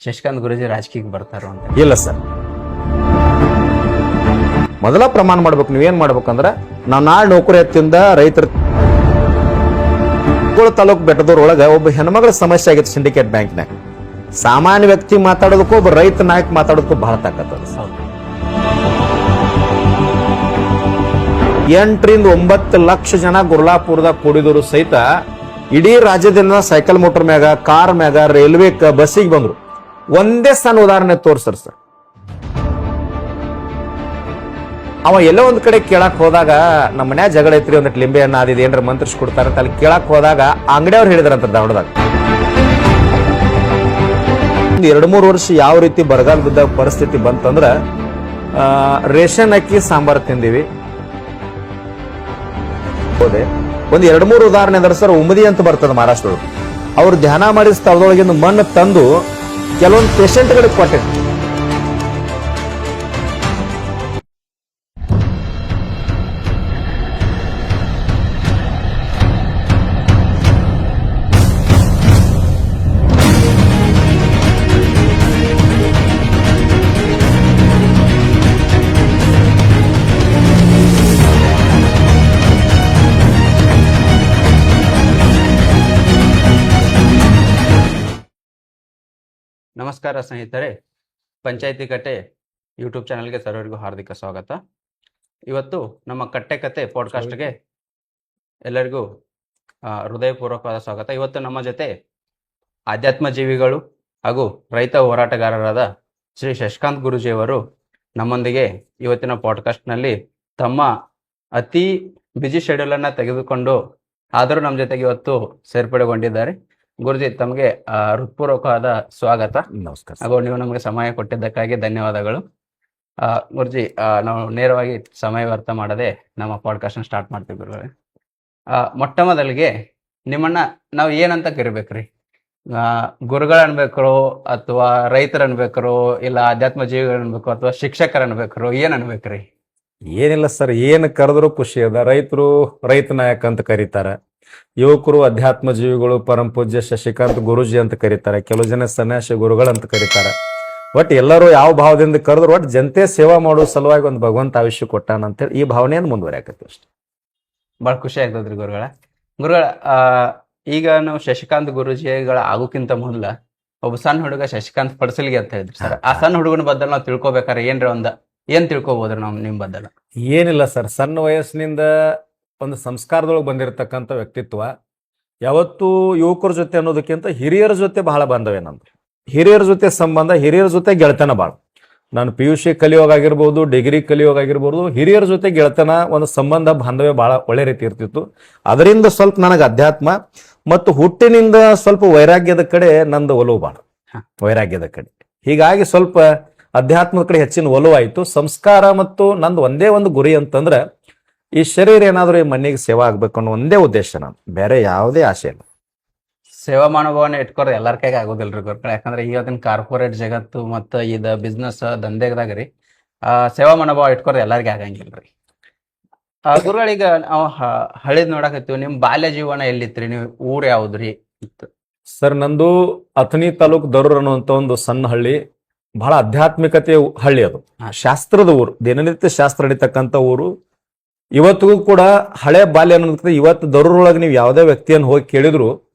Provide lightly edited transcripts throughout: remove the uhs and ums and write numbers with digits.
ಶಶಿಕಾಂತ್ ಗುರೂಜಿ ರಾಜಕೀಯಕ್ಕೆ ಬರ್ತಾರೋ ಅಂತ? ಇಲ್ಲ ಸರ್, ಮೊದಲ ಪ್ರಮಾಣ ಮಾಡ್ಬೇಕು. ನೀವೇನ್ ಮಾಡ್ಬೇಕಂದ್ರ ನಾವು ನಾಳೆ ನೌಕರಿ ಹತ್ತಿಂದ ರೈತರ ತಾಲೂಕು ಬೆಟ್ಟದವ್ರೊಳಗ ಒಬ್ಬ ಹೆಣ್ಮಗಳ ಸಮಸ್ಯೆ ಆಗಿತ್ತು ಸಿಂಡಿಕೇಟ್ ಬ್ಯಾಂಕ್ನಾಗ. ಸಾಮಾನ್ಯ ವ್ಯಕ್ತಿ ಮಾತಾಡೋದಕ್ಕೂ ಒಬ್ಬ ರೈತ ನಾಯಕ ಮಾತಾಡೋದಕ್ಕೂ ಬಹಳ ತಾಕತ್ತದ. 8 ರಿಂದ 9 ಲಕ್ಷ ಜನ ಗುರ್ಲಾಪುರದಾಗ ಕೂಡಿದವರು ಸಹಿತ ಇಡೀ ರಾಜ್ಯದಿಂದ ಸೈಕಲ್ ಮೋಟರ್ ಮ್ಯಾಗ, ಕಾರ್ ಮ್ಯಾಗ, ರೈಲ್ವೆ ಬಸ್ಸಿಗೆ ಬಂದ್ರು. ಒಂದೇ ಸಣ್ಣ ಉದಾಹರಣೆ ತೋರ್ಸರ್ ಸರ್. ಅವ ಎಲ್ಲೋ ಒಂದ್ ಕಡೆ ಕೇಳಕ್ ಹೋದಾಗ ನಮ್ಮ ಮನ್ಯಾಗ ಜಗಳ ಐತ್ರಿ, ಒಂದಿಟ್ಟು ಲಿಂಬೆ ಹಣ್ಣು ಅದಿದೆ ಏನ್ರ ಮಂತ್ರಿಸ್ ಕೊಡ್ತಾರಂತ ಅಲ್ಲಿ ಕೇಳಕ್ ಹೋದಾಗ ಅಂಗಡಿಯವ್ರು ಹೇಳಿದ್ರಂತ ದಾವಣದಾಗ 2-3 ವರ್ಷ ಯಾವ ರೀತಿ ಬರಗಾಲ ಬಿದ್ದ ಪರಿಸ್ಥಿತಿ ಬಂತಂದ್ರ ರೇಷನ್ ಅಕ್ಕಿ ಸಾಂಬಾರ್ ತಿಂದಿವಿ. ಹೋದೆ ಒಂದ್ 2-3 ಉದಾಹರಣೆ ಅಂದ್ರೆ ಸರ್, ಉಮದಿ ಅಂತ ಬರ್ತದ ಮಹಾರಾಷ್ಟ್ರದೊಳಗೆ. ಅವ್ರು ಧ್ಯಾನ ಮಾಡಿದ ಸ್ಥಳದೊಳಗಿಂದ ಮಣ್ಣು ತಂದು ಕೆಲವೊಂದು ಪೇಷಂಟ್ಗಳಿಗೆ ಕೊಟ್ಟಿದ್ರು. ನಮಸ್ಕಾರ ಸ್ನೇಹಿತರೆ, ಪಂಚಾಯಿತಿ ಕತೆ ಯೂಟ್ಯೂಬ್ ಚಾನಲ್ಗೆ ಸರ್ವರಿಗೂ ಹಾರ್ದಿಕ ಸ್ವಾಗತ. ಇವತ್ತು ನಮ್ಮ ಕಟ್ಟೆ ಕತೆ ಪಾಡ್ಕಾಸ್ಟ್ಗೆ ಎಲ್ಲರಿಗೂ ಹೃದಯಪೂರ್ವಕವಾದ ಸ್ವಾಗತ. ಇವತ್ತು ನಮ್ಮ ಜೊತೆ ಆಧ್ಯಾತ್ಮ ಜೀವಿಗಳು ಹಾಗೂ ರೈತ ಹೋರಾಟಗಾರರಾದ ಶ್ರೀ ಶಶಿಕಾಂತ್ ಗುರೂಜಿಯವರು ನಮ್ಮೊಂದಿಗೆ ಇವತ್ತಿನ ಪಾಡ್ಕಾಸ್ಟ್ನಲ್ಲಿ ತಮ್ಮ ಅತಿ ಬ್ಯುಸಿ ಶೆಡ್ಯೂಲನ್ನು ತೆಗೆದುಕೊಂಡು ಆದರೂ ನಮ್ಮ ಜೊತೆಗೆ ಇವತ್ತು ಸೇರ್ಪಡೆಗೊಂಡಿದ್ದಾರೆ. ಗುರುಜಿ, ತಮಗೆ ಹೃತ್ಪೂರ್ವಕವಾದ ಸ್ವಾಗತ. ನಮಸ್ಕಾರ. ಹಾಗೂ ನೀವು ನಮಗೆ ಸಮಯ ಕೊಟ್ಟಿದ್ದಕ್ಕಾಗಿ ಧನ್ಯವಾದಗಳು. ಗುರುಜಿ, ನಾವು ನೇರವಾಗಿ ಸಮಯ ವ್ಯರ್ಥ ಮಾಡದೆ ನಮ್ಮ ಪಾಡ್ಕಾಸ್ಟ್ ಸ್ಟಾರ್ಟ್ ಮಾಡ್ತೀವಿ ಗುರುಗಳೇ. ಮೊಟ್ಟ ಮೊದಲಿಗೆ ನಿಮ್ಮನ್ನ ನಾವು ಏನಂತ ಕರಿಬೇಕ್ರಿ? ಗುರುಗಳು ಅನ್ಬೇಕ್ರೋ ಅಥವಾ ರೈತರ ಅನ್ಬೇಕ್ರೋ, ಇಲ್ಲ ಆಧ್ಯಾತ್ಮ ಜೀವಿಗಳು ಅನ್ಬೇಕು ಅಥವಾ ಶಿಕ್ಷಕರು ಅನ್ಬೇಕ್ರೋ, ಏನ್ ಅನ್ಬೇಕ್ರಿ? ಏನಿಲ್ಲ ಸರ್, ಏನು ಕರೆದ್ರು ಖುಷಿ ಅದ. ರೈತರು ರೈತ ನಾಯಕ ಅಂತ ಕರೀತಾರ, ಯುವಕರು ಅಧ್ಯಾತ್ಮ ಜೀವಿಗಳು ಪರಂ ಪೂಜ್ಯ ಶಶಿಕಾಂತ್ ಗುರೂಜಿ ಅಂತ ಕರೀತಾರೆ, ಕೆಲವು ಜನ ಸನ್ಯಾಸಿ ಗುರುಗಳು ಅಂತ ಕರೀತಾರೆ. ಒಟ್ಟು ಎಲ್ಲರೂ ಯಾವ ಭಾವದಿಂದ ಕರೆದ್ರು ಒಟ್ಟು ಜನತೆ ಸೇವಾ ಮಾಡೋ ಸಲುವಾಗಿ ಒಂದು ಭಗವಂತ ಆಯುಷ್ಯ ಕೊಟ್ಟಾನ ಅಂತೇಳಿ ಈ ಭಾವನೆಯನ್ನು ಮುಂದುವರಿಯಾಕತ್ತೀವಿ ಅಷ್ಟೇ. ಬಹಳ ಖುಷಿ ಆಗ್ತದ್ರಿ ಗುರುಗಳ. ಈಗ ನಾವು ಶಶಿಕಾಂತ್ ಗುರೂಜಿಗಳ ಆಗೋಕ್ಕಿಂತ ಮೊದಲ ಒಬ್ಬ ಸಣ್ಣ ಹುಡುಗ ಶಶಿಕಾಂತ್ ಪಡ್ಸಲ್ಗೆ ಅಂತ ಹೇಳಿದ್ರಿ ಸರ್. ಆ ಸಣ್ಣ ಹುಡುಗನ ಬದಲು ನಾವು ತಿಳ್ಕೊಬೇಕಾರೆ ಏನ್ ತಿಳ್ಕೊಬೋದ್ರಿ ನಾವು ನಿಮ್ ಬದಲು? ಏನಿಲ್ಲ ಸರ್, ಸಣ್ಣ ವಯಸ್ಸಿನಿಂದ ಒಂದು ಸಂಸ್ಕಾರದೊಳಗೆ ಬಂದಿರತಕ್ಕಂಥ ವ್ಯಕ್ತಿತ್ವ. ಯಾವತ್ತೂ ಯುವಕರ ಜೊತೆ ಅನ್ನೋದಕ್ಕಿಂತ ಹಿರಿಯರ ಜೊತೆ ಬಹಳ ಬಾಂಧವ್ಯ ನಂದು. ಹಿರಿಯರ ಜೊತೆ ಸಂಬಂಧ, ಹಿರಿಯರ ಜೊತೆ ಗೆಳತನ ಭಾಳ. ನಾನು PUC ಕಲಿಯೋಗಾಗಿರ್ಬೋದು, ಡಿಗ್ರಿ ಕಲಿಯೋಗಾಗಿರ್ಬೋದು, ಹಿರಿಯರ ಜೊತೆ ಗೆಳತನ ಒಂದು ಸಂಬಂಧ ಬಾಂಧವ್ಯ ಬಹಳ ಒಳ್ಳೆ ರೀತಿ ಇರ್ತಿತ್ತು. ಅದರಿಂದ ಸ್ವಲ್ಪ ನನಗೆ ಅಧ್ಯಾತ್ಮ ಮತ್ತು ಹುಟ್ಟಿನಿಂದ ಸ್ವಲ್ಪ ವೈರಾಗ್ಯದ ಕಡೆ ನಂದು ಒಲವು ಭಾಳ, ವೈರಾಗ್ಯದ ಕಡೆ. ಹೀಗಾಗಿ ಸ್ವಲ್ಪ ಅಧ್ಯಾತ್ಮದ ಕಡೆ ಹೆಚ್ಚಿನ ಒಲವು ಆಯಿತು. ಸಂಸ್ಕಾರ ಮತ್ತು ನಂದು ಒಂದೇ ಒಂದು ಗುರಿ ಅಂತಂದ್ರೆ ಈ ಶರೀರ ಏನಾದರೂ ಈ ಮಣ್ಣಿಗೆ ಸೇವಾ ಆಗ್ಬೇಕು ಅನ್ನೋ ಒಂದೇ ಉದ್ದೇಶ, ನಾನು ಬೇರೆ ಯಾವುದೇ ಆಸೆ ಇಲ್ಲ. ಸೇವಾ ಮನೋಭಾವನೆ ಇಟ್ಕೊರ್ ಎಲ್ಲರ ಕೈಗೆ ಆಗೋದಿಲ್ರಿ ಗುರುಗಳು. ಯಾಕಂದ್ರೆ ಇವತ್ತಿನ ಕಾರ್ಪೊರೇಟ್ ಜಗತ್ತು ಮತ್ತು ಇದು ಬಿಸ್ನೆಸ್ ದಂಧೆದಾಗ ರೀ ಸೇವಾ ಮನೋಭಾವ ಇಟ್ಕೊರ್ ಎಲ್ಲರಿಗೆ ಆಗಂಗಿಲ್ರಿ. ಗುರುಗಳೀಗ ನಾವು ಹಳಿದ್ ನೋಡಕತ್ತೀವಿ. ನಿಮ್ ಬಾಲ್ಯ ಜೀವನ ಎಲ್ಲಿತ್ರಿ? ನೀವು ಊರ್ ಯಾವ್ದ್ರಿ? ಸರ್, ನಂದು ಅಥಣಿ ತಾಲೂಕು ದರೂರ್ ಅನ್ನುವಂಥ ಒಂದು ಸಣ್ಣ ಹಳ್ಳಿ, ಬಹಳ ಆಧ್ಯಾತ್ಮಿಕತೆ ಹಳ್ಳಿ. ಅದು ಶಾಸ್ತ್ರದ ಊರು, ದಿನನಿತ್ಯ ಶಾಸ್ತ್ರ ನಡೀತಕ್ಕಂಥ ಊರು. ಇವತ್ತಿಗೂ ಕೂಡ ಹಳೆ ಬಾಲ್ಯ ಅನ್ನೋದಕ್ಕೆ ಇವತ್ತು ದರೂರೊಳಗೆ ನೀವು ಯಾವುದೇ ವ್ಯಕ್ತಿಯನ್ನು ಹೋಗಿ ಕೇಳಿದ್ರು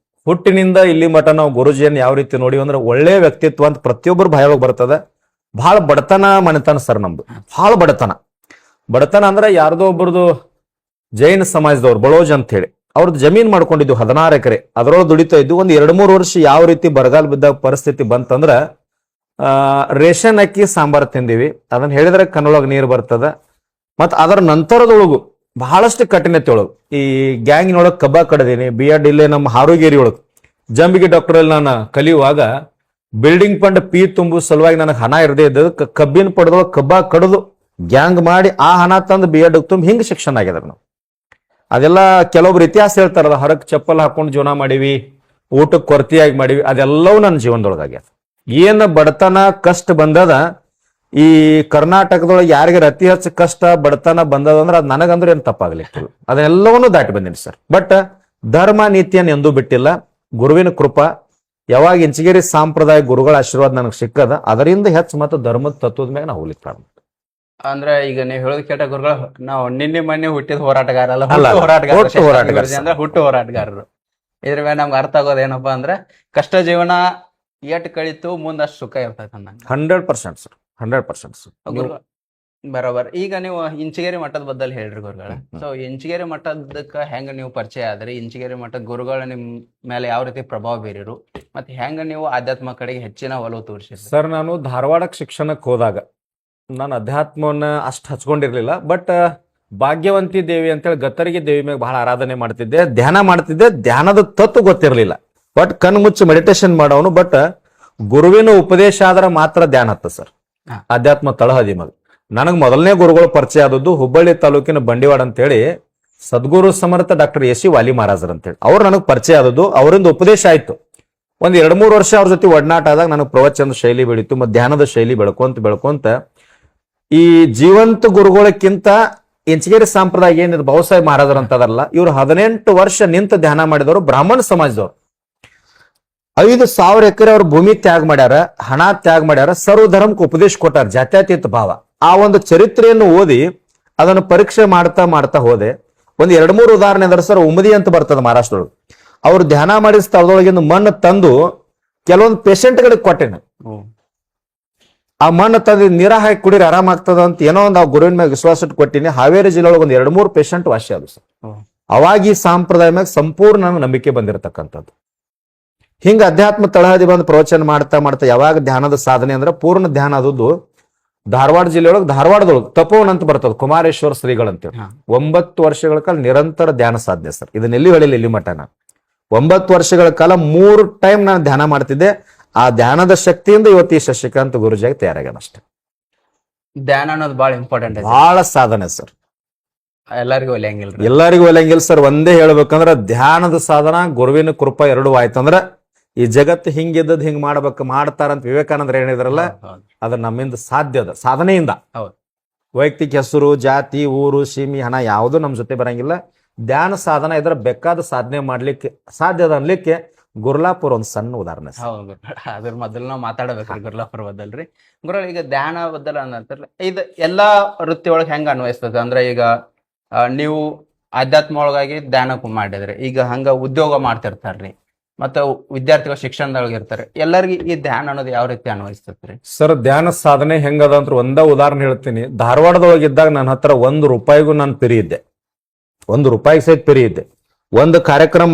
ಹುಟ್ಟಿನಿಂದ ಇಲ್ಲಿ ಮಠ ನಾವು ಗುರುಜಿಯನ್ನು ಯಾವ ರೀತಿ ನೋಡಿ ಅಂದ್ರೆ ಒಳ್ಳೆ ವ್ಯಕ್ತಿತ್ವ ಅಂತ ಪ್ರತಿಯೊಬ್ಬರು ಬಾಯೊಳಗೆ ಬರ್ತದೆ. ಬಹಳ ಬಡತನ ಮನೆತನ ಸರ್ ನಮ್ದು, ಬಹಳ ಬಡತನ ಅಂದ್ರೆ ಯಾರ್ದೋ ಒಬ್ಬರದು ಜೈನ ಸಮಾಜದವ್ರು ಬಳೋಜ್ ಅಂತ ಹೇಳಿ ಅವ್ರದ್ದು ಜಮೀನ್ ಮಾಡ್ಕೊಂಡಿದ್ವು 16 ಎಕರೆ, ಅದರೊಳಗೆ ದುಡಿತಾ ಇದ್ವು. ಒಂದು 2-3 ವರ್ಷ ಯಾವ ರೀತಿ ಬರಗಾಲ ಬಿದ್ದ ಪರಿಸ್ಥಿತಿ ಬಂತಂದ್ರ ರೇಷನ್ ಅಕ್ಕಿ ಸಾಂಬಾರ್ ತಿಂದಿವಿ. ಅದನ್ನ ಹೇಳಿದ್ರೆ ಕಣ್ಣೊಳಗೆ ನೀರು ಬರ್ತದ. ಮತ್ ಅದರ ನಂತರದೊಳಗು ಬಹಳಷ್ಟು ಕಠಿಣತೆ ಒಳಗು ಈ ಗ್ಯಾಂಗಿನೊಳಗೆ ಕಬ್ಬ ಕಡದೀನಿ. B.Ed ಇಲ್ಲೇ ನಮ್ಮ ಹಾರೋಗೇರಿ ಒಳಗೆ ಜಂಬಿಗಿ ಡಾಕ್ಟರ್ ಅಲ್ಲಿ ನಾನು ಕಲಿಯುವಾಗ ಬಿಲ್ಡಿಂಗ್ ಫಂಡ್ ಫೀ ತುಂಬು ಸಲುವಾಗಿ ನನಗೆ ಹಣ ಇರದೇ ಇದ್ದದ್ದು ಕಬ್ಬಿನ ಪಡೆದೊಳಗೆ ಕಬ್ಬ ಕಡದು ಗ್ಯಾಂಗ್ ಮಾಡಿ ಆ ಹಣ ತಂದು B.Ed ತುಂಬ ಹಿಂಗೆ ಶಿಕ್ಷಣ ಆಗ್ಯದ ನಾವು. ಅದೆಲ್ಲ ಕೆಲವೊಬ್ರು ಇತಿಹಾಸ ಹೇಳ್ತಾರಲ್ಲ, ಹೊರಗೆ ಚಪ್ಪಲ್ ಹಾಕೊಂಡು ಜೀವನ ಮಾಡಿವಿ, ಊಟಕ್ಕೆ ಕೊರತೆಯಾಗಿ ಮಾಡಿವಿ, ಅದೆಲ್ಲವೂ ನನ್ನ ಜೀವನದೊಳಗಾಗ್ಯದ. ಏನು ಬಡತನ ಕಷ್ಟ ಬಂದದ ಈ ಕರ್ನಾಟಕದೊಳಗೆ ಯಾರಿಗಾರ ಅತಿ ಹೆಚ್ಚು ಕಷ್ಟ ಬಡತನ ಬಂದದಂದ್ರೆ ಅದು ನನಗಂದ್ರೆ ಏನು ತಪ್ಪಾಗ್ಲಿಕ್ಕಿಲ್ಲ. ಅದೆಲ್ಲವನ್ನೂ ದಾಟಿ ಬಂದೀನಿ ಸರ್. ಬಟ್ ಧರ್ಮ ನೀತಿಯನ್ನು ಎಂದೂ ಬಿಟ್ಟಿಲ್ಲ. ಗುರುವಿನ ಕೃಪಾ ಯಾವಾಗ ಇಂಚಗೇರಿ ಸಂಪ್ರದಾಯ ಗುರುಗಳ ಆಶೀರ್ವಾದ ನನಗೆ ಸಿಕ್ಕದ ಅದರಿಂದ ಹೆಚ್ಚು ಮತ್ತು ಧರ್ಮದ ತತ್ವದ ಮ್ಯಾಗ ನಾವು ಹೋಗ್ಲಿಕ್ಕೆ ಪ್ರಾರಂಭ. ಅಂದ್ರೆ ಈಗ ನೀವು ಹೇಳೋದ್ ಕೇಟ ಗುರುಗಳು ನಾವು ನಿನ್ನೆ ಮೊನ್ನೆ ಹುಟ್ಟಿದ ಹೋರಾಟಗಾರ ಅಲ್ಲ, ಅಲ್ಲ, ಹುಟ್ಟು ಹೋರಾಟಗಾರರು. ಹುಟ್ಟು ಹೋರಾಟಗಾರ ಗುರೂಜಿ ಅಂದ್ರೆ ಹುಟ್ಟು ಹೋರಾಟಗಾರರು. ಇದ್ರ ಮೇಲೆ ನಮ್ಗೆ ಅರ್ಥ ಆಗೋದು ಏನಪ್ಪಾ ಅಂದ್ರೆ ಕಷ್ಟ ಜೀವನ ಎಟ್ ಕಳಿತು ಮುಂದಷ್ಟು ಸುಖ ಇರ್ತೈತೆ ಅನ್ನಂಗ. 100% ಸರ್, 100% ಸರ್. ಗುರುಗಳು ಬರೋಬರ್. ಈಗ ನೀವು ಇಂಚಿಗೇರಿ ಮಠದ ಬದ್ದಲ್ಲಿ ಹೇಳ್ರಿ ಗುರುಗಳ. ಸೊ ಇಂಚಿಗೇರಿ ಮಠದಕ್ಕ ಹೆಂಗ ನೀವು ಪರಿಚಯ ಆದ್ರಿ, ಇಂಚಿಗೇರಿ ಮಠದ ಗುರುಗಳ ನಿಮ್ ಮೇಲೆ ಯಾವ ರೀತಿ ಪ್ರಭಾವ ಬೀರಿರು, ಮತ್ತೆ ಹೆಂಗ ನೀವು ಆಧ್ಯಾತ್ಮ ಕಡೆಗೆ ಹೆಚ್ಚಿನ ಒಲವು ತೋರಿಸಿದ್ರಿ? ಸರ್, ನಾನು ಧಾರವಾಡಕ್ಕೆ ಶಿಕ್ಷಣಕ್ಕೆ ಹೋದಾಗ ನಾನು ಅಧ್ಯಾತ್ಮವನ್ನ ಅಷ್ಟು ಹಚ್ಕೊಂಡಿರ್ಲಿಲ್ಲ. ಬಟ್ ಭಾಗ್ಯವಂತಿ ದೇವಿ ಅಂತೇಳಿ ಗತ್ತರಿಗೆ ದೇವಿ ಮ್ಯಾಗ ಬಹಳ ಆರಾಧನೆ ಮಾಡ್ತಿದ್ದೆ, ಧ್ಯಾನ ಮಾಡ್ತಿದ್ದೆ. ಧ್ಯಾನದ ತತ್ವ ಗೊತ್ತಿರಲಿಲ್ಲ. ಬಟ್ ಕಣ್ಣು ಮುಚ್ಚಿ ಮೆಡಿಟೇಷನ್ ಮಾಡೋನು. ಬಟ್ ಗುರುವಿನ ಉಪದೇಶ ಆದ್ರೆ ಮಾತ್ರ ಧ್ಯಾನ ಹತ್ತ ಸರ್, ಅಧ್ಯಾತ್ಮ ತಳಹದಿ ಮಗ. ನನಗೆ ಮೊದಲನೇ ಗುರುಗಳು ಪರಿಚಯ ಆದದ್ದು ಹುಬ್ಬಳ್ಳಿ ತಾಲೂಕಿನ ಬಂಡಿವಾಡ ಅಂತೇಳಿ ಸದ್ಗುರು ಸಮರ್ಥ ಡಾಕ್ಟರ್ ಎಸ್ ಸಿ ವಾಲಿ ಮಹಾರಾಜರ್ ಅಂತೇಳಿ ಅವ್ರು ನನಗೆ ಪರಿಚಯ ಆದದ್ದು. ಅವರಿಂದ ಉಪದೇಶ ಆಯ್ತು. ಒಂದ್ 2-3 ವರ್ಷ ಅವ್ರ ಜೊತೆ ಒಡನಾಟ ಆದಾಗ ನನಗೆ ಪ್ರವಚನದ ಶೈಲಿ ಬೆಳೀತು, ಮತ್ತು ಧ್ಯಾನದ ಶೈಲಿ ಬೆಳ್ಕೊಂತ ಈ ಜೀವಂತ ಗುರುಗಳಕ್ಕಿಂತ ಇಂಚಗೇರಿ ಸಂಪ್ರದಾಯ ಏನಿದೆ ಬಾಬಾಸಾಹೇಬ್ ಮಹಾರಾಜರು ಅಂತದಲ್ಲ, ಇವ್ರು 18 ವರ್ಷ ನಿಂತ ಧ್ಯಾನ ಮಾಡಿದವರು, ಬ್ರಾಹ್ಮಣ ಸಮಾಜದವ್ರು. 5,000 ಎಕರೆ ಅವ್ರ ಭೂಮಿ ತ್ಯಾಗ ಮಾಡ್ಯಾರ, ಹಣ ತ್ಯಾಗ ಮಾಡ್ಯಾರ, ಸರ್ವಧರ್ಮಕ್ಕೆ ಉಪದೇಶ ಕೊಟ್ಟಾರ, ಜಾತ್ಯತೀತ ಭಾವ. ಆ ಒಂದು ಚರಿತ್ರೆಯನ್ನು ಓದಿ ಅದನ್ನು ಪರೀಕ್ಷೆ ಮಾಡ್ತಾ ಹೋದೆ. ಒಂದ್ 2-3 ಉದಾಹರಣೆ ಅಂದ್ರೆ ಸರ್, ಉಮದಿ ಅಂತ ಬರ್ತದೆ ಮಹಾರಾಷ್ಟ್ರದೊಳಗೆ. ಅವ್ರು ಧ್ಯಾನ ಮಾಡಿದ ಸ್ಥಳದೊಳಗಿಂದ ಮಣ್ಣು ತಂದು ಕೆಲವೊಂದು ಪೇಷಂಟ್ಗಳಿಗೆ ಕೊಟ್ಟೆನ. ಆ ಮಣ್ಣು ತಂದು ನೀರ ಹಾಕಿ ಕುಡಿರಿ ಆರಾಮಾಗ್ತದ ಅಂತ ಏನೋ ಒಂದು ಆ ಗುರುವಿನ ಮ್ಯಾಗ ವಿಶ್ವಾಸ ಇಟ್ಟು ಕೊಟ್ಟಿನಿ. ಹಾವೇರಿ ಜಿಲ್ಲೆ ಒಳಗೆ 2-3 ಪೇಷಂಟ್ ವಾಸಿ ಆದ್ರು ಸರ್. ಅವಾಗ ಈ ಸಂಪ್ರದಾಯ ಮ್ಯಾಗ ಸಂಪೂರ್ಣ ನಂಬಿಕೆ ಬಂದಿರತಕ್ಕಂಥದ್ದು. ಹಿಂಗ ಅಧ್ಯಾತ್ಮ ತಳಹದಿ ಬಂದು ಪ್ರವಚನ ಮಾಡ್ತಾ ಯಾವಾಗ ಧ್ಯಾನದ ಸಾಧನೆ ಅಂದ್ರೆ ಪೂರ್ಣ ಧ್ಯಾನ ಆದದ್ದು ಧಾರವಾಡ ಜಿಲ್ಲೆಯೊಳಗೆ, ಧಾರವಾಡದೊಳಗೆ ತಪೋವನ್ ಅಂತ ಬರ್ತದೆ, ಕುಮಾರೇಶ್ವರ ಶ್ರೀಗಳಂತೇಳಿ. 9 ವರ್ಷಗಳ ಕಾಲ ನಿರಂತರ ಧ್ಯಾನ ಸಾಧನೆ ಸರ್. ಇದನ್ನೆಲ್ಲಿ ಹೇಳಿಲ್ಲ ಇಲ್ಲಿ ಮಠ. ನಾನು 9 ವರ್ಷಗಳ ಕಾಲ 3 ಟೈಮ್ ನಾನು ಧ್ಯಾನ ಮಾಡ್ತಿದ್ದೆ. ಆ ಧ್ಯಾನದ ಶಕ್ತಿಯಿಂದ ಇವತ್ತು ಈ ಶಶಿಕಾಂತ್ ಗುರುಜಿಯಾಗಿ ತಯಾರಾಗ್ಯಾನ ಅಷ್ಟೇ. ಧ್ಯಾನ ಅನ್ನೋದು ಬಹಳ ಇಂಪಾರ್ಟೆಂಟ್, ಬಹಳ ಸಾಧನೆ ಸರ್. ಎಲ್ಲರಿಗೂ ಒಲೆಯಂಗಿಲ್ಲ. ಎಲ್ಲರಿಗೂ ಒಲೆಯಂಗಿಲ್ಲ ಸರ್. ಒಂದೇ ಹೇಳ್ಬೇಕಂದ್ರ ಧ್ಯಾನದ ಸಾಧನ ಗುರುವಿನ ಕೃಪಾ ಎರಡೂ ಆಯ್ತಂದ್ರ ಈ ಜಗತ್ತು ಹಿಂಗಿದ್ದದ್ ಹಿಂಗ್ ಮಾಡ್ತಾರಂತ ವಿವೇಕಾನಂದ್ರ ಹೇಳಿದ್ರಲ್ಲ, ಅದ ನಮ್ಮಿಂದ ಸಾಧ್ಯ ಅದ, ಸಾಧನೆಯಿಂದ. ವೈಯಕ್ತಿಕ ಹೆಸರು, ಜಾತಿ, ಊರು, ಸೀಮಿ, ಹಣ ಯಾವುದು ನಮ್ ಜೊತೆ ಬರಂಗಿಲ್ಲ. ಧ್ಯಾನ ಸಾಧನ ಇದ್ರ ಬೇಕಾದ ಸಾಧನೆ ಮಾಡ್ಲಿಕ್ಕೆ ಸಾಧ್ಯ ಅದ ಅನ್ಲಿಕ್ಕೆ ಗುರ್ಲಾಪುರ ಒಂದ್ ಸಣ್ಣ ಉದಾಹರಣೆ. ಹೌದು, ಅದ್ರ ಮೊದಲು ನಾವು ಮಾತಾಡಬೇಕ್ರಿ ಗುರ್ಲಾಪುರ ಬದಲ್ರಿ. ಗುರು, ಈಗ ಧ್ಯಾನ ಬದಲ ಅನ್ನಂತಾರಲ್ಲ, ಇದು ಎಲ್ಲಾ ವೃತ್ತಿ ಒಳಗೆ ಹೆಂಗ ಅನ್ವಯಿಸ್ತದೆ ಅಂದ್ರೆ, ಈಗ ನೀವು ಆಧ್ಯಾತ್ಮ ಒಳಗಾಗಿ ಧ್ಯಾನ ಮಾಡಿದ್ರಿ, ಈಗ ಹಂಗ ಉದ್ಯೋಗ ಮಾಡ್ತಿರ್ತಾರ್ರಿ, ಮತ್ತೆ ವಿದ್ಯಾರ್ಥಿಗಳು ಶಿಕ್ಷಣದೊಳಗೆ ಇರ್ತಾರೆ, ಎಲ್ಲರಿಗೂ ಈ ಧ್ಯಾನ ಅನ್ನೋದು ಯಾವ ರೀತಿ ಅನ್ವಯಿಸ್ತೈತ್ರಿ? ಸರ್, ಧ್ಯಾನ ಸಾಧನೆ ಹೆಂಗದ ಅಂತ ಒಂದ ಉದಾಹರಣೆ ಹೇಳ್ತೀನಿ. ಧಾರವಾಡದೊಳಗಿದ್ದಾಗ ನನ್ನ ಹತ್ರ 1 ರೂಪಾಯಿಗೂ ನಾನು ಪಿರಿ ಇದ್ದೆ, 1 ರೂಪಾಯಿ ಸಹಿತ ಪಿರಿ ಇದ್ದೆ. ಒಂದು ಕಾರ್ಯಕ್ರಮ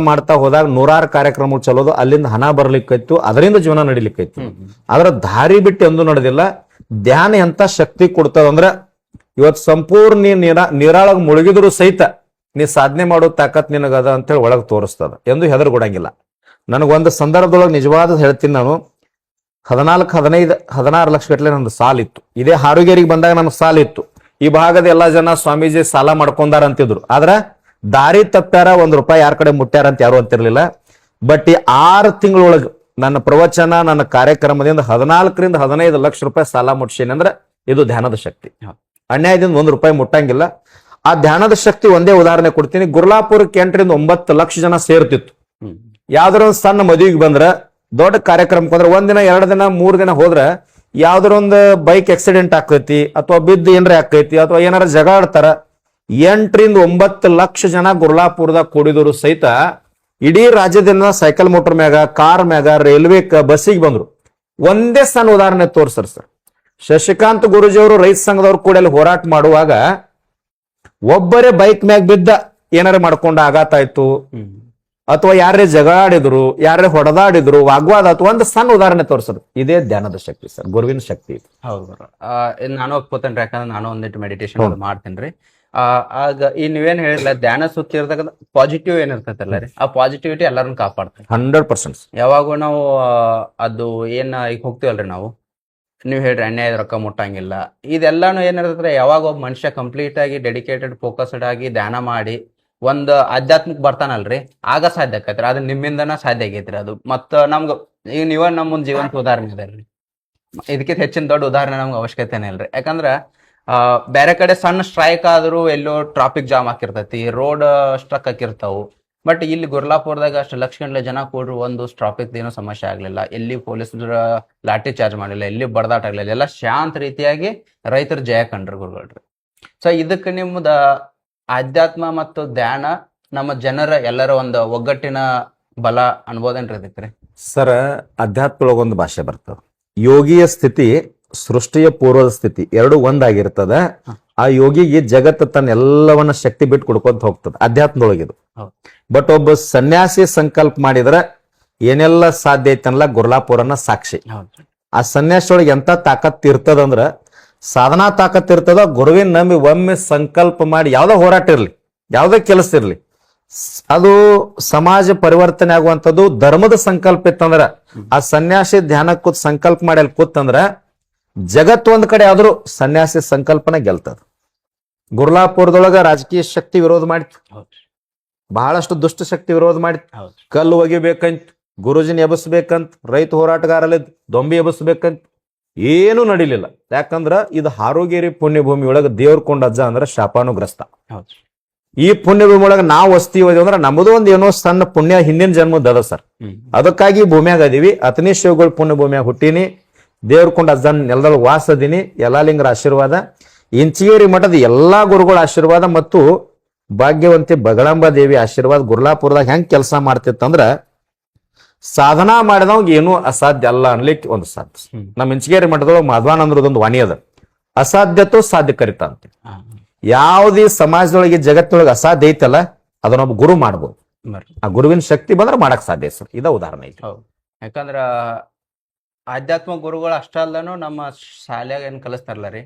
ಮಾಡ್ತಾ ಹೋದಾಗ 100 ಕಾರ್ಯಕ್ರಮ ಚಲೋದು, ಅಲ್ಲಿಂದ ಹಣ ಬರ್ಲಿಕ್ಕೈತು, ಅದರಿಂದ ಜೀವನ ನಡಿಲಿಕ್ಕೈತು. ಆದ್ರ ದಾರಿ ಬಿಟ್ಟು ಎಂದೂ ನಡೆದಿಲ್ಲ. ಧ್ಯಾನ ಎಂತ ಶಕ್ತಿ ಕೊಡ್ತದಂದ್ರ, ಇವತ್ತು ಸಂಪೂರ್ಣ ನೀರಾಳಗ್ ಮುಳುಗಿದ್ರು ಸಹಿತ ನೀ ಸಾಧನೆ ಮಾಡೋ ತಾಕತ್ ನಿನಗದ ಅಂತೇಳಿ ಒಳಗೆ ತೋರಿಸ್ತದ, ಎಂದು ಹೆದರ್ಗೊಡಂಗಿಲ್ಲ. ನನಗೊಂದು ಸಂದರ್ಭದೊಳಗೆ ನಿಜವಾದ ಹೇಳ್ತೀನಿ, ನಾನು 14, 15, 16 ಲಕ್ಷ ಗಟ್ಟಲೆ ನಂದು ಸಾಲಿತ್ತು. ಇದೇ ಹಾರುಗೇರಿಗೆ ಬಂದಾಗ ನನಗೆ ಸಾಲಿತ್ತು. ಈ ಭಾಗದ ಎಲ್ಲಾ ಜನ ಸ್ವಾಮೀಜಿ ಸಾಲ ಮಾಡ್ಕೊಂಡಾರ ಅಂತಿದ್ರು. ಆದ್ರ ದಾರಿ ತಪ್ಪ್ಯಾರ, 1 ರೂಪಾಯಿ ಯಾರ ಕಡೆ ಮುಟ್ಟ್ಯಾರ ಅಂತ ಯಾರು ಅಂತಿರ್ಲಿಲ್ಲ. ಬಟ್ ಈ 6 ತಿಂಗಳೊಳಗೆ ನನ್ನ ಪ್ರವಚನ, ನನ್ನ ಕಾರ್ಯಕ್ರಮದಿಂದ 14ರಿಂದ 15 ಲಕ್ಷ ರೂಪಾಯಿ ಸಾಲ ಮುಟ್ಸೇನಿ. ಅಂದ್ರೆ ಇದು ಧ್ಯಾನದ ಶಕ್ತಿ. ಅನ್ಯಾಯದಿಂದ 1 ರೂಪಾಯಿ ಮುಟ್ಟಂಗಿಲ್ಲ. ಆ ಧ್ಯಾನದ ಶಕ್ತಿ ಒಂದೇ ಉದಾಹರಣೆ ಕೊಡ್ತೀನಿ. ಗುರ್ಲಾಪುರಕ್ಕೆ 8ರಿಂದ 9 ಲಕ್ಷ ಜನ ಸೇರ್ತಿತ್ತು. ಯಾವ್ದಾರ ಒಂದು ಸಣ್ಣ ಮದುವೆಗೆ ಬಂದ್ರ, ದೊಡ್ಡ ಕಾರ್ಯಕ್ರಮಕ್ಕೆ ಹೋದ್ರೆ 1 ದಿನ 2 ದಿನ 3 ದಿನ ಹೋದ್ರ ಯಾವ್ದಾರ ಒಂದು ಬೈಕ್ ಆಕ್ಸಿಡೆಂಟ್ ಆಕೈತಿ, ಅಥವಾ ಬಿದ್ದು ಏನಾರ ಆಕೈತಿ, ಅಥವಾ ಏನಾರ ಜಗ ಆಡ್ತಾರ. 8ರಿಂದ 9 ಲಕ್ಷ ಜನ ಗುರ್ಲಾಪುರದಾಗ ಕೂಡಿದ್ರು ಸಹಿತ ಇಡೀ ರಾಜ್ಯದಿಂದ ಸೈಕಲ್ ಮೋಟರ್ ಮ್ಯಾಗ, ಕಾರ್ ಮ್ಯಾಗ, ರೈಲ್ವೆ ಬಸ್ಸಿಗೆ ಬಂದ್ರು. ಒಂದೇ ಸಣ್ಣ ಉದಾಹರಣೆ ತೋರ್ಸರ್ ಸರ್. ಶಶಿಕಾಂತ್ ಗುರೂಜಿ ಅವರು ರೈತ ಸಂಘದವ್ರು ಕೂಡ ಅಲ್ಲಿ ಹೋರಾಟ ಮಾಡುವಾಗ ಒಬ್ಬರೇ ಬೈಕ್ ಮ್ಯಾಗ ಬಿದ್ದ ಏನಾರ ಮಾಡ್ಕೊಂಡ ಆಘಾತ ಆಯ್ತು, ಅಥವಾ ಯಾರೇ ಜಗಾಡಿದ್ರು, ಯಾರೇ ಹೊಡೆದಾಡಿದ್ರು, ವಾಗ್ವಾದ ಆಯ್ತು, ಒಂದು ಸಣ್ಣ ಉದಾಹರಣೆ ತೋರ್ಸೋದು. ಇದೇ ಧ್ಯಾನದ ಶಕ್ತಿ ಸರ್, ಗುರುವಿನ ಶಕ್ತಿ. ಹೌದು, ನಾನು ಒಪ್ಕೋತೇನ್ರಿ. ಯಾಕಂದ್ರೆ ನಾನು ಒಂದಿಟ್ಟು ಮೆಡಿಟೇಷನ್ ಮಾಡ್ತೇನ್ರಿ. ಆಗ ಈ ನೀವೇನ್ ಹೇಳಿಲ್ಲ, ಧ್ಯಾನ ಸುತ್ತಿ ಇರ್ತಕ್ಕಂಥ ಪಾಸಿಟಿವ್ ಏನಿರ್ತೈತಲ್ಲ ರೀ, ಆ ಪಾಸಿಟಿವಿಟಿ ಎಲ್ಲರನ್ನ ಕಾಪಾಡ್ತಾರೆ 100%. ಯಾವಾಗೂ ನಾವು ಅದು ಏನ್ ಈಗ ಹೋಗ್ತೀವಲ್ರಿ ನಾವು, ನೀವ್ ಹೇಳ್ರಿ ಅನ್ಯಾಯದ ರೊಕ್ಕ ಮುಟ್ಟಂಗಿಲ್ಲ, ಇದೆಲ್ಲಾನು ಏನಿರ್ತೈತ್ರಿ, ಯಾವಾಗ ಒಬ್ಬ ಮನುಷ್ಯ ಕಂಪ್ಲೀಟ್ ಆಗಿ ಡೆಡಿಕೇಟೆಡ್ ಫೋಕಸ್ಡ್ ಆಗಿ ಧ್ಯಾನ ಮಾಡಿ ಒಂದ್ ಆಧ್ಯಾತ್ಮಕ್ ಬರ್ತಾನಲ್ರಿ, ಆಗ ಸಾಧ್ಯ ಆಕೈತ್ರಿ. ಅದು ನಿಮ್ಮಿಂದನ ಸಾಧ್ಯ ಆಗೈತ್ರಿ. ಅದು ಮತ್ತ ನಮ್ಗ ಈಗ ನೀವ ನಮ್ಮ ಮುಂದ್ ಜೀವಂತ ಉದಾಹರಣೆ ಇದಾರ್ರಿ. ಇದಕ್ಕಿಂತ ಹೆಚ್ಚಿನ ದೊಡ್ಡ ಉದಾಹರಣೆ ನಮ್ಗೆ ಅವಶ್ಯಕತೆನೇ ಇಲ್ರಿ. ಯಾಕಂದ್ರ ಬೇರೆ ಕಡೆ ಸಣ್ಣ ಸ್ಟ್ರೈಕ್ ಆದ್ರೂ ಎಲ್ಲೋ ಟ್ರಾಫಿಕ್ ಜಾಮ್ ಹಾಕಿರ್ತೈತಿ, ರೋಡ್ ಸ್ಟ್ರಕ್ ಹಾಕಿರ್ತಾವು, ಬಟ್ ಇಲ್ಲಿ ಗುರ್ಲಾಪುರದಾಗ ಅಷ್ಟು ಲಕ್ಷ ಗಂಟಲೆ ಜನ ಕೂಡ್ರು ಒಂದು ಟ್ರಾಫಿಕ್ ಏನೋ ಸಮಸ್ಯೆ ಆಗ್ಲಿಲ್ಲ, ಎಲ್ಲಿ ಪೊಲೀಸರ ಲಾಠಿ ಚಾರ್ಜ್ ಮಾಡಿಲ್ಲ, ಎಲ್ಲಿ ಬಡದಾಟ ಆಗ್ಲಿಲ್ಲ, ಎಲ್ಲ ಶಾಂತ ರೀತಿಯಾಗಿ ರೈತರ ಜಯ ಕಂಡ್ರು ಗುರುಗಳ್ರಿ. ಸೊ ಇದಕ್ಕೆ ನಿಮ್ದ ಆಧ್ಯಾತ್ಮ ಮತ್ತು ಧ್ಯಾನ ನಮ್ಮ ಜನರ ಎಲ್ಲರ ಒಂದು ಒಗ್ಗಟ್ಟಿನ ಬಲ ಅನ್ಬೋದೇನ್ರಿ ಇದಕ್ಕೆ? ಸರ್, ಅಧ್ಯಾತ್ಮದೊಳಗೆ ಒಂದು ಭಾಷೆ ಬರ್ತದೆ. ಯೋಗಿಯ ಸ್ಥಿತಿ ಸೃಷ್ಟಿಯ ಪೂರ್ವದ ಸ್ಥಿತಿ ಎರಡು ಒಂದಾಗಿರ್ತದ. ಆ ಯೋಗಿಗೆ ಜಗತ್ತು ತನ್ನ ಎಲ್ಲವನ್ನ ಶಕ್ತಿ ಬಿಟ್ಟು ಕೊಡ್ಕೊಂತ ಹೋಗ್ತದೆ, ಅಧ್ಯಾತ್ಮದೊಳಗಿದು. ಬಟ್ ಒಬ್ಬ ಸನ್ಯಾಸಿ ಸಂಕಲ್ಪ ಮಾಡಿದ್ರೆ ಏನೆಲ್ಲ ಸಾಧ್ಯ ಐತನಲ್ಲ, ಗುರ್ಲಾಪುರನ ಸಾಕ್ಷಿ. ಆ ಸನ್ಯಾಸಿ ಒಳಗೆ ಎಂತ ತಾಕತ್ ಇರ್ತದಂದ್ರ, ಸಾಧನಾ ತಾಕತ್ ಇರ್ತದ. ಗುರುವಿನ ನಂಬಿ ಒಮ್ಮೆ ಸಂಕಲ್ಪ ಮಾಡಿ ಯಾವ್ದೋ ಹೋರಾಟ ಇರ್ಲಿ, ಯಾವ್ದೇ ಕೆಲಸ ಇರ್ಲಿ, ಅದು ಸಮಾಜ ಪರಿವರ್ತನೆ ಆಗುವಂಥದ್ದು. ಧರ್ಮದ ಸಂಕಲ್ಪ ಇತ್ತಂದ್ರ, ಆ ಸನ್ಯಾಸಿ ಧ್ಯಾನ ಕೂತ್ ಸಂಕಲ್ಪ ಮಾಡಿ ಅಲ್ಲಿ ಕೂತಂದ್ರ ಜಗತ್ ಒಂದ್ ಕಡೆ ಆದ್ರೂ ಸನ್ಯಾಸಿ ಸಂಕಲ್ಪನ ಗೆಲ್ತದ. ಗುರ್ಲಾಪುರದೊಳಗ ರಾಜಕೀಯ ಶಕ್ತಿ ವಿರೋಧ ಮಾಡಿತ್ತು, ಬಹಳಷ್ಟು ದುಷ್ಟ ಶಕ್ತಿ ವಿರೋಧ ಮಾಡಿತ್ತು. ಕಲ್ಲು ಒಗಿಬೇಕಂತ, ಗುರುಜಿನ ಎಬಸ್ಬೇಕಂತ, ರೈತ ಹೋರಾಟಗಾರಲ್ಲಿ ದೊಂಬಿ ಎಬಸ್ಬೇಕಂತ ಏನು ನಡಿಲಿಲ್ಲ. ಯಾಕಂದ್ರ ಇದು ಹಾರೋಗೇರಿ ಪುಣ್ಯಭೂಮಿ ಒಳಗ ದೇವ್ರ ಕೊಂಡ ಅಜ್ಜ ಅಂದ್ರ ಶಾಪಾನುಗ್ರಸ್ತ. ಈ ಪುಣ್ಯಭೂಮಿ ಒಳಗ ನಾವು ವಸ್ತಿ ಹೋದ್ವಿ ಅಂದ್ರ ನಮ್ಮದು ಒಂದ್ ಏನೋ ಸಣ್ಣ ಪುಣ್ಯ ಹಿಂದಿನ ಜನ್ಮದ ಅದ ಸರ್. ಅದಕ್ಕಾಗಿ ಭೂಮಿಯಾಗ ಅದೀವಿ. ಅತನಿ ಶಿವಗಳ ಪುಣ್ಯ ಭೂಮಿಯಾಗ ಹುಟ್ಟಿನಿ, ದೇವ್ರ ಕೊಂಡ ಅಜ್ಜನ್ ನೆಲದೊಳಗೆ ವಾಸದಿನಿ. ಯಲ್ಲಾಲಿಂಗರ ಆಶೀರ್ವಾದ, ಇಂಚಿಗೇರಿ ಮಠದ ಎಲ್ಲಾ ಗುರುಗಳ ಆಶೀರ್ವಾದ ಮತ್ತು ಭಾಗ್ಯವಂತಿ ಬಗಳಂಬ ದೇವಿ ಆಶೀರ್ವಾದ ಗುರ್ಲಾಪುರದಾಗ ಹೆಂಗ್ ಕೆಲಸ ಮಾಡ್ತಿತ್ತಂದ್ರ, ಸಾಧನಾ ಮಾಡಿದವಾಗ ಏನೂ ಅಸಾಧ್ಯ ಅಲ್ಲ ಅನ್ಲಿಕ್ಕೆ ಒಂದು ಸಾಧ್ಯ. ನಮ್ಮ ಇಂಚಿಗೇರಿ ಮಠದೊಳಗೆ ಮಾಧವಾನಂದ್ರದೊಂದು ವಾಣಿ ಅದ, ಅಸಾಧ್ಯತೋ ಸಾಧ್ಯ ಕರಿತ ಅಂತ. ಯಾವುದೇ ಸಮಾಜದೊಳಗೆ ಜಗತ್ತೊಳಗೆ ಅಸಾಧ್ಯ ಐತಲ್ಲ, ಅದನ್ನೊಬ್ಬ ಗುರು ಮಾಡ್ಬೋದು. ಆ ಗುರುವಿನ ಶಕ್ತಿ ಬಂದ್ರೆ ಮಾಡಕ್ ಸಾಧ್ಯ ಸರ್. ಇದ ಉದಾಹರಣೆ ಐತಿ. ಯಾಕಂದ್ರ ಆಧ್ಯಾತ್ಮ ಗುರುಗಳು ಅಷ್ಟ ಅಲ್ಲನು ನಮ್ಮ ಶಾಲ್ಯಾಗ ಏನ್ ಕಲಿಸ್ತಾರಲ್ಲ ರೀ,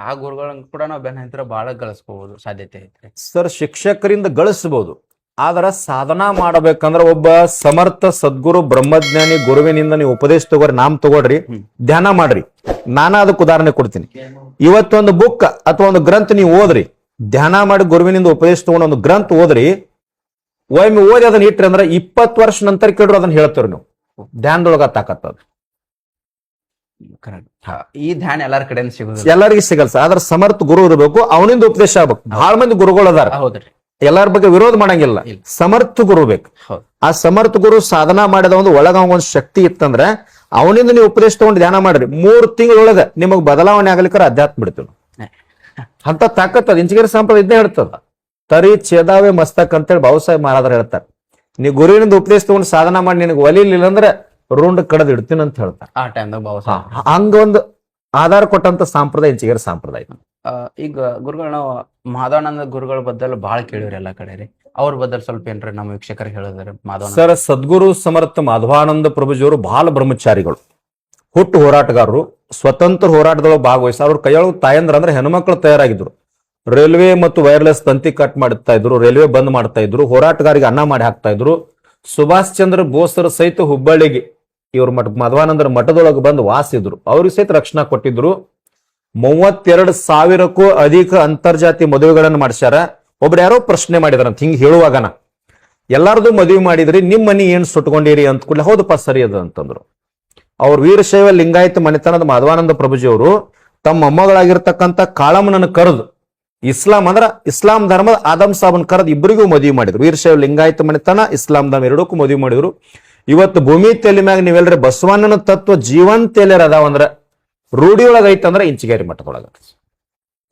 ಆ ಗುರುಗಳನ್ನ ಕೂಡ ನಾವು ಬೆನ್ನ ಬಹಳ ಗಳಿಸ್ಕೋಬಹುದು ಸಾಧ್ಯತೆ ಐತ್ರಿ ಸರ್. ಶಿಕ್ಷಕರಿಂದ ಗಳಿಸಬಹುದು, ಆದ್ರ ಸಾಧನಾ ಮಾಡಬೇಕಂದ್ರ ಒಬ್ಬ ಸಮರ್ಥ ಸದ್ಗುರು ಬ್ರಹ್ಮಜ್ಞಾನಿ ಗುರುವಿನಿಂದ ನೀವು ಉಪದೇಶ ತಗೋರಿ, ನಾಮ್ ತಗೋಡ್ರಿ, ಧ್ಯಾನ ಮಾಡ್ರಿ. ನಾನು ಅದಕ್ಕೆ ಉದಾಹರಣೆ ಕೊಡ್ತೀನಿ. ಇವತ್ತೊಂದು ಬುಕ್ ಅಥವಾ ಒಂದು ಗ್ರಂಥ ನೀವು ಓದ್ರಿ, ಧ್ಯಾನ ಮಾಡಿ ಗುರುವಿನಿಂದ ಉಪದೇಶ ತಗೊಂಡು ಒಂದು ಗ್ರಂಥ ಓದ್ರಿ, ಒಮ್ಮೆ ಓದಿ ಅದನ್ನ ಇಟ್ರಿ ಅಂದ್ರ 20 ವರ್ಷ ನಂತರ ಕೇಳ್ರು ಅದನ್ನ ಹೇಳ್ತೀರಿ ನೀವು. ಧ್ಯಾನದೊಳಗ ತಾಕತ್ತದ. ಈ ಧ್ಯಾನ ಎಲ್ಲಾರ ಕಡೆ ಸಿಗುದು, ಎಲ್ಲರಿಗೂ ಸಿಗಲ್ಲ ಸರ್. ಆದ್ರ ಸಮರ್ಥ ಗುರು ಇರಬೇಕು, ಅವನಿಂದ ಉಪದೇಶ ಆಗ್ಬೇಕು. ಬಹಳ ಮಂದಿ ಗುರುಗಳು ಅದಾರ, ಎಲ್ಲಾರ ಬಗ್ಗೆ ವಿರೋಧ ಮಾಡಂಗಿಲ್ಲ. ಸಮರ್ಥ ಗುರು ಬೇಕು. ಆ ಸಮರ್ಥ ಗುರು ಸಾಧನಾ ಮಾಡಿದ ಒಂದು ಒಳಗ ಒಂದು ಶಕ್ತಿ ಇತ್ತಂದ್ರ ಅವನಿಂದ ನೀವು ಉಪದೇಶ ತಗೊಂಡು ಧ್ಯಾನ ಮಾಡ್ರಿ, 3 ತಿಂಗಳೊಳಗ ನಿಮಗ್ ಬದಲಾವಣೆ ಆಗ್ಲಿಕ್ಕೆ ಅಧ್ಯಾತ್ಮ ಬಿಡ್ತೀವಿ. ಅಂತ ತಾಕತ್ ಅದ. ಇಂಚಿಗೇರಿ ಸಂಪ್ರದಾಯ ಇದನ್ನೇ ಹೇಳ್ತದ. ತರಿ ಛೇದಾವೆ ಮಸ್ತಕ್ ಅಂತೇಳಿ ಬಾಬಾಸಾಹೇಬ್ ಮಹಾರಾಜರು ಹೇಳ್ತಾರೆ. ನೀವು ಗುರುವಿನಿಂದ ಉಪದೇಶ ತಗೊಂಡು ಸಾಧನಾ ಮಾಡಿ ನಿನಗೆ ಒಲಿಲಿಲ್ಲ ಅಂದ್ರೆ ರುಂಡ್ ಕಡದ್ ಇಡ್ತೀನಿ ಅಂತ ಹೇಳ್ತಾರೆ. ಆ ಟೈಮ್ದಾಗ ಹಂಗ ಒಂದು ಆಧಾರ ಕೊಟ್ಟಂತ ಸಂಪ್ರದಾಯ ಇಂಚಿಗೇರಿ ಸಂಪ್ರದಾಯ. ಈಗ ಗುರುಗಳು ನಾವು ಮಾಧವಾನಂದ ಗುರುಗಳ ಬದಲು ಬಹಳ ಕೇಳಿವ್ರಿ ಎಲ್ಲಾ ಕಡೆ ರೀ. ಅವ್ರ ಬದಲು ಸ್ವಲ್ಪ ಏನ್ರಿ ನಮ್ಮ ವೀಕ್ಷಕರಿಗೆ ಹೇಳಿದ್ರೆ? ಮಾಧವಾನಂದ ಸರ್, ಸದ್ಗುರು ಸಮರ್ಥ ಮಾಧವಾನಂದ ಪ್ರಭುಜಿಯವರು ಬಹಳ ಬ್ರಹ್ಮಚಾರಿಗಳು, ಹುಟ್ಟು ಹೋರಾಟಗಾರರು, ಸ್ವತಂತ್ರ ಹೋರಾಟದೊಳಗೆ ಭಾಗವಹಿಸಿ ಅವ್ರ ಕೈಯೊಳಗೆ ತಾಯಂದ್ರ ಅಂದ್ರೆ ಹೆಣ್ಮಕ್ಳು ತಯಾರಾಗಿದ್ರು. ರೈಲ್ವೆ ಮತ್ತು ವೈರ್ಲೆಸ್ ತಂತಿ ಕಟ್ ಮಾಡ್ತಾ ಇದ್ರು, ರೈಲ್ವೆ ಬಂದ್ ಮಾಡ್ತಾ ಇದ್ರು, ಹೋರಾಟಗಾರಿಗೆ ಅನ್ನ ಮಾಡಿ ಹಾಕ್ತಾ ಇದ್ರು. ಸುಭಾಷ್ ಚಂದ್ರ ಬೋಸರ ಸಹಿತ ಹುಬ್ಬಳ್ಳಿಗೆ ಇವ್ರ ಮಾಧವಾನಂದರ ಮಠದೊಳಗೆ ಬಂದು ವಾಸಿದ್ರು, ಅವ್ರಿಗೆ ಸಹಿತ ರಕ್ಷಣಾ ಕೊಟ್ಟಿದ್ರು. 32,000ಕ್ಕೂ ಅಧಿಕ ಅಂತರ್ಜಾತಿ ಮದುವೆಗಳನ್ನು ಮಾಡಿಸ್ಯಾರ. ಒಬ್ರು ಯಾರೋ ಪ್ರಶ್ನೆ ಮಾಡಿದಾರಂತ ಹಿಂಗ್ ಹೇಳುವಾಗನ, ಎಲ್ಲಾರ್ದು ಮದುವೆ ಮಾಡಿದ್ರಿ, ನಿಮ್ ಮನಿ ಏನ್ ಸುಟ್ಕೊಂಡಿರಿ ಅಂತ ಕೂಡಲೇ ಹೌದಪ್ಪ ಸರಿ ಅದ ಅಂತಂದ್ರು. ಅವ್ರ ವೀರಶೈವ ಲಿಂಗಾಯತ ಮನೆತನದ ಮಾಧವಾನಂದ ಪ್ರಭುಜಿಯವರು ತಮ್ಮ ಮೊಮ್ಮಗಳಾಗಿರ್ತಕ್ಕಂಥ ಕಾಳಮ್ಮನನ್ನು ಕರೆದು, ಇಸ್ಲಾಂ ಅಂದ್ರ ಇಸ್ಲಾಂ ಧರ್ಮದ ಆದಮ್ ಸಾಬನ್ ಕರೆದು ಇಬ್ಬರಿಗೂ ಮದುವೆ ಮಾಡಿದ್ರು. ವೀರಶೈವ ಲಿಂಗಾಯತ ಮನೆತನ, ಇಸ್ಲಾಂ ಧರ್ಮ ಎರಡಕ್ಕೂ ಮದುವೆ ಮಾಡಿದ್ರು. ಇವತ್ತು ಭೂಮಿ ತೆಲಿ ಮ್ಯಾಗ ನೀವೆಲ್ಲರೆ ಬಸವಣ್ಣನ ತತ್ವ ಜೀವಂತ ಎಲ್ಲರ ಅದಾವಂದ್ರ ರೂಢಿಯೊಳಗ ಐತಂದ್ರ ಇಂಚಿಗೇರಿ ಮಠದೊಳಗ.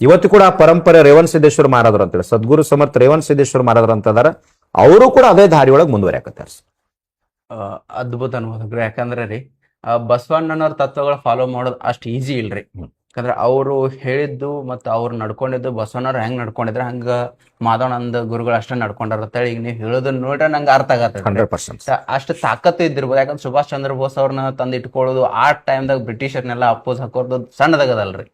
ಇವತ್ತು ಕೂಡ ಆ ಪರಂಪರೆ ರೇವಣ ಸಿದ್ದೇಶ್ವರ ಮಹಾರಾಜರು ಅಂತೇಳಿ ಸದ್ಗುರು ಸಮರ್ಥ ರೇವಣ ಸಿದ್ದೇಶ್ವರ ಮಹಾರಾಜರು ಅಂತ ಅದಾರ. ಅವರು ಕೂಡ ಅದೇ ದಾರಿ ಒಳಗೆ ಮುಂದುವರಿಯಾಕತ್ತಾರ. ಅದ್ಭುತ ಅನ್ಬೋದು. ಯಾಕಂದ್ರೆ ರೀ ಬಸವಣ್ಣನವ್ರ ತತ್ವಗಳ ಫಾಲೋ ಮಾಡೋದು ಅಷ್ಟು ಈಜಿ ಇಲ್ರಿ. ಯಾಕಂದ್ರೆ ಅವರು ಹೇಳಿದ್ದು ಮತ್ತು ಅವ್ರು ನಡ್ಕೊಂಡಿದ್ದು ಬಸವಣ್ಣವ್ರು ಹೆಂಗ್ ನಡ್ಕೊಂಡಿದ್ರೆ ಹಂಗ ಮಾಧವಾನಂದ ಗುರುಗಳು ಅಷ್ಟೇ ನಡ್ಕೊಂಡಾರ ಅಂತೇಳಿ ಈಗ ನೀವು ಹೇಳೋದನ್ನ ನೋಡ್ರೆ ನಂಗೆ ಅರ್ಥ ಆಗತ್ತೆ. 100% ಅಷ್ಟು ತಾಕತ್ತು ಇದ್ದಿರ್ಬೋದು. ಯಾಕಂದ್ರೆ ಸುಭಾಷ್ ಚಂದ್ರ ಬೋಸ್ ಅವ್ರನ್ನ ತಂದು ಇಟ್ಕೊಳ್ಳೋದು ಆ ಟೈಮ್ದಾಗ ಬ್ರಿಟಿಷರ್ನೆಲ್ಲ ಅಪ್ಪೋಸ್ ಹಾಕೋದು ಸಣ್ಣದಾಗದಲ್ರಿ.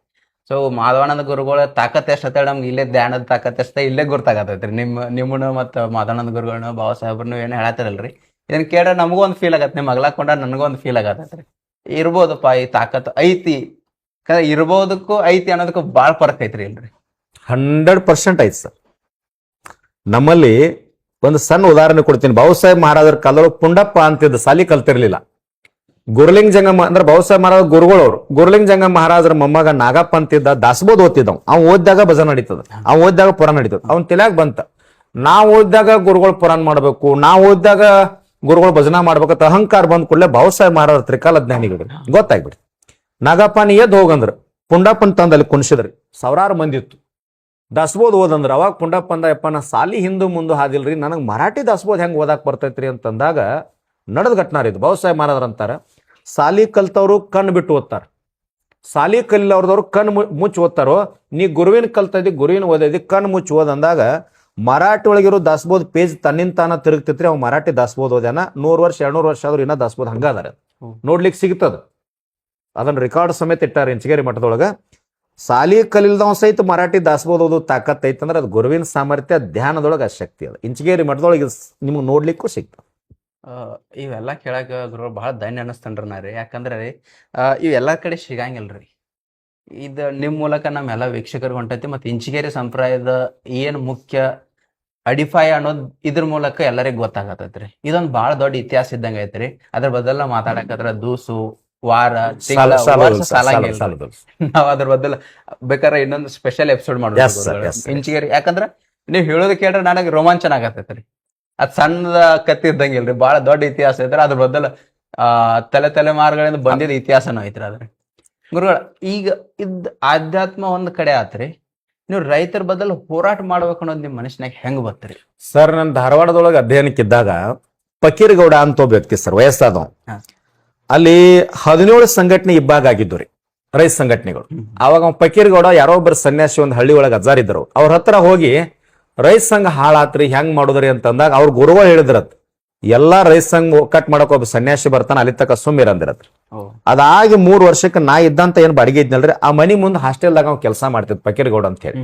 ಸೊ ಮಾಧವಾನಂದ ಗುರುಗಳ ತಾಕತ್ ಎಷ್ಟ ಅಂತೇಳಿ ನಮ್ಗೆ ಇಲ್ಲೇ ಧ್ಯಾನದ ತಾಕತ್ ಎಷ್ಟ ಇಲ್ಲೇ ಗೊತ್ತಾಗತೈತ್ರಿ. ನಿಮ್ಮನ್ನು ಮತ್ತು ಮಾಧವಾನಂದ ಗುರುಗಳನ್ನ ಬಾಬಾ ಸಾಹೇಬ್ರನ್ನ ಏನೋ ಹೇಳತ್ತಿರಲ್ರಿ, ಇದನ್ನ ಕೇಳ ನಮಗೂ ಒಂದು ಫೀಲ್ ಆಗತ್ತೆ, ನಿಮ್ ಮಗ್ಲಾಕೊಂಡ ನನಗೂ ಒಂದು ಫೀಲ್ ಆಗತ್ತೈತ್ರಿ. ಇರ್ಬೋದಪ್ಪ ಈ ತಾಕತ್ ಐತಿ, ಇರ್ಬೋದಕ್ಕೂ ಐತಿ ಅನ್ನೋದಕ್ಕೂ ಬಾಳ್ ಫರ್ಕ್ ಐತ್ರಿ ಇಲ್ರಿ. 100% ಐತಿ ಸರ್. ನಮ್ಮಲ್ಲಿ ಒಂದು ಸಣ್ಣ ಉದಾಹರಣೆ ಕೊಡ್ತೀನಿ. ಬಾಬಾಸಾಹೇಬ್ ಮಹಾರಾಜರ ಕಾಲದೊಳಗೆ ಪುಂಡಪ್ಪ ಅಂತಿದ್ದ, ಸಾಲಿ ಕಲ್ತಿರ್ಲಿಲ್ಲ. ಗುರುಲಿಂಗ ಜಂಗಮ ಅಂದ್ರೆ ಬಾಬಾಸಾಹೇಬ್ ಮಹಾರಾಜ ಗುರುಗಳವ್ರು. ಗುರುಲಿಂಗ ಜಂಗಮ ಮಹಾರಾಜರ ಮೊಮ್ಮಗ ನಾಗಪ್ಪ ಅಂತಿದ್ದ, ದಾಸಬೋದ್ ಓದ್ತಿದ್ದ. ಅವ್ನು ಓದಿದಾಗ ಭಜನ್ ನಡೀತದ, ಅವ್ನು ಓದಿದಾಗ ಪುರ ನಡೀತದ. ಅವ್ನ ತಲೆಯಾಗ ಬಂತ, ನಾವು ಓದಿದಾಗ ಗುರುಗಳು ಪುರಾಣ ಮಾಡ್ಬೇಕು, ನಾವು ಓದಿದಾಗ ಗುರುಗಳು ಭಜನಾ ಮಾಡ್ಬೇಕಂತ ಅಹಂಕಾರ ಬಂದ್ ಕೂಡಲೇ ಭಾವಸಾಹೇಬ್ ಮಾರಾರ ತ್ರಿಕಾಲ ಜ್ಞಾನಿಗಳು ಗೊತ್ತಾಗ್ಬಿಡಿ. ನಾಗಪ್ಪ ನೀ ಎದ್ದು ಹೋಗಂದ್ರ ಪುಂಡಪ್ಪನ ತಂದಲ್ಲಿ ಕುಣಿಸಿದ್ರಿ, ಸಾವಿರಾರು ಮಂದಿ ಇತ್ತು. ದಾಸ್ಬೋದ್ ಓದಂದ್ರ ಅವಾಗ ಪುಂಡಪ್ಪ ಅಂದ, ಯಪ್ಪ ನಾ ಸಾಲಿ ಹಿಂದೂ ಮುಂದೆ ಹಾದಿಲ್ರಿ, ನನಗೆ ಮರಾಠಿ ದಾಸ್ಬೋದ್ ಹೆಂಗ್ ಓದಾಕ್ ಬರ್ತೈತ್ರಿ ಅಂತಂದಾಗ ನಡೆದ ಘಟನಾ ಇದು. ಭಾವಸಾಹೇಬ್ ಮಾರಾದ್ರ ಅಂತಾರ, ಸಾಲಿ ಕಲ್ತವ್ರು ಕಣ್ಣು ಬಿಟ್ಟು ಓದ್ತಾರ, ಸಾಲಿ ಕಲಿಯವ್ರದವ್ರು ಕಣ್ಣು ಮುಚ್ಚಿ ಓದ್ತಾರೋ. ನೀ ಗುರುವಿನ ಕಲ್ತದಿ, ಗುರುವಿನ ಓದಿದಿ, ಕಣ್ಣು ಮುಚ್ಚಿ ಓದಂದಾಗ ಮರಾಠಿ ಒಳಗಿರೋ ದಾಸ್ಬೋದ್ ಪೇಜ್ ತನ್ನಿಂದ ತಾನ ತಿರುಗ್ತಿತ್ರಿ. ಅವ್ ಮರಾಠಿ ದಾಸ್ಬೋದ್ ಓದ್ಯಾನ, 100 ವರ್ಷ 200 ವರ್ಷ ಆದ್ರೂ ಇನ್ನ ದಾಸ್ಬೋದ್ ಹಂಗ ಅದಾರ, ನೋಡ್ಲಿಕ್ಕೆ ಸಿಗ್ತದ. ಅದನ್ನ ರೆಕಾರ್ಡ್ ಸಮೇತ ಇಟ್ಟಾರ ಇಂಚಗೇರಿ ಮಠದೊಳಗ. ಸಾಲಿ ಕಲಿಲ್ದವ ಸಹಿತ ಮರಾಠಿ ದಾಸ್ಬೋದ್ ಓದು ತಾಕತ್ ಐತಂದ್ರೆ ಅದು ಗುರುವಿನ ಸಾಮರ್ಥ್ಯ, ಧ್ಯಾನದೊಳಗೆ ಆ ಶಕ್ತಿ ಅದ. ಇಂಚಗೇರಿ ಮಠದೊಳಗೆ ನಿಮ್ಗೆ ನೋಡ್ಲಿಕ್ಕೂ ಸಿಗ್ತದೆ. ಇವೆಲ್ಲ ಕೇಳಾಕ ಗುರು ಬಹಳ ಧನ್ಯ ಅನಿಸ್ತನ್ರಿ ನಾ ರೀ. ಯಾಕಂದ್ರೆ ರೀ ಇವೆಲ್ಲ ಕಡೆ ಸಿಗಂಗಿಲ್ರಿ. ಇದು ನಿಮ್ಮ ಮೂಲಕ ನಮ್ಮೆಲ್ಲ ವೀಕ್ಷಕರಿಗೆ ಹೊಂಟೈತಿ. ಮತ್ತು ಇಂಚಿಗೇರಿ ಸಂಪ್ರದಾಯದ ಏನು ಮುಖ್ಯ ಅಡಿಫಾಯ ಅನ್ನೋದು ಇದ್ರ ಮೂಲಕ ಎಲ್ಲರಿಗೂ ಗೊತ್ತಾಗತೈತ್ರಿ. ಇದೊಂದು ಭಾಳ ದೊಡ್ಡ ಇತಿಹಾಸ ಇದ್ದಂಗೆ ಐತ್ರಿ. ಅದ್ರ ಬದಲ ಮಾತಾಡಕತ್ರ ದೂಸು, ವಾರ, ತಿಂಗಳ, ವರ್ಷ ಸಾಲಂಗಿಲ್ಲ. ನಾವ್ ಅದ್ರ ಬದಲ ಬೇಕಾದ್ರೆ ಇನ್ನೊಂದು ಸ್ಪೆಷಲ್ ಎಪಿಸೋಡ್ ಮಾಡ್ಬೋದು ಇಂಚಿಗೇರಿ. ಯಾಕಂದ್ರ ನೀವ್ ಹೇಳೋದು ಕೇಳ್ರೆ ನನಗೆ ರೋಮಾಂಚನ ಆಗತೈತ್ರಿ. ಅದ್ ಸಣ್ಣದ ಕತ್ತಿ ಇದ್ದಂಗಿಲ್ರಿ, ಬಹಳ ದೊಡ್ಡ ಇತಿಹಾಸ ಐತ್ರಿ. ಅದ್ರ ಬದಲ ತಲೆಮಾರುಗಳಿಂದ ಬಂದಿದ್ದ ಇತಿಹಾಸನೂ ಐತ್ರಿ. ಅದ್ರ ಗುರುಗಳ ಈಗ ಆಧ್ಯಾತ್ಮ ಒಂದ್ ಕಡೆ ಆತ್ರಿ, ನೀವು ರೈತರ ಬದಲು ಹೋರಾಟ ಮಾಡ್ಬೇಕು ಅನ್ನೋದು ನಿಮ್ ಮನುಷ್ಯನಾಗ ಹೆಂಗ್ ಬರ್ತರಿ? ಸರ್, ನಾನು ಧಾರವಾಡದೊಳಗೆ ಅಧ್ಯಯನಕ್ಕಿದ್ದಾಗ ಫಕೀರಗೌಡ ಅಂತ ಒಬ್ಬ ವ್ಯಕ್ತಿ ಸರ್, ವಯಸ್ಸಾದವ. ಅಲ್ಲಿ 17 ಸಂಘಟನೆ ಇಬ್ಬಾಗ ಆಗಿದ್ದು ರೀ, ರೈತ ಸಂಘಟನೆಗಳು. ಅವಾಗ ಫಕೀರಗೌಡ ಯಾರೋ ಒಬ್ಬರು ಸನ್ಯಾಸಿ ಒಂದು ಹಳ್ಳಿ ಒಳಗೆ ಅಜ್ಜಾರಿದ್ರು. ಅವ್ರ ಹತ್ರ ಹೋಗಿ ರೈತ ಸಂಘ ಹಾಳಾತ್ರಿ ಹೆಂಗ್ ಮಾಡುದ್ರಿ ಅಂತಂದಾಗ ಅವ್ರ ಗುರುಗಳು ಹೇಳಿದ್ರತ್, ಎಲ್ಲಾ ರೈತ ಸಂಘ ಒಕ್ಕಟ್ ಮಾಡಕ್ ಒಬ್ಬ ಸನ್ಯಾಸಿ ಬರ್ತಾನ, ಅಲ್ಲಿ ತಕ ಸುಮ್ಮಿರಂದಿರತ್ರಿ. ಅದಾಗಿ 3 ವರ್ಷಕ್ಕೆ ನಾ ಇದ್ದಂತ ಏನ್ ಬಾಡಿಗೆ ಇದ್ನಲ್ರಿ, ಆ ಮನಿ ಮುಂದೆ ಹಾಸ್ಟೆಲ್ದಾಗ ಅವ್ ಕೆಲಸ ಮಾಡ್ತಿದ್ ಫಕೀರಗೌಡ ಅಂತ ಹೇಳಿ.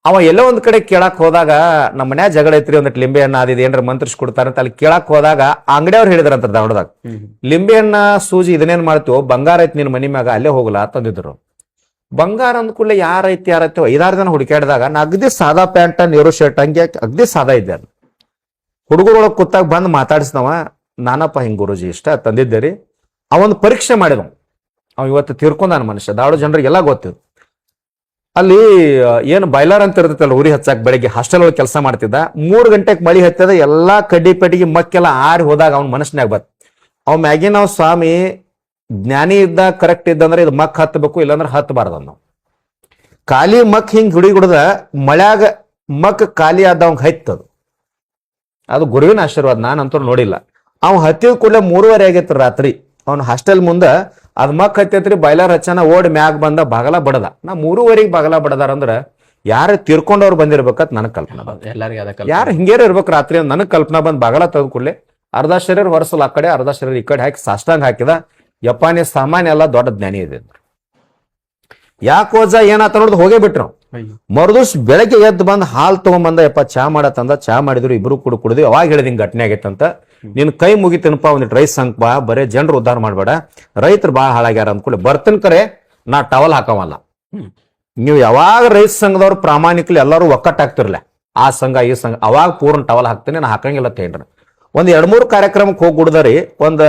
ಅವ ಎಲ್ಲೋ ಒಂದ್ ಕಡೆ ಕೇಳಕ್ ಹೋದಾಗ, ನಮ್ಮ ಮನ್ಯಾಗ ಜಗಳ ಐತ್ರಿ, ಒಂದಿಟ್ಟು ಲಿಂಬೆ ಹಣ್ಣ ಅದಿದೆ ಏನ್ರ ಮಂತ್ರಿಸ್ ಕೊಡ್ತಾರಂತ ಅಲ್ಲಿ ಕೇಳಕ್ ಹೋದಾಗ ಆ ಅಂಗಡಿಯವ್ರು ಹೇಳಿದ್ರಂತ ಧಾರವಾಡದಾಗ, ಲಿಂಬೆ ಹಣ್ಣ ಸೂಜಿ ಇದನ್ನೇನ್ ಮಾಡ್ತೀವೋ, ಬಂಗಾರ ಐತಿ ನಿನ್ ಮನಿ ಮ್ಯಾಗ, ಅಲ್ಲೇ ಹೋಗ್ಲಾ ತಂದಿದ್ರು. ಬಂಗಾರ ಅಂದ ಕೂಡಲೇ ಯಾರೈತಿ 5-6 ಜನ ಹುಡುಕಾಡಿದಾಗ ನಾ ಅಗದಿ ಸಾದಾ ಪ್ಯಾಂಟ್ ನೀರು ಶರ್ಟ್ ಹಂಗೆ ಅಗದಿ ಸಾದಾ ಇದ್ದೆ. ಹುಡುಗರೊಳಗೆ ಕೂತಾಗ ಬಂದು ಮಾತಾಡಿಸ್ದವ, ನಾನಪ್ಪ ಹಿಂಗ್ ಗುರುಜಿ ಇಷ್ಟ ತಂದಿದ್ದೆ ರೀ. ಅವೊಂದು ಪರೀಕ್ಷೆ ಮಾಡಿದವ, ಅವ ಇವತ್ತು ತೀರ್ಕೊಂಡಾನ ಮನುಷ್ಯ. ಧಾರವಾಡ ಜನರಿಗೆಲ್ಲ ಗೊತ್ತಿದ್. ಅಲ್ಲಿ ಏನು ಬಾಯ್ಲರ್ ಅಂತ ಇರ್ತೈತಲ್ಲ ಉರಿ ಹಚ್ಚಾಕ್, ಬೆಳಿಗ್ಗೆ ಹಾಸ್ಟೆಲ್ ಒಳಗೆ ಕೆಲಸ ಮಾಡ್ತಿದ್ದ. 3 ಗಂಟೆಗೆ ಮಳಿ ಹತ್ತದ, ಎಲ್ಲಾ ಕಡ್ಡಿ ಪೆಟ್ಟಿಗೆ ಮಕ್ಕೆಲ್ಲ ಆರಿ ಹೋದಾಗ ಅವ್ನ ಮನಸ್ಸಿನಾಗ ಬತ್, ಅವ್ ಮ್ಯಾಗಿನ ನಾವು ಸ್ವಾಮಿ ಜ್ಞಾನಿ ಇದ್ದ ಕರೆಕ್ಟ್ ಇದ್ದಂದ್ರೆ ಇದು ಮಕ್ ಹತ್ತಬೇಕು, ಇಲ್ಲಾಂದ್ರೆ ಹತ್ತಬಾರ್ದ. ನಾವು ಖಾಲಿ ಮಕ್ ಹಿಂಗ್ ಹುಡುಗಿಡ್ದ ಮಳ್ಯಾಗ ಮಕ್ ಖಾಲಿ ಆದವಂಗ ಹೈತದು. ಅದು ಗುರುವಿನ ಆಶೀರ್ವಾದ, ನಾನಂತೂ ನೋಡಿಲ್ಲ. ಅವ್ ಹತ್ತಿದ ಕೂಡಲೇ 3:30 ಆಗೈತ್ರಿ ರಾತ್ರಿ. ಅವ್ನ ಹಾಸ್ಟೆಲ್ ಮುಂದ ಅದ್ ಮಕ್ ಹತ್ತೈತ್ರಿ, ಬಾಯ್ಲರ್ ಹಚ್ಚನ ಓಡಿ ಮ್ಯಾಗ ಬಂದ ಬಾಗಲ ಬಡದ. ನಾ 3:30 ಬಾಗಲ ಬಡದಾರ ಅಂದ್ರ ಯಾರು ತೀರ್ಕೊಂಡವ್ರು ಬಂದಿರ್ಬೇಕತ್ ನನಗ್ ಕಲ್ಪನಾ. ಯಾರು ಹಿಂಗೇರ ಇರ್ಬೇಕು ರಾತ್ರಿ ಅಂತ ನನಗ್ ಕಲ್ಪನಾ ಬಂದ್ ಬಾಗಲ ತೆಗೆದು ಕೂಡಲೇ ಅರ್ಧ ಶರೀರ ಹೊರಸಲ್ ಆ ಕಡೆ, ಅರ್ಧ ಶರೀರ ಈ ಕಡೆ ಹಾಕಿ ಸಾಷ್ಟಾಂಗ ಹಾಕಿದ. ಯಪ್ಪಾನಿ ಸಾಮಾನ್ಯ ಎಲ್ಲ ದೊಡ್ಡ ಜ್ಞಾನಿ ಇದೆ. ಯಾಕೋಜ ಏನಾತ ನೋಡ್ದು ಹೋಗೇ ಬಿಟ್ರು. ಮರುದಿವ್ಸ ಬೆಳಗ್ಗೆ ಎದ್ದು ಬಂದ್ ಹಾಲ್ ತಗೊಂಬಂದ, ಯಪ್ಪ ಚಾ ಮಾಡತ್ತಂದ. ಚಾ ಮಾಡಿದ್ರು, ಇಬ್ರು ಕುಡಿದ್ವಿ. ಅವಾಗ ಹೇಳಿದ್ ಹಿಂಗ್ ಘಟನೆ ಆಗೈತಂತ. ನಿನ್ ಕೈ ಮುಗಿತನಪ್ಪ, ಒಂದಿಟ್ಟು ರೈತ ಸಂಘ ಬಾ, ಬರೇ ಜನರು ಉದ್ಧಾರ ಮಾಡ್ಬೇಡ, ರೈತರು ಬಾಳ ಹಾಳಾಗ್ಯಾರ ಅಂದ್ಕೊಳ್ಳಿ ಬರ್ತೀನಿ. ಕರೆ ನಾ ಟವಲ್ ಹಾಕವಲ್ಲ. ನೀವು ಯಾವಾಗ ರೈತ ಸಂಘದವ್ರು ಪ್ರಾಮಾಣಿಕಲಿ ಎಲ್ಲರೂ ಒಕ್ಕಟ್ಟಾಗ್ತಿರ್ಲ, ಆ ಸಂಘ ಈ ಸಂಘ, ಅವಾಗ ಪೂರ್ಣ ಟವಲ್ ಹಾಕ್ತೀನಿ, ನಾ ಹಾಕಂಗಿಲ್ಲ ತೇನ್ರಿ. ಒಂದ್ 2-3 ಕಾರ್ಯಕ್ರಮಕ್ಕೆ ಹೋಗಿ ಗುಡ್ದರಿ. ಒಂದ್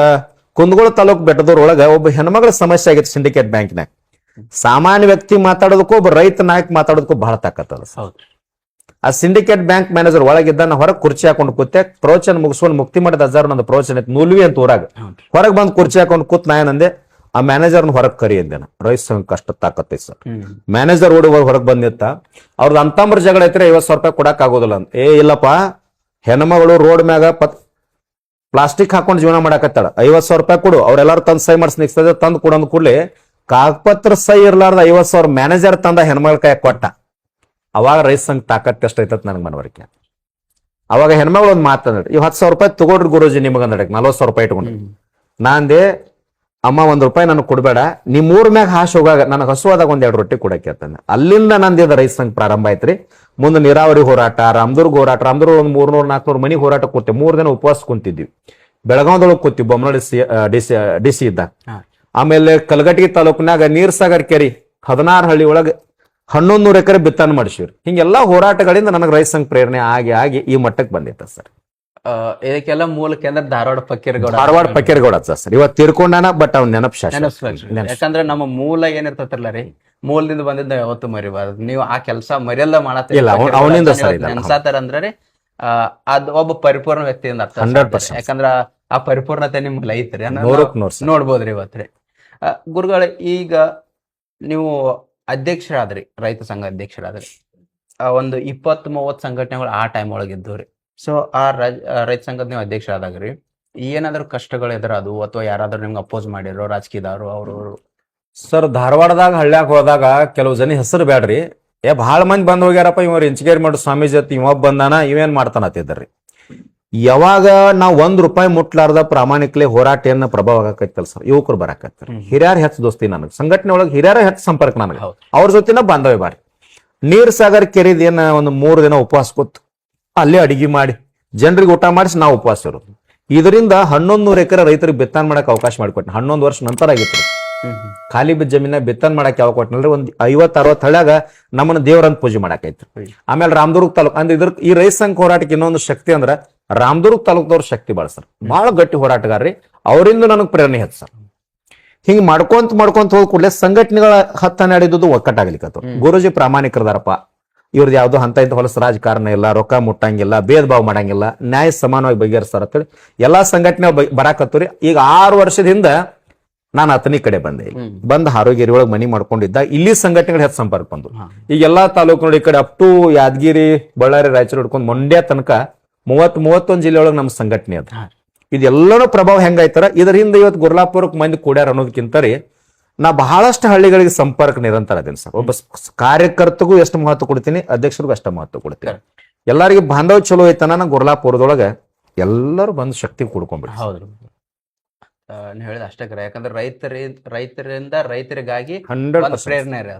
ಕುಂದಗೋಳ ತಾಲೂಕ್ ಬೆಟ್ಟದವ್ರೊಳಗ ಒಬ್ಬ ಹೆಣ್ಮಗಳ ಸಮಸ್ಯೆ ಆಗೈತಿ ಸಿಂಡಿಕೇಟ್ ಬ್ಯಾಂಕ್ನಾಗ. ಸಾಮಾನ್ಯ ವ್ಯಕ್ತಿ ಮಾತಾಡೋದಕ್ಕೂ ಒಬ್ಬ ರೈತ ನಾಯಕ ಮಾತಾಡೋದಕ್ಕೂ ಬಹಳ ತಾಕತ್ತದ. ಆ ಸಿಂಡಿಕೇಟ್ ಬ್ಯಾಂಕ್ ಮ್ಯಾನೇಜರ್ ಒಳಗಿದ್ದ, ನಾ ಹೊರಗೆ ಕುರ್ಚಿ ಹಾಕೊಂಡು ಕೂತೆ. ಪ್ರವಚನ ಮುಗಿಸ್ಕೊಂಡು ಮುಕ್ತಿ ಮಾಡಿದ ಹಜಾರ್ ನಂದು ಪ್ರವಚನ ಐತಿ ನೂಲ್ವಿ ಅಂತ ಊರಾಗ. ಹೊರಗೆ ಬಂದು ಕುರ್ಚಿ ಹಾಕೊಂಡು ಕೂತ್ ನಾ ಏನಂದೆ, ಆ ಮ್ಯಾನೇಜರ್ನ ಹೊರಗೆ ಕರಿ ಅಂದೇನ. ರೈತ ಸಂಘ ಕಷ್ಟ ತಾಕತ್ತೈತಿ ಸರ್. ಮ್ಯಾನೇಜರ್ ಓಡಿ ಹೊರಗೆ ಬಂದಿತ್ತ. ಅವ್ರದ್ದು ಅಂತಂಬ್ರ ಜಗಳ ಐತ್ರಿ, 50 ರೂಪಾಯಿ ಕೊಡಕ್ ಆಗೋದಿಲ್ಲ ಅಂತ. ಇಲ್ಲಪ್ಪ, ಹೆಣ್ಮಗಳು ರೋಡ್ ಮ್ಯಾಗ ಪ್ಲಾಸ್ಟಿಕ್ ಹಾಕೊಂಡು ಜೀವನ ಮಾಡಾಕತ್ತಾಳ, 50 ರೂಪಾಯಿ ಕೊಡು. ಅವ್ರೆಲ್ಲಾರು ತಂದ್ ಸೈ ಮಾಡಿಸ್ನಿಕ್ತದೆ, ತಂದು ಕೊಡೋದ್ ಕೂಡಲೇ ಕಾಗಪತ್ರ ಸೈ ಇರ್ಲಾರ್ದ 50,000 ಮ್ಯಾನೇಜರ್ ತಂದ ಹೆಣ್ಮಗಳ ಕೈ ಕೊಟ್ಟ. ಅವಾಗ ರೈತ ಸಂಘ ತಾಕತ್ ಎಷ್ಟ ಐತತ್ ನನಗೆ ಮನವರಿಕೆ. ಅವಾಗ ಹೆಣ್ಮಗಳು ಒಂದು ಮಾತಂದ್ರೆ, ಇವ್ 10,000 ರೂಪಾಯಿ ತಗೊಳ್ರಿ ಗುರುಜಿ ನಿಮಗ ನಡಕ್ 40,000 ರೂಪಾಯಿ ಇಟ್ಕೊಂಡು. ನಾಂದೆ, ಅಮ್ಮ 1 ರೂಪಾಯಿ ನನಗೆ ಕೊಡ್ಬೇಡ, ನೀ 3 ಮ್ಯಾಗ ಹಾಶ್ ಹೋಗಾಗ ನನಗೆ ಹಸುವಾದಾಗ 1-2 ರೊಟ್ಟಿ ಕೊಡಕ್ಕೆ ಅಂತಾನೆ. ಅಲ್ಲಿಂದ ನಂದಿದ ರೈತ ಸಂಘ ಪ್ರಾರಂಭ ಐತ್ರಿ. ಮುಂದೆ ನೀರಾವರಿ ಹೋರಾಟ, ರಾಮದುರ್ಗ ಹೋರಾಟ, ರಾಮದುರ್ಗ ಒಂದು 300-400 ಮನಿ ಹೋರಾಟ ಕೂತೆ. 3 ದಿನ ಉಪವಾಸ ಕುಂತಿದ್ವಿ. ಬೆಳಗಾವದೊಳಗೆ ಕೂತೀವಿ, ಬೊಮ್ಮನಹಳ್ಳಿ ಡಿ ಸಿ ಇದ್ದ. ಆಮೇಲೆ ಕಲಘಟಗಿ ತಾಲೂಕಿನಾಗ ನೀರ್ಸಾಗರ್ ಕೆರಿ 16 ಹಳ್ಳಿ ಒಳಗೆ 1100 ಎಕರೆ ಬಿತ್ತನೆ ಮಾಡಿಸಿವ್ರಿ. ಹಿಂಗೆಲ್ಲಾ ಹೋರಾಟಗಳಿಂದ ನನಗೆ ರೈತ ಸಂಘ ಪ್ರೇರಣೆ ಆಗಿ ಈ ಮಟ್ಟಕ್ಕೆ ಬಂದಿತ್ತ ಸರ್. ಇದಕ್ಕೆಲ್ಲ ಮೂಲ ಕೇಂದ್ರ ಧಾರವಾಡ ಫಕೀರಗೌಡ. ಧಾರವಾಡ ಫಕೀರಗೌಡ ಸರ್ ಇವತ್ತು ತೀರ್ಕೊಂಡಾನ, ಬಟ್ ಅವ್ನ ನೆನಪು ನೆನಪಿಸ್ಬೇಕು. ಯಾಕಂದ್ರೆ ನಮ್ಮ ಮೂಲ ಏನಿರ್ತಲ್ಲ ರೀ, ಮೂಲದಿಂದ ಬಂದಿದ್ದ ಯಾವತ್ತು ಮರಿಬಾರ್ದು. ನೀವು ಆ ಕೆಲಸ ಮರ್ಯಾದ ಇಲ್ಲ, ಅವನಿಂದ ಸರ್ ಇಲ್ಲ. ನೆನ್ಸಾತಾರ ಅಂದ್ರೆ ರೀ, ಅದ್ ಒಬ್ಬ ಪರಿಪೂರ್ಣ ವ್ಯಕ್ತಿಯಿಂದ ಅರ್ಥ 100%. ಯಾಕಂದ್ರ ಆ ಪರಿಪೂರ್ಣತೆ ನಿಮ್ಗೆ ಐತ್ರಿ, 100% ಸರ್. ನೋಡ್ಬೋದ್ರಿ ಇವತ್ರಿ. ಗುರುಗಳ, ಈಗ ನೀವು ಅಧ್ಯಕ್ಷರಾದ್ರಿ, ರೈತ ಸಂಘ ಅಧ್ಯಕ್ಷರಾದ್ರಿ, ಒಂದು 20-30 ಸಂಘಟನೆಗಳು ಆ ಟೈಮ್ ಒಳಗೆ ಇದ್ದವ್ರಿ. ಸೊ ಆ ರೈತ ಸಂಘದ ನೀವು ಅಧ್ಯಕ್ಷರಾದಾಗ್ರಿ, ಏನಾದ್ರು ಕಷ್ಟಗಳು ಎದುರು ಅದು, ಅಥವಾ ಯಾರಾದ್ರೂ ನಿಮ್ಗೆ ಅಪೋಸ್ ಮಾಡಿರೋ ರಾಜಕೀಯದವರು ಅವರು? ಸರ್ ಧಾರವಾಡದಾಗ ಹಳ್ಳ್ಯಾಗ ಹೋದಾಗ ಕೆಲವು ಜನ ಹೆಸರು ಬೇಡ್ರಿ, ಬಹಳ ಮಂದಿ ಬಂದ್ ಹೋಗ್ಯಾರಪ್ಪ, ಇವ್ರು ಇಂಚಿಗೇರಿ ಮಾಡೋ ಸ್ವಾಮೀಜಿ ಜೊತೆ ಇವ ಬಂದಾನ, ಇವೇನ್ ಮಾಡ್ತಾನತ್ತಿದ್ರಿ. ಯಾವಾಗ ನಾವ್ ₹1 ಮುಟ್ಲಾರ್ದ ಪ್ರಾಮಾಣಿಕಲೆ ಹೋರಾಟ ಪ್ರಭಾವ ಆಕೈತಲ್ ಸರ್, ಯುವಕರು ಬರಾಕತ್ತಾರೆ. ಹಿರಿಯರ ಹೆಚ್ಚು ದೋಸ್ತಿ ನನಗೆ, ಸಂಘಟನೆ ಒಳಗೆ ಹಿರಿಯರ ಹೆಚ್ಚು ಸಂಪರ್ಕ ನನಗೆ, ಅವ್ರ ಜೊತೆನ ಬಾಂಧವ್ಯ ಬಾರಿ. ನೀರ್ ಸಾಗರ್ ಕೆರಿದ ಏನ ಒಂದು 3 ದಿನ ಉಪವಾಸ ಕೂತು ಅಲ್ಲೇ ಅಡಿಗೆ ಮಾಡಿ ಜನರಿಗೆ ಊಟ ಮಾಡಿಸಿ ನಾವು ಉಪವಾಸ ಇರೋದು. ಇದರಿಂದ 1100 ಎಕರೆ ರೈತರಿಗೆ ಬಿತ್ತನೆ ಮಾಡಕ್ ಅವಕಾಶ ಮಾಡಿಕೊಟ್ಟೆ. 11 ವರ್ಷ ನಂತರ ಆಗಿತ್ತು. ಖಾಲಿ ಬಿದ್ದ ಜಮೀನ ಬಿತ್ತನೆ ಮಾಡಕ್ ಯಾವ ಕೊಟ್ಟನಲ್ರಿ, ಒಂದ್ 50-60 ಹಳ್ಳ್ಯಾಗ ನಮ್ಮನ್ನ ದೇವರಂತ ಪೂಜೆ ಮಾಡಾಕೈತ್ರಿ. ಆಮೇಲೆ ರಾಮದುರ್ಗ ತಾಲೂಕ್ ಅಂದ್ರೆ ಇದ್ರ ಈ ರೈತ ಸಂಘ ಹೋರಾಟಕ್ಕೆ ಇನ್ನೊಂದು ಶಕ್ತಿ ಅಂದ್ರ ರಾಮದುರ್ಗ ತಾಲೂಕ್ದವ್ರ ಶಕ್ತಿ ಬಾಳ ಸರ್, ಬಹಳ ಗಟ್ಟಿ ಹೋರಾಟಗಾರ್ರಿ. ಅವರಿಂದ ನನಗ್ ಪ್ರೇರಣೆ ಹೆಚ್ಚು ಸರ್. ಹಿಂಗ್ ಮಾಡ್ಕೊಂತ ಹೋದ್ ಕೂಡಲೇ ಸಂಘಟನೆಗಳ 10-12 ಒಕ್ಕಟ್ಟಾಗ್ಲಿಕ್ಕತ್ತು. ಗುರುಜಿ ಪ್ರಾಮಾಣಿಕರದಾರಪ್ಪ, ಇವ್ರದ್ದು ಯಾವ್ದು ಅಂತ ಇಂತ ಹೊಲಸ ರಾಜಕಾರಣ ಇಲ್ಲ, ರೊಕ್ಕ ಮುಟ್ಟಂಗಿಲ್ಲ, ಭೇದ ಭಾವ ಮಾಡಂಗಿಲ್ಲ, ನ್ಯಾಯ ಸಮಾನವಾಗಿ ಬಗೆಹರಿಸ್ತಾರ ಅಂತೇಳಿ ಎಲ್ಲಾ ಸಂಘಟನೆ ಬರಾಕತ್ತವ್ರಿ. ಈಗ 6 ವರ್ಷದಿಂದ ನಾನು ಅತನಿ ಕಡೆ ಬಂದ ಆರೋಗ್ಯರಿ ಒಳಗೆ ಮನಿ ಮಾಡ್ಕೊಂಡಿದ್ದ, ಇಲ್ಲಿ ಸಂಘಟನೆಗಳು ಹೆಚ್ಚು ಸಂಪರ್ಕ ಬಂದು. ಈಗ ಎಲ್ಲಾ ತಾಲೂಕು ನೋಡಿ, ಈ ಕಡೆ ಅಪ್ ಟು ಯಾದಗಿರಿ, ಬಳ್ಳಾರಿ, ರಾಯಚೂರು ಹಿಡ್ಕೊಂಡು ಮಂಡ್ಯ ತನಕ 30-31 ಜಿಲ್ಲೆ ಒಳಗೆ ನಮ್ಮ ಸಂಘಟನೆ ಅದ. ಇದೆಲ್ಲನೂ ಪ್ರಭಾವ ಹೆಂಗಾಯ್ತಾರ, ಇದರಿಂದ ಇವತ್ತು ಗುರ್ಲಾಪುರಕ್ಕೆ ಮಂದಿ ಕೂಡ್ಯಾರ ಅನ್ನೋದಕ್ಕಿಂತ ರೀ, ನಾ ಬಹಳಷ್ಟು ಹಳ್ಳಿಗಳಿಗೆ ಸಂಪರ್ಕ ನಿರಂತರ ಅದೇನು ಸರ್. ಒಬ್ಬ ಕಾರ್ಯಕರ್ತಗೂ ಎಷ್ಟು ಮಹತ್ವ ಕೊಡ್ತೀನಿ, ಅಧ್ಯಕ್ಷರಿಗೂ ಅಷ್ಟ ಮಹತ್ವ ಕೊಡ್ತೀನಿ. ಎಲ್ಲರಿಗೂ ಬಾಂಧವ್ಯ ಚಲೋ ಐತನ, ನಾ ಗುರ್ಲಾಪುರದೊಳಗ ಎಲ್ಲರೂ ಬಂದು ಶಕ್ತಿ ಕೂಡ್ಕೊಂಡ್ಬಿಡಿ. ಹೌದು, ನೀವು ಹೇಳಿದ ಅಷ್ಟೇ ಕರೆ. ಯಾಕಂದ್ರೆ ರೈತರಿಂದ ರೈತರಿಗಾಗಿ 100% ಪ್ರೇರಣೆ ರೀ.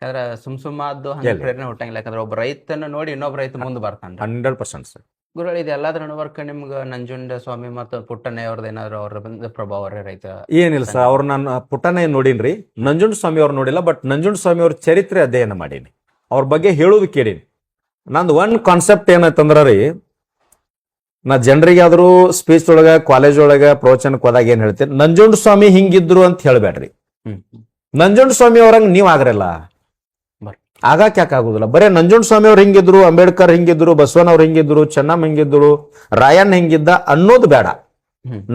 ಯಾಕಂದ್ರೆ ಸುಮ್ಮಾದ್ದು ಹಂಗೆ ಪ್ರೇರಣೆ ಹುಟ್ಟಂಗಿಲ್ಲ. ಯಾಕಂದ್ರೆ ಒಬ್ಬ ರೈತನ ನೋಡಿ ಇನ್ನೊಬ್ಬ ರೈತ ಮುಂದೆ ಬರ್ತಾನೆ. 100% ಸರ್. ಗುರುಗಳು, ಇದೆಲ್ಲದ್ರ ನಡುವರ್ಕ ನಿಮ್ಗ ನಂಜುಂಡ ಸ್ವಾಮಿ ಮತ್ತು ಪುಟ್ಟಣ್ಣ ಅವ್ರದ್ದು ಏನಾದ್ರು ಅವ್ರ ಪ್ರಭಾವ ರೈತ? ಏನಿಲ್ಲ ಸರ್, ಅವ್ರು ನಾನು ಪುಟ್ಟಣ್ಣ ನೋಡೀನ್ರಿ, ನಂಜುಂಡ ಸ್ವಾಮಿ ಅವ್ರು ನೋಡಿಲ್ಲ. ಬಟ್ ನಂಜುಂಡ ಸ್ವಾಮಿ ಅವ್ರ ಚರಿತ್ರೆ ಅಧ್ಯಯನ ಮಾಡೀನಿ, ಅವ್ರ ಬಗ್ಗೆ ಹೇಳೋದು ಕೇಳೀನಿ. ನಂದು ಒಂದ್ ಕಾನ್ಸೆಪ್ಟ್ ಏನಂತಂದ್ರ ರೀ, ನಾ ಜನರಿಗೆ ಆದ್ರೂ ಸ್ಪೀಚ್ ಒಳಗ, ಕಾಲೇಜ್ ಒಳಗ, ಪ್ರವಚನಕ್ಕೆ ಹೋದಾಗ ಏನ್ ಹೇಳ್ತೀನಿ, ನಂಜುಂಡ ಸ್ವಾಮಿ ಹಿಂಗಿದ್ರು ಅಂತ ಹೇಳ್ಬೇಡ್ರಿ. ನಂಜುಂಡ ಸ್ವಾಮಿ ಅವ್ರಂಗ ನೀವ್ ಆಗ್ರಲ್ಲ, ಆಗಾಕ್ ಯಾಕೆ ಆಗುದಿಲ್ಲ. ಬರೇ ನಂಜುಂಡ ಸ್ವಾಮಿ ಅವ್ರು ಹಿಂಗಿದ್ರು, ಅಂಬೇಡ್ಕರ್ ಹಿಂಗಿದ್ರು, ಬಸವಣ್ಣವ್ರು ಹಿಂಗಿದ್ರು, ಚೆನ್ನಮ್ಮ ಹಿಂಗಿದ್ರು, ರಾಯಣ್ಣ ಹಿಂಗಿದ್ದ ಅನ್ನೋದು ಬೇಡ.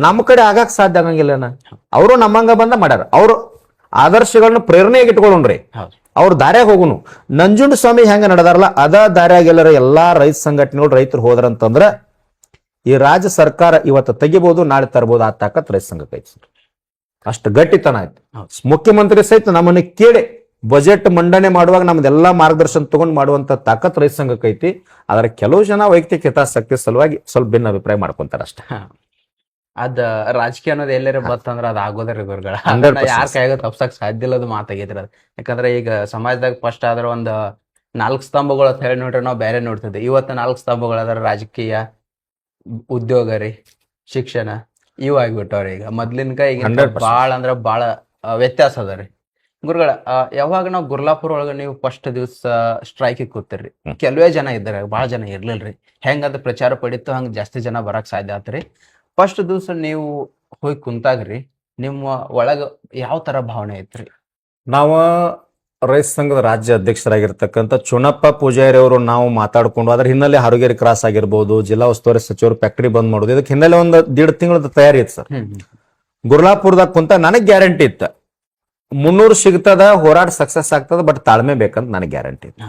ನಮ್ಮ ಕಡೆ ಆಗಾಕ್ ಸಾಧ್ಯ ಆಗಂಗಿಲ್ಲ. ಅವರು ನಮ್ಮಂಗ ಬಂದ ಮಾಡ್ಯಾರ, ಅವ್ರು ಆದರ್ಶಗಳನ್ನ ಪ್ರೇರಣೆಯಾಗಿ ಇಟ್ಕೊಳ್ಳೋಣ್ರಿ, ಅವ್ರ ದಾರ್ಯಾಗ ಹೋಗುನು. ನಂಜುಂಡ ಸ್ವಾಮಿ ಹೆಂಗ ನಡೆದಾರಲ್ಲ ಅದ ದಾರ್ಯಾಗ ಎಲ್ಲರ ಎಲ್ಲಾ ರೈತ ಸಂಘಟನೆಗಳು ರೈತರು ಹೋದ್ರಂತಂದ್ರ ಈ ರಾಜ್ಯ ಸರ್ಕಾರ ಇವತ್ತು ತೆಗಿಬಹುದು, ನಾಳೆ ತರಬಹುದು. ಆ ತಾಕತ್ ರೈತ ಸಂಘಕ್ಕೆ ಐತಿ ಸರ್, ಅಷ್ಟು ಗಟ್ಟಿತನ ಆಯ್ತು. ಮುಖ್ಯಮಂತ್ರಿ ಸಹಿತ ನಮ್ಮನ್ನ ಕೇಳಿ ಬಜೆಟ್ ಮಂಡನೆ ಮಾಡುವಾಗ ನಮ್ದೆಲ್ಲಾ ಮಾರ್ಗದರ್ಶನ ತಗೊಂಡ್ ಮಾಡುವಂತ ತಾಕತ್ ರೈತ ಸಂಘಕ್ಕೆ ಐತಿ. ಆದ್ರೆ ಕೆಲವು ಜನ ವೈಯಕ್ತಿಕ ಹಿತಾಸಕ್ತಿ ಸಲುವಾಗಿ ಸ್ವಲ್ಪ ಭಿನ್ನ ಅಭಿಪ್ರಾಯ ಮಾಡ್ಕೊಂತಾರ ಅಷ್ಟೇ. ಅದ ರಾಜಕೀಯ ಅನ್ನೋದು ಎಲ್ಲರ ಬತ್ತಂದ್ರ ಅದ್ ಆಗೋದ್ರಿ ಗುರುಗಳ. ಯಾರ ಕೈಯಾಗ ತಪ್ಸಕ್ ಸಾಧ್ಯ ಇಲ್ಲದ ಮಾತಾಗೈತ್ರಿ ಅದು. ಯಾಕಂದ್ರೆ ಈಗ ಸಮಾಜದಾಗ ಫಸ್ಟ್ ಆದ್ರ ಒಂದ್ 4 ಸ್ತಂಭಗಳು ಅಂತ ಹೇಳಿ ನೋಡ್ರಿ ನಾವು ಬೇರೆ ನೋಡ್ತಿದ್ವಿ. ಇವತ್ತು 4 ಸ್ತಂಭಗಳು ಅದ್ರ ರಾಜಕೀಯ, ಉದ್ಯೋಗ ರೀ, ಶಿಕ್ಷಣ, ಇವು ಆಗ್ಬಿಟ್ಟವ್ರಿ. ಈಗ ಮೊದ್ಲಿನ ಈಗ ಬಾಳ ಅಂದ್ರ ಬಾಳ ವ್ಯತ್ಯಾಸ ಅದ ರೀ ಗುರುಗಳ. ಯಾವಾಗ ನಾವು ಗುರ್ಲಾಪುರ ಒಳಗ ನೀವು ಫಸ್ಟ್ ದಿವಸ ಸ್ಟ್ರೈಕ್ ಕೂತಿರ್ರಿ, ಕೆಲವೇ ಜನ ಇದ್ದಾರೆ, ಬಾಳ ಜನ ಇರ್ಲಿಲ್ರಿ. ಹೆಂಗದ ಪ್ರಚಾರ ಪಡಿತು ಹಂಗ ಜಾಸ್ತಿ ಜನ ಬರಕ್ ಸಾಧ್ಯ ಆತ್ರಿ. ಫಸ್ಟ್ ದಿವಸ ನೀವು ಹೋಗಿ ಕುಂತಾಗ್ರಿ, ನಿಮ್ಮ ಒಳಗ ಯಾವ ತರ ಭಾವನೆ ಐತ್ರಿ? ನಾವು ರೈತ ಸಂಘದ ರಾಜ್ಯ ಅಧ್ಯಕ್ಷರಾಗಿರ್ತಕ್ಕಂಥ ಚುನಪ್ಪ ಪೂಜಾರಿ ಅವರು ನಾವು ಮಾತಾಡ್ಕೊಂಡು ಅದ್ರ ಹಿನ್ನೆಲೆ ಹಾರುಗೇರಿ ಕ್ರಾಸ್ ಆಗಿರ್ಬೋದು, ಜಿಲ್ಲಾ ಉಸ್ತುವಾರಿ ಸಚಿವರು ಫ್ಯಾಕ್ಟರಿ ಬಂದ್ ಮಾಡೋದು, ಇದಕ್ಕೆ ಹಿನ್ನೆಲೆ ಒಂದು 1.5 ತಿಂಗಳದ ತಯಾರಿ ಇತ್ತು ಸರ್. ಗುರ್ಲಾಪುರದಾಗ ಕುಂತ ನನಗ್ ಗ್ಯಾರಂಟಿ ಇತ್ತ, 300 ಸಿಗ್ತದ, ಹೋರಾಟ ಸಕ್ಸಸ್ ಆಗ್ತದ, ಬಟ್ ತಾಳ್ಮೆ ಬೇಕಂತ ನನಗೆ ಗ್ಯಾರಂಟಿ ಇತ್ತು.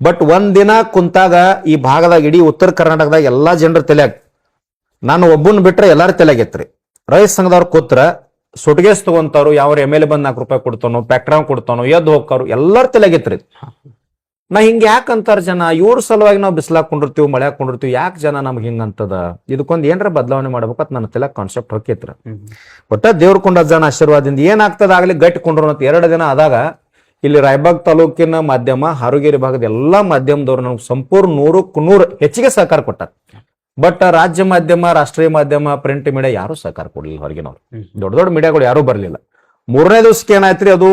ಬಟ್ ಒಂದ್ ದಿನ ಕುಂತಾಗ ಈ ಭಾಗದಾಗ ಇಡೀ ಉತ್ತರ ಕರ್ನಾಟಕದಾಗ ಎಲ್ಲಾ ಜನರ ತಲೆಯಾಗ, ನಾನು ಒಬ್ಬನ್ ಬಿಟ್ರೆ ಎಲ್ಲಾರ ತಲೆಯಾಗಿತ್ರಿ. ರೈತ ಸಂಘದವ್ರು ಕೂತ್ರ ಸುಟ್ಗೇಸ್ ತಗೊಂತಾರು, ಯಾವ MLA ಬಂದ್ ₹4 ಕೊಡ್ತಾನೋ, ಫ್ಯಾಕ್ಟ್ರಿ ಕೊಡ್ತಾನೋ, ಎದ್ದು ಹೋಗ್ತಾರು, ಎಲ್ಲಾರ ತಲೆಯಾಗಿತ್ರಿ. ನಾ ಹಿಂಗ ಯಾಕೆ ಅಂತಾರ ಜನ, ಇವ್ರ ಸಲುವಾಗಿ ನಾವು ಬಿಸಿಲಾಕೊಂಡಿರ್ತೀವಿ, ಮಳೆ ಹಾಕೊಂಡಿರ್ತೀವಿ, ಯಾಕೆ ಜನ ನಮ್ಗೆ ಹಿಂಗಂತದ, ಇದಕ್ಕೊಂದು ಏನಾರ ಬದಲಾವಣೆ ಮಾಡ್ಬೇಕಂತ ನನ್ನ ತಲೆ ಕಾನ್ಸೆಪ್ಟ್ ಹೊಕ್ಕಿತ್ರ. ಒಟ್ಟ ದೇವ್ರ ಕೊಂಡ ಜನ ಆಶೀರ್ವಾದದಿಂದ ಏನಾಗ್ತದ ಆಗ್ಲಿ ಗಟ್ಟಿಕೊಂಡ್ರು ಅಂತ 2 ದಿನ ಆದಾಗ ಇಲ್ಲಿ ರಾಯಬಾಗ್ ತಾಲೂಕಿನ ಮಾಧ್ಯಮ, ಹಾರುಗೇರಿ ಭಾಗದ ಎಲ್ಲಾ ಮಾಧ್ಯಮದವ್ರು ನಮ್ಗೆ ಸಂಪೂರ್ಣ 100ಕ್ಕೆ 100 ಹೆಚ್ಚಿಗೆ ಸಹಕಾರ ಕೊಟ್ಟಾರ. ಬಟ್ ರಾಜ್ಯ ಮಾಧ್ಯಮ, ರಾಷ್ಟ್ರೀಯ ಮಾಧ್ಯಮ, ಪ್ರಿಂಟ್ ಮೀಡಿಯಾ ಯಾರು ಸಹಕಾರ ಕೊಡ್ಲಿಲ್ಲ. ಹೊರಗಿನವ್ರು ದೊಡ್ಡ ದೊಡ್ಡ ಮೀಡಿಯಾಗಳು ಯಾರು ಬರ್ಲಿಲ್ಲ. 3ನೇ ದಿವಸಕ್ಕೆ ಏನಾಯ್ತ್ರಿ, ಅದು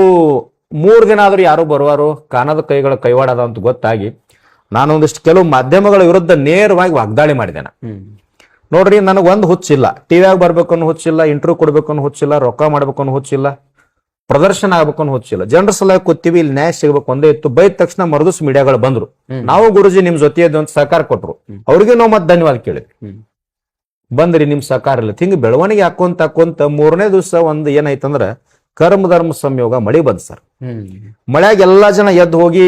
3 ದಿನ ಆದ್ರೂ ಯಾರು ಬರುವಾರು, ಕಾಣದ ಕೈಗಳ ಕೈವಾಡದ ಅಂತ ಗೊತ್ತಾಗಿ ನಾನೊಂದಿಷ್ಟು ಕೆಲವು ಮಾಧ್ಯಮಗಳ ವಿರುದ್ಧ ನೇರವಾಗಿ ವಾಗ್ದಾಳಿ ಮಾಡಿದೆ. ನೋಡ್ರಿ ನನಗೆ ಒಂದು ಹುಚ್ಚಿಲ್ಲ, ಟಿವಿಯಾಗ ಬರ್ಬೇಕು ಅನ್ನೋ ಹುಚ್ಚಿಲ್ಲ, ಇಂಟರ್ವ್ಯೂ ಕೊಡ್ಬೇಕು ಅನ್ನೋ ಹುಚ್ಚಿಲ್ಲ, ರೊಕ್ಕ ಮಾಡ್ಬೇಕು ಅನ್ನೋ ಹುಚ್ಚಿಲ್ಲ, ಪ್ರದರ್ಶನ ಆಗ್ಬೇಕು ಅನ್ನೋ ಹುಚ್ಚಿಲ್ಲ. ಜನರ ಸಲುವಾಗಿ ಕೂತೀವಿ, ಇಲ್ಲಿ ನ್ಯಾಯ ಸಿಗ್ಬೇಕು ಒಂದೇ ಇತ್ತು. ಬೈದ ತಕ್ಷಣ ಮರದಿವ್ಸ ಮೀಡಿಯಾಗಳು ಬಂದ್ರು, ನಾವು ಗುರುಜಿ ನಿಮ್ ಜೊತೆ ಇದ್ದು ಅಂತ ಸಹಕಾರ ಕೊಟ್ರು. ಅವ್ರಿಗೆ ನಾವು ಮತ್ತೆ ಧನ್ಯವಾದ ಕೇಳಿದ್ವಿ. ಬಂದ್ರಿ ನಿಮ್ ಸಹಕಾರ ಇಲ್ಲ. ಹಿಂಗ ಬೆಳವಣಿಗೆ ಹಾಕೊಂತ 3ನೇ ದಿವಸ ಒಂದು ಏನಾಯ್ತಂದ್ರ ಕರ್ಮ ಧರ್ಮ ಸಂಯೋಗ ಮಳಿ ಬಂದ್ ಸರ್. ಮಳ್ಯಾಗ ಎಲ್ಲಾ ಜನ ಎದ್ದು ಹೋಗಿ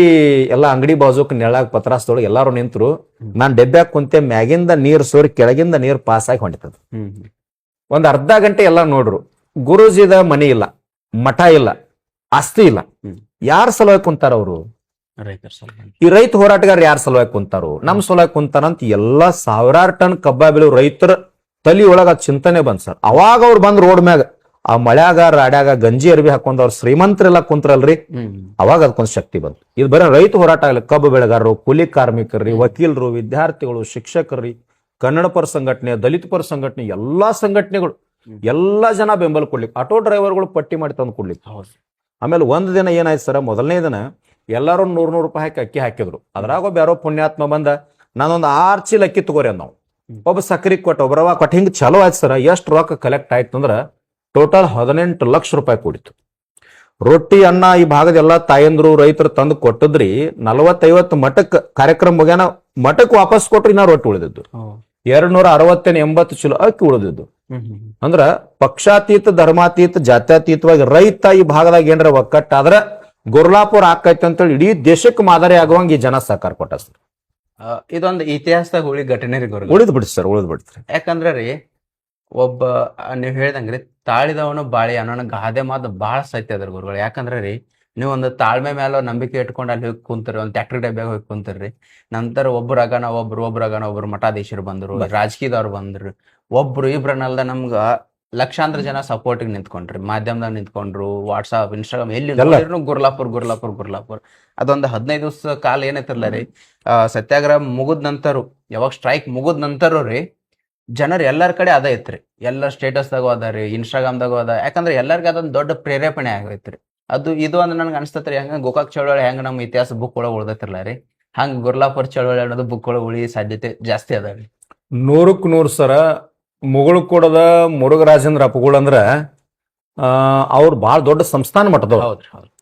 ಎಲ್ಲಾ ಅಂಗಡಿ ಬಾಜುಕ್ ನೆಳಾಗ ಪತ್ರಾಸದೊಳಗೆ ಎಲ್ಲಾರು ನಿಂತರು. ನಾನ್ ಡೆಬ್ಬ್ಯಾಗ ಕುಂತೆ, ಮ್ಯಾಗಿಂದ ನೀರ್ ಸೋರಿ ಕೆಳಗಿಂದ ನೀರ್ ಪಾಸ್ ಆಗಿ ಹೊಂಟಿತದ. ಒಂದ್ ಅರ್ಧ ಗಂಟೆ ಎಲ್ಲಾ ನೋಡ್ರು. ಗುರುಜಿದ ಮನಿ ಇಲ್ಲ, ಮಠ ಇಲ್ಲ, ಆಸ್ತಿ ಇಲ್ಲ. ಯಾರ ಸಲುವಾಗಿ ಕುಂತಾರ ಅವರು? ಈ ರೈತ ಹೋರಾಟಗಾರ ಯಾರ ಸಲುವಾಗಿ ಕುಂತಾರು? ನಮ್ ಸಲುವಾಗಿ ಕುಂತಾರಂತ ಎಲ್ಲಾ ಸಾವಿರಾರು ಟನ್ ಕಬ್ಬ ಬೆಳೆಯೋ ರೈತರ ತಲಿ ಒಳಗ ಚಿಂತನೆ ಬಂದ್ ಸರ್. ಅವಾಗ ಅವ್ರು ಬಂದ್ ರೋಡ್ ಮ್ಯಾಗ ಆ ಮಳ್ಯಾಗ ರಾಡ್ಯಾಗ ಗಂಜಿ ಅರ್ಬಿ ಹಾಕೊಂಡ್ ಅವ್ರ ಶ್ರೀಮಂತರೆಲ್ಲ ಕುಂತ್ರಲ್ರಿ, ಅವಾಗ ಅದಕ್ಕೊಂದ್ ಶಕ್ತಿ ಬಂತು. ಇದು ಬರೀ ರೈತ ಹೋರಾಟ ಆಗಲಿ, ಕಬ್ಬು ಬೆಳೆಗಾರರು, ಕೂಲಿ ಕಾರ್ಮಿಕರ್ರಿ, ವಕೀಲರು, ವಿದ್ಯಾರ್ಥಿಗಳು, ಶಿಕ್ಷಕರ್ರಿ, ಕನ್ನಡ ಪರ ಸಂಘಟನೆ, ದಲಿತ ಪರ ಸಂಘಟನೆ, ಎಲ್ಲಾ ಸಂಘಟನೆಗಳು ಎಲ್ಲಾ ಜನ ಬೆಂಬಲ ಕೊಡ್ಲಿಕ್ಕೆ, ಆಟೋ ಡ್ರೈವರ್ಗಳು ಪಟ್ಟಿ ಮಾಡಿ ತಂದು ಕೊಡ್ಲಿಕ್ಕೆ. ಆಮೇಲೆ ಒಂದ್ ದಿನ ಏನಾಯ್ತು ಸರ, ಮೊದಲನೇ ದಿನ ಎಲ್ಲಾರು 100 ರೂಪಾಯಿ ಹಾಕಿ ಅಕ್ಕಿ ಹಾಕಿದ್ರು. ಅದ್ರಾಗ ಬೇರೋ ಪುಣ್ಯಾತ್ಮ ಬಂದ, ನಾನೊಂದು 6 ಚೀಲ ಅಕ್ಕಿ ತಗೋರಿ ಅಂದ್ ನಾವು. ಒಬ್ಬ ಸಕ್ರಿ ಕೊಟ್ಟ, ಒಬ್ಬರವ ಕೊಟ್ಟ. ಹಿಂಗ್ ಚಲೋ ಆಯ್ತು ಸರ. ಎಷ್ಟು ರೊಕ್ಕ ಕಲೆಕ್ಟ್ ಆಯ್ತು ಅಂದ್ರ ಟೋಟಲ್ 18 ಲಕ್ಷ ರೂಪಾಯಿ ಕೂಡಿತು. ರೊಟ್ಟಿ ಅನ್ನ ಈ ಭಾಗದ ಎಲ್ಲಾ ತಾಯಂದ್ರು ರೈತರು ತಂದು ಕೊಟ್ಟದ್ರಿ. 40-50 ಮಠಕ್ ಕಾರ್ಯಕ್ರಮ ಮುಗ್ಯಾನ, ಮಠಕ್ ವಾಪಸ್ ಕೊಟ್ರಿ ನಾ ರೊಟ್ಟಿ ಉಳಿದಿದ್ದು. 260-80 ಚೀಲ ಅಕ್ಕಿ ಉಳಿದಿದ್ದು. ಅಂದ್ರ ಪಕ್ಷಾತೀತ, ಧರ್ಮಾತೀತ, ಜಾತ್ಯತೀತವಾಗಿ ರೈತ ಈ ಭಾಗದಾಗ ಏನ್ರ ಒಕ್ಕಟ್ಟಾದ್ರ ಗುರ್ಲಾಪುರ ಆಕೈತಿ ಅಂತೇಳಿ ಇಡೀ ದೇಶಕ್ಕೆ ಮಾದರಿ ಆಗುವಂಗ ಈ ಜನ ಸಹಕಾರ ಕೊಟ್ಟ ಸರ್. ಇದೊಂದು ಇತಿಹಾಸದಾಗ ಉಳಿ ಘಟನೆ ರೀ ಗುರು. ಉಳಿದ್ ಬಿಡ್ರಿ ಸರ್, ಉಳಿದ್ ಬಿಡ್ತ್ರಿ. ಯಾಕಂದ್ರ ರೀ ಒಬ್ಬ ನೀವ್ ಹೇಳ್ದಂಗ್ರಿ ತಾಳಿದವನು ಬಾಳಿ ಅನ್ನೋ ಗಾದೆ ಮಾತು ಬಹಳ ಸತ್ಯ ಅದ್ರ ಗುರುಗಳು. ಯಾಕಂದ್ರ ರೀ ನೀವು ಒಂದು ತಾಳ್ಮೆ ಮೇಲೆ ನಂಬಿಕೆ ಇಟ್ಕೊಂಡು ಅಲ್ಲಿ ಹೋಗಿ ಕುಂತೀರಿ, ಒಂದು ಟ್ಯಾಕ್ಟ್ರಿ ಡಬ್ಬ್ಯಾಗ ಹೋಗಿ ಕುಂತೀರಿ. ನಂತರ ಒಬ್ಬರಾಗನ ಒಬ್ರು ಮಠಾಧೀಶರು ಬಂದ್ರು, ರಾಜಕೀಯದವ್ರು ಬಂದ್ರು, ಒಬ್ರು ಇಬ್ರನ್ನಲ್ದ ನಮ್ಗ ಲಕ್ಷಾಂತರ ಜನ ಸಪೋರ್ಟಿಗೆ ನಿಂತ್ಕೊಂಡ್ರಿ, ಮಾಧ್ಯಮದಾಗ ನಿಂತ್ಕೊಂಡ್ರು, ವಾಟ್ಸಾಪ್, ಇನ್ಸ್ಟಾಗ್ರಾಮ್ ಎಲ್ಲಿ ನೋಡಿದ್ರು ಗುರ್ಲಾಪುರ್. ಅದೊಂದು 15 ದಿವಸ ಕಾಲ ಏನೈತಿರ್ಲ ರೀ, ಸತ್ಯಾಗ್ರಹ ಮುಗಿದ ನಂತರ, ಯಾವಾಗ ಸ್ಟ್ರೈಕ್ ಮುಗಿದ ನಂತರ ರೀ ಜನರು ಎಲ್ಲರ ಕಡೆ ಅದ ಐತ್ರಿ. ಎಲ್ಲ ಸ್ಟೇಟಸ್ದಾಗೂ ಅದ ರೀ, ಇನ್ಸ್ಟಾಗ್ರಾಮ್ದಾಗೂ ಅದ. ಯಾಕಂದ್ರೆ ಎಲ್ಲರಿಗೂ ಅದೊಂದು ದೊಡ್ಡ ಪ್ರೇರೇಪಣೆ ಆಗೈತ್ರಿ. ಇದು ಒಂದು ನನ್ಗೆ ಅನಿಸ್ತತ್ರಿ, ಹೆಂಗ ಗೋಕಾಕ್ ಚಳವಳಿ ಹೆಂಗ ನಮ್ಮ ಇತಿಹಾಸ ಬುಕ್ ಒಳಗೆ ಉಳ್ದೈತಿರ್ಲ ರೀ, ಹಂಗ ಗುರ್ಲಾಪುರ ಚಳವಳಿ ಅನ್ನೋದು ಬುಕ್ ಒಳಗೆ ಉಳಿ ಸಾಧ್ಯತೆ ಜಾಸ್ತಿ ಅದ ರೀ. 100ಕ್ಕೆ 100 ಸರ. ಮುಗುಳು ಕೂಡದ ಮುರುಘರಾಜೇಂದ್ರ ಅಪ್ಪಗಳಂದ್ರ ಅವ್ರು ಬಹಳ ದೊಡ್ಡ ಸಂಸ್ಥಾನ ಮಠದವ್ರು.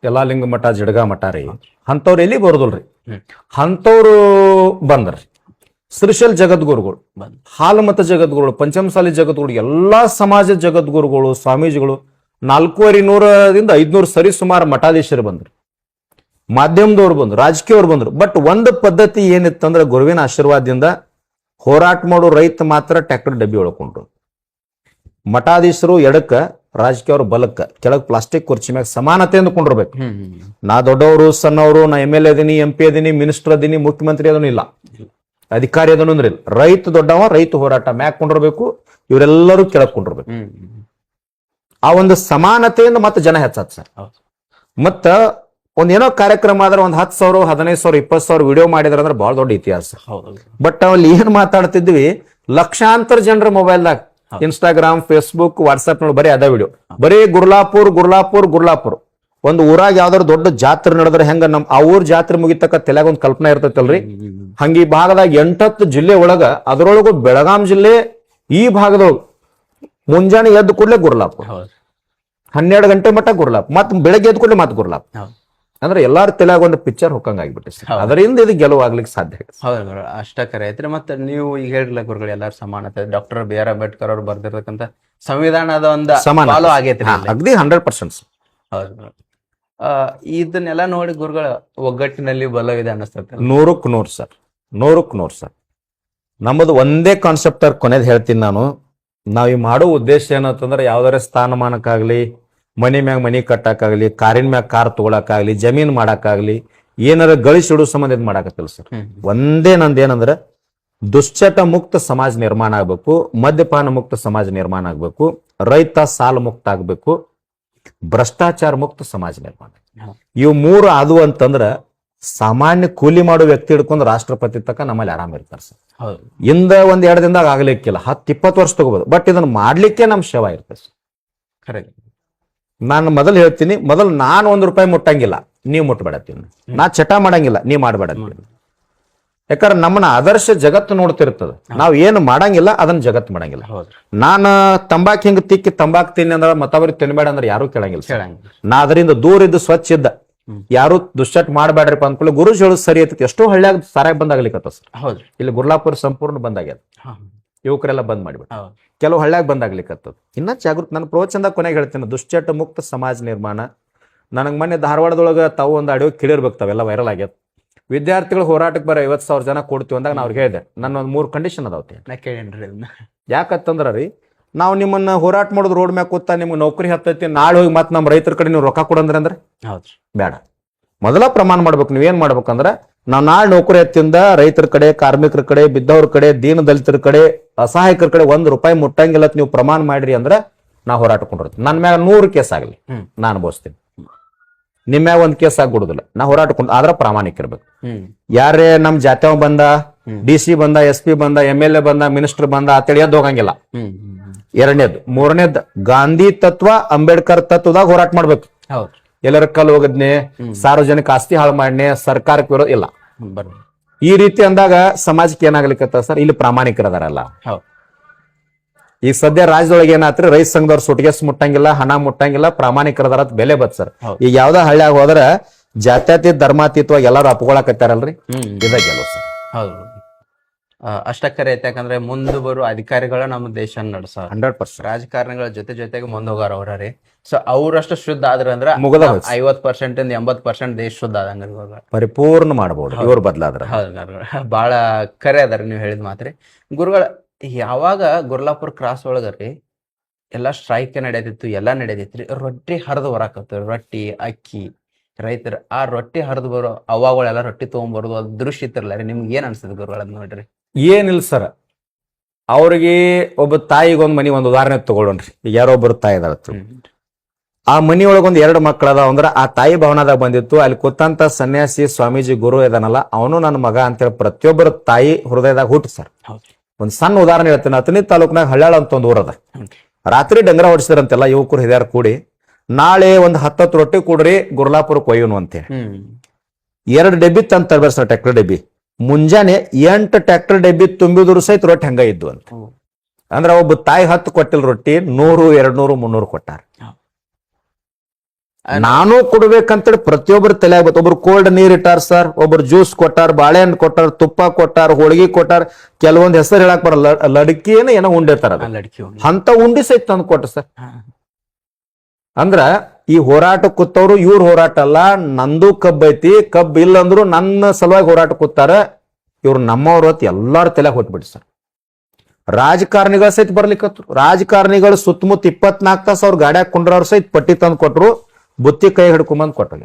ಎಲ್ಲಾ ಲಿಂಗ ಮಠ, ಜಿಡ್ಗಾ ಮಠ ರೀ. ಅಂತವ್ರು ಎಲ್ಲಿ ಬರೋದಿಲ್ರಿ, ಅಂತವ್ರು ಬಂದ್ರಿ. ಶ್ರೀಶೈಲ್ ಜಗದ್ಗುರುಗಳು, ಹಾಲಮತ ಜಗದ್ಗುರುಗಳು, ಪಂಚಮಸಾಲಿ ಜಗದ್ಗುರು, ಎಲ್ಲಾ ಸಮಾಜ ಜಗದ್ಗುರುಗಳು, ಸ್ವಾಮೀಜಿಗಳು, 450-500 ಸರಿ ಸುಮಾರು ಮಠಾಧೀಶರು ಬಂದ್ರು, ಮಾಧ್ಯಮದವ್ರು ಬಂದ್ರು, ರಾಜಕೀಯವ್ರು ಬಂದ್ರು. ಬಟ್ ಒಂದು ಪದ್ಧತಿ ಏನಿತ್ತಂದ್ರೆ ಗುರುವಿನ ಆಶೀರ್ವಾದದಿಂದ ಹೋರಾಟ ಮಾಡೋ ರೈತ ಮಾತ್ರ ಟ್ರ್ಯಾಕ್ಟರ್ ಡಬ್ಬಿ ಒಳಕೊಂಡ್ರು. ಮಠಾಧೀಶರು ಎಡಕ್ಕ, ರಾಜಕೀಯವ್ರು ಬಲಕ್ಕ, ಕೆಳಗ್ ಪ್ಲಾಸ್ಟಿಕ್ ಕುರ್ಚಿ ಮ್ಯಾಗ ಸಮಾನತೆಯಿಂದ ಕೊಂಡಿರ್ಬೇಕು. ನಾ ದೊಡ್ಡವರು, ಸಣ್ಣವರು, ನಾ MLA ಅದೀನಿ, MP ಅದೀನಿ, ಮಿನಿಸ್ಟರ್ ಅದೀನಿ, ಮುಖ್ಯಮಂತ್ರಿ ಅದನ್ನು ಇಲ್ಲ, ಅಧಿಕಾರಿ ಅದನ್ನು ಅಂದ್ರೆ ಇಲ್ಲ. ರೈತ ದೊಡ್ಡವ, ರೈತ ಹೋರಾಟ ಮ್ಯಾಗ್ ಕೊಂಡಿರ್ಬೇಕು, ಇವರೆಲ್ಲರೂ ಕೆಳಗ್ ಕೊಂಡಿರ್ಬೇಕು. ಆ ಒಂದು ಸಮಾನತೆಯಿಂದ ಮತ್ತೆ ಜನ ಹೆಚ್ಚಾತ್ ಸರ್. ಮತ್ತ ಒಂದೇನೋ ಕಾರ್ಯಕ್ರಮ ಆದ್ರೆ ಒಂದ್ 10,000, 15,000, 20,000 ವಿಡಿಯೋ ಮಾಡಿದ್ರ ಅಂದ್ರೆ ಬಹಳ ದೊಡ್ಡ ಇತಿಹಾಸ. ಬಟ್ ಅಲ್ಲಿ ಏನ್ ಮಾತಾಡ್ತಿದ್ವಿ, ಲಕ್ಷಾಂತರ ಜನರ ಮೊಬೈಲ್ದಾಗ ಇನ್ಸ್ಟಾಗ್ರಾಮ್, ಫೇಸ್ಬುಕ್, ವಾಟ್ಸ್ಆಪ್ ನೋಡಿ ಬರೀ ಅದ ವಿಡಿಯೋ, ಬರೀ ಗುರ್ಲಾಪುರ್. ಒಂದು ಊರಾಗ ಯಾವ್ದಾದ್ರು ದೊಡ್ಡ ಜಾತ್ರೆ ನಡೆದ್ರೆ ಹೆಂಗ ನಮ್ ಆ ಊರ್ ಜಾತ್ರೆ ಮುಗಿತಕ್ಕ ತಲೆಯಾಗ ಒಂದ್ ಕಲ್ಪನೆ ಇರ್ತೈತಲ್ರಿ, ಹಂಗ ಈ ಭಾಗದಾಗ 8-10 ಜಿಲ್ಲೆ ಒಳಗ, ಅದ್ರೊಳಗು ಬೆಳಗಾಂ ಜಿಲ್ಲೆ ಈ ಭಾಗದೊಳಗ ಮುಂಜಾನೆ ಎದ್ದು ಕೂಡಲೇ ಗುರ್ಲಾಪುರ್, 12 ಗಂಟೆ ಮಟ್ಟ ಗುರ್ಲಾಪ್, ಮತ್ ಬೆಳಗ್ಗೆ ಎದ್ದು ಕೂಡಲೇ ಮತ್ ಗುರ್ಲಾಪ್. ಅಂದ್ರೆ ಎಲ್ಲಾರ ತಲೆಯಾಗ ಒಂದು ಪಿಕ್ಚರ್ ಹೊಕ್ಕಂಗಾಗ್ಬಿಟ್ಟೆ. ಅದರಿಂದ ಇದು ಗೆಲುವಾಗ್ಲಿಕ್ಕೆ ಸಾಧ್ಯ. ಹೌದು, ಅಷ್ಟ ಕರೆ ಐತ್ರಿ. ಮತ್ತೆ ನೀವು ಈಗ ಹೇಳಿಲ್ಲ ಗುರುಗಳು, ಎಲ್ಲಾರು ಸಮಾನತೆ, ಡಾಕ್ಟರ್ BR ಅಂಬೇಡ್ಕರ್ ಅವ್ರು ಬರ್ದಿರ್ತಕ್ಕಂಥ ಸಂವಿಧಾನದ ಒಂದು ಫಾಲೋ ಆಗೈತ್ರಿ ಅಗದಿ 100%. ಹೌದು, ಇದನ್ನೆಲ್ಲ ನೋಡಿ ಗುರುಗಳ ಒಗ್ಗಟ್ಟಿನಲ್ಲಿ ಬಲವಿದೆ ಅನ್ನಿಸ್ತದೆ. 100ಕ್ಕೆ 100 ಸರ್, 100ಕ್ಕೆ 100 ಸರ್. ನಮ್ಮದು ಒಂದೇ ಕಾನ್ಸೆಪ್ಟ್ ಕೊನೆದ್ ಹೇಳ್ತೀನಿ ನಾನು. ನಾವ್ ಈ ಮಾಡೋ ಉದ್ದೇಶ ಏನಂತಂದ್ರೆ ಯಾವ್ದಾರ ಸ್ಥಾನಮಾನಕ್ಕಾಗ್ಲಿ, ಮನಿ ಮ್ಯಾಗ ಮನಿ ಕಟ್ಟಕ್ಕಾಗ್ಲಿ, ಕಾರಿನ ಮ್ಯಾಗ ಕಾರ್ ತಗೊಳಕ್ಕಾಗ್ಲಿ, ಜಮೀನ್ ಮಾಡಕ್ಕಾಗ್ಲಿ, ಏನಾರ ಗಳಿಸಿಡೋ ಸಂಬಂಧ ಇದು ಮಾಡಾಕತ್ತಿಲ್ಲ ಸರ್. ಒಂದೇ ನಂದೇನಂದ್ರೆ ದುಶ್ಚಟ ಮುಕ್ತ ಸಮಾಜ ನಿರ್ಮಾಣ ಆಗ್ಬೇಕು, ಮದ್ಯಪಾನ ಮುಕ್ತ ಸಮಾಜ ನಿರ್ಮಾಣ ಆಗ್ಬೇಕು, ರೈತ ಸಾಲ ಮುಕ್ತ ಆಗ್ಬೇಕು, ಭ್ರಷ್ಟಾಚಾರ ಮುಕ್ತ ಸಮಾಜ ನಿರ್ಮಾಣ. ಇವು 3 ಆದವು ಅಂತಂದ್ರ ಸಾಮಾನ್ಯ ಕೂಲಿ ಮಾಡೋ ವ್ಯಕ್ತಿ ಹಿಡ್ಕೊಂಡು ರಾಷ್ಟ್ರಪತಿ ತಕ್ಕ ನಮ್ಮಲ್ಲಿ ಆರಾಮ ಇರ್ತಾರೆ ಸರ್. ಇಂದ 1-2 ದಿನದಾಗ ಆಗ್ಲಿಕ್ಕಿಲ್ಲ, 10-20 ವರ್ಷ ತಗೋಬಹುದು. ಬಟ್ ಇದನ್ನ ಮಾಡ್ಲಿಕ್ಕೆ ನಮ್ ಸೇವಾ ಇರ್ತದೆ ಸರ್. ಖರೆ. ನಾನು ಮೊದಲು ಹೇಳ್ತೀನಿ, ನಾನು 1 ರೂಪಾಯಿ ಮುಟ್ಟಂಗಿಲ್ಲ, ನೀವು ಮುಟ್ಬೇಡತ್ತೀನಿ. ನಾ ಚಟ ಮಾಡಂಗಿಲ್ಲ, ನೀವ್ ಮಾಡ್ಬೇಡ. ಯಾಕಂದ್ರೆ ನಮ್ಮನ್ನ ಆದರ್ಶ ಜಗತ್ತು ನೋಡ್ತಿರ್ತದ. ನಾವ್ ಏನು ಮಾಡಂಗಿಲ್ಲ ಅದನ್ನ ಜಗತ್ತು ಮಾಡಂಗಿಲ್ಲ. ಹೌದ್ರಿ. ನಾನು ತಂಬಾಕ್ ಹಿಂಗ್ ತಿಕ್ಕಿ ತಂಬಾಕ್ ತಿನ್ನಿ ಅಂದ್ರೆ ಮತ್ತವ್ರಿಗೆ ತಿನ್ಬೇಡ ಅಂದ್ರೆ ಯಾರು ಕೇಳಂಗಿಲ್ಲ. ಕೇಳಂಗಿಲ್ಲ. ನಾ ಅದರಿಂದ ದೂರ ಇದ್ದು ಸ್ವಚ್ಛ ಇದ್ದ ಯಾರು ದುಶ್ಚಟ ಮಾಡಬೇಡ್ರಿಪ್ಪ ಅಂದ್ಕೊಳ್ಳಿ ಗುರುಜಿ ಹೇಳೋದು ಸರಿ ಐತಿ. ಎಷ್ಟೋ ಹಳ್ಳಿಯಾಗ ಸಾರಾಗಿ ಬಂದಾಗ್ಲಿಕ್ಕತ್ತ ಸರ್. ಹೌದ್ರಿ. ಇಲ್ಲಿ ಗುರ್ಲಾಪುರ ಸಂಪೂರ್ಣ ಬಂದಾಗ್ಯದ, ಯುವಕರೆಲ್ಲ ಬಂದ್ ಮಾಡಿಬಿಟ್ಟು ಕೆಲವು ಹಳ್ಳಿಯಾಗ ಬಂದಾಗ್ಲಿಕ್ಕತ್ತದ. ಇನ್ನ ಜಾಗೃತಿ. ನನ್ನ ಪ್ರವಚನದಾಗ ಕೊನೆಗೆ ಹೇಳ್ತೀನಿ, ದುಶ್ಚಟ ಮುಕ್ತ ಸಮಾಜ ನಿರ್ಮಾಣ. ನನಗೆ ಮೊನ್ನೆ ಧಾರವಾಡದೊಳಗೆ ತಾವು ಒಂದು ಆಡಿಯೋ ಕೇಳಿರ್ಬೇಕು, ತಾವೆಲ್ಲ ವೈರಲ್ ಆಗ್ಯದ. ವಿದ್ಯಾರ್ಥಿಗಳು ಹೋರಾಟಕ್ಕೆ ಬರೋ 50,000 ಜನ ಕೊಡ್ತೀವಿ ಅಂದಾಗ ನಾವು ಅವ್ರಿಗೆ ಹೇಳಿದೆ, ನನ್ನ ಒಂದು 3 ಕಂಡೀಷನ್ ಅದಾವತಿ. ನಾ ಕೇಳೇನ್ರಿ ಅದನ್ನ. ಯಾಕಂತಂದ್ರ ರೀ, ನಾವು ನಿಮ್ಮನ್ನ ಹೋರಾಟ ಮಾಡೋದು ರೋಡ್ ಮ್ಯಾಗ ಕೂತಾ ನಿಮ್ಗೆ ನೌಕರಿ ಹತ್ತೈತಿ, ನಾಳೆ ಹೋಗಿ ಮತ್ತೆ ನಮ್ಮ ರೈತರ ಕಡೆ ನೀವು ರೊಕ್ಕ ಕೊಡಂದ್ರಿ ಅಂದ್ರೆ ಹೌದ್ರಿ ಬೇಡ. ಮೊದಲ ಪ್ರಮಾಣ ಮಾಡ್ಬೇಕು. ನೀವೇನ್ ಮಾಡ್ಬೇಕಂದ್ರ, ನಾವು ನಾಳೆ ನೌಕರಿ ಹತ್ತಿಂದ ರೈತರ ಕಡೆ, ಕಾರ್ಮಿಕರ ಕಡೆ, ಬಿದ್ದವ್ರ ಕಡೆ, ದೀನ ದಲಿತರ ಕಡೆ, ಅಸಹಾಯಕರ ಕಡೆ ₹1 ಮುಟ್ಟಂಗಿಲ್ಲ ನೀವು ಪ್ರಮಾಣ ಮಾಡ್ರಿ ಅಂದ್ರೆ ನಾ ಹೋರಾಟ ಕೊಂಡಿರ್ತೀನಿ. ನನ್ನ ಮ್ಯಾಗ 100 ಕೇಸ್ ಆಗಲಿ ನಾನು ಅನುಭವಿಸ್ತೀನಿ, ನಿಮ್ಮ ಮ್ಯಾಗ 1 ಕೇಸ್ ಆಗಿಬಿಡುದಿಲ್ಲ. ನಾ ಹೋರಾಟ ಕೊಂಡು ಆದ್ರ ಪ್ರಾಮಾಣಿಕ ಇರ್ಬೇಕು. ಯಾರೇ ನಮ್ ಜಾತ್ಯಾವ ಬಂದ, DC ಬಂದ, SP ಬಂದ, MLA ಬಂದ, ಮಿನಿಸ್ಟರ್ ಬಂದ ಅಂತೇಳಿ ಎದ್ದು ಹೋಗಂಗಿಲ್ಲ. ಎರಡನೇದು. ಮೂರನೇದ್, ಗಾಂಧಿ ತತ್ವ ಅಂಬೇಡ್ಕರ್ ತತ್ವದಾಗ ಹೋರಾಟ ಮಾಡ್ಬೇಕು. ಎಲ್ಲರ ಕಲ್ ಹೋಗದ್ನೆ, ಸಾರ್ವಜನಿಕ ಆಸ್ತಿ ಹಾಳು ಮಾಡನೆ, ಸರ್ಕಾರಕ್ಕೆ ವಿರೋಧ ಇಲ್ಲ. ಈ ರೀತಿ ಅಂದಾಗ ಸಮಾಜಕ್ಕೆ ಏನಾಗ್ಲಿಕ್ಕತ್ತ ಸರ್, ಇಲ್ಲಿ ಪ್ರಾಮಾಣಿಕರದಾರಲ್ಲ. ಈಗ ಸದ್ಯ ರಾಜ್ಯದೊಳಗೆ ಏನಾತ್ರಿ, ರೈತ ಸಂಘದವ್ರ ಸುಟ್ಗೆಸ್ ಮುಟ್ಟಂಗಿಲ್ಲ, ಹಣ ಮುಟ್ಟಂಗಿಲ್ಲ, ಪ್ರಾಮಾಣಿಕರದಾರ ಬೆಲೆ ಬತ್ ಸರ್. ಈಗ ಯಾವ್ದ ಹಳ್ಳಿಯಾಗ ಹೋದ್ರ ಜಾತ್ಯತೀತ ಧರ್ಮಾತೀತವಾಗಿ ಎಲ್ಲಾರು ಅಪ್ಕೊಳಕತ್ತಾರಲ್ರಿ, ಇದ ಗೆಲುವು ಸರ್. ಹೌದು. ಅಷ್ಟಕ್ಕರೆ ಐತೆ. ಯಾಕಂದ್ರೆ ಮುಂದೆ ಬರುವ ಅಧಿಕಾರಿಗಳ ನಮ್ಮ ದೇಶ ನಡೆಸ 100% ರಾಜಕಾರಣಿಗಳ ಜೊತೆಗೆ ಮುಂದೆ ಹೋಗಾರ ಅವ್ರಿ. ಸೊ ಅವ್ರಷ್ಟು ಶುದ್ಧ ಆದ್ರ ಅಂದ್ರ 50% 80% ದೇಶ ಶುದ್ಧ ಆದಂಗ ಇವಾಗ ಪರಿಪೂರ್ಣ ಮಾಡಬಹುದು ಇವ್ರ ಬದಲಾದ್ರ. ಬಾಳ ಕರೆ ಅದಾರ ನೀವ್ ಹೇಳಿದ ಮಾತ್ರಿ ಗುರುಗಳ. ಯಾವಾಗ ಗುರ್ಲಾಪುರ ಕ್ರಾಸ್ ಒಳಗರಿ ಎಲ್ಲಾ ಸ್ಟ್ರೈಕ್ ನಡೆದಿತ್ತು, ಎಲ್ಲಾ ನಡೆದಿತ್ರಿ, ರೊಟ್ಟಿ ಹರಿದು ಬರಾಕತ್ತ, ರೊಟ್ಟಿ ಅಕ್ಕಿ ರೈತರ ಆ ರೊಟ್ಟಿ ಹರಿದು ಬರೋ ಅವಾಗಳೆಲ್ಲ ರೊಟ್ಟಿ ತಗೊಂಡ್ಬರೋದು ಅದು ದೃಶ್ಯ ಇತ್ತಿರಲ್ಲ ರೀ, ನಿಮ್ಗೆ ಏನ್ ಅನ್ಸುತ್ತೆ ಗುರುಗಳದ್ ನೋಡ್ರಿ? ಏನಿಲ್ಲ ಸರ್, ಅವ್ರಿಗೆ ಒಬ್ಬ ತಾಯಿಗೊಂದ್ ಮನಿ ಒಂದು ಉದಾಹರಣೆ ತಗೊಳ್ಳೋಣ್ರಿ. ಈಗ ಯಾರೊಬ್ಬರು ತಾಯಿ ಅದಾರ, ಆ ಮನಿಯೊಳಗೊಂದ್ 2 ಮಕ್ಕಳ ಅದಾವ ಅಂದ್ರ ಆ ತಾಯಿ ಭವನದಾಗ ಬಂದಿತ್ತು. ಅಲ್ಲಿ ಕೂತಂತ ಸನ್ಯಾಸಿ ಸ್ವಾಮೀಜಿ ಗುರು ಇದಾನಲ್ಲ, ಅವನು ನನ್ನ ಮಗ ಅಂತೇಳಿ ಪ್ರತಿಯೊಬ್ಬರ ತಾಯಿ ಹೃದಯದಾಗ ಹುಟ್ಟು ಸರ್. ಒಂದ್ ಸಣ್ಣ ಉದಾಹರಣೆ ಹೇಳ್ತೀನಿ. ಅಥಣಿ ತಾಲೂಕ್ನಾಗ ಹಳ್ಯಾಳ ಅಂತ ಒಂದು ಊರದ, ರಾತ್ರಿ ಡಂಗರ ಹೊಡಿಸಿದ್ರಂತೆಲ್ಲ ಯುವಕರು ಹಿರಿಯರು ಕೂಡಿ, ನಾಳೆ ಒಂದ್ 10 ರೊಟ್ಟಿ ಕೊಡ್ರಿ ಗುರ್ಲಾಪುರಕ್ಕೆ ಒಯ್ಯೋನು ಅಂತೇಳಿ 2 ಡಬ್ಬಿ ತಂತ ತರ್ಬೇರ್ ಸರ್, ಟ್ರ್ಯಾಕ್ಟರ್ ಡಬ್ಬಿ. ಮುಂಜಾನೆ 8 ಟ್ರ್ಯಾಕ್ಟರ್ ಡಬ್ಬಿ ತುಂಬಿದ್ರು ಸಹಿತ ರೊಟ್ಟಿ ಹಂಗ ಇದ್ದು ಅಂತ. ಅಂದ್ರ ಒಬ್ಬ ತಾಯಿ 10 ಕೊಟ್ಟಿಲ್ ರೊಟ್ಟಿ, 100, 200, 300 ಕೊಟ್ಟಾರ. ನಾನು ಕೊಡ್ಬೇಕಂತೇಳಿ ಪ್ರತಿಯೊಬ್ಬರು ತಲೆ ಆಗ್ಬೇಕು. ಒಬ್ರು ಕೋಲ್ಡ್ ನೀರ್ ಇಟ್ಟಾರ ಸರ್, ಒಬ್ರು ಜ್ಯೂಸ್ ಕೊಟ್ಟಾರ, ಬಾಳೆಹಣ್ಣು ಕೊಟ್ಟಾರ, ತುಪ್ಪ ಕೊಟ್ಟಾರ, ಹೋಳಿಗೆ ಕೊಟ್ಟಾರ, ಕೆಲವೊಂದ್ ಹೆಸರು ಹೇಳಕ್ ಬರಲ್ಲ, ಲಡ್ಕಿನ ಏನೋ ಉಂಡಿರ್ತಾರ, ಅಂತ ಉಂಡಿ ಸಹಿತ ತಂದು ಕೊಟ್ಟ ಸರ್. ಅಂದ್ರ ಈ ಹೋರಾಟ ಕೂತವ್ರು ಇವ್ರ ಹೋರಾಟ ಅಲ್ಲ, ನಂದು ಕಬ್ಬ್ ಐತಿ, ಕಬ್ಬ್ ಇಲ್ಲ ಅಂದ್ರು ನನ್ನ ಸಲುವಾಗಿ ಹೋರಾಟ ಕೂತಾರ ಇವ್ರು ನಮ್ಮವ್ರು ಅಂತ ಎಲ್ಲಾರು ತಲೆ ಹೊಟ್ಬಿಟ್ಟು ಸರ್. ರಾಜಕಾರಣಿಗಳ ಸಹಿತ ಬರ್ಲಿಕ್ಕತ್ರು. ರಾಜಕಾರಣಿಗಳು ಸುತ್ತಮುತ್ತ 24 ತಾಸು ಅವ್ರ ಗಾಡ್ಯಾಗ ಕುಂಡ್ರವ್ರ ಸಹಿತ ಪಟ್ಟಿ ತಂದು ಕೊಟ್ರು, ಬುತ್ತಿ ಕೈ ಹಿಡ್ಕೊಂಬಂದ್ ಕೊಟ್ಟಾಗ.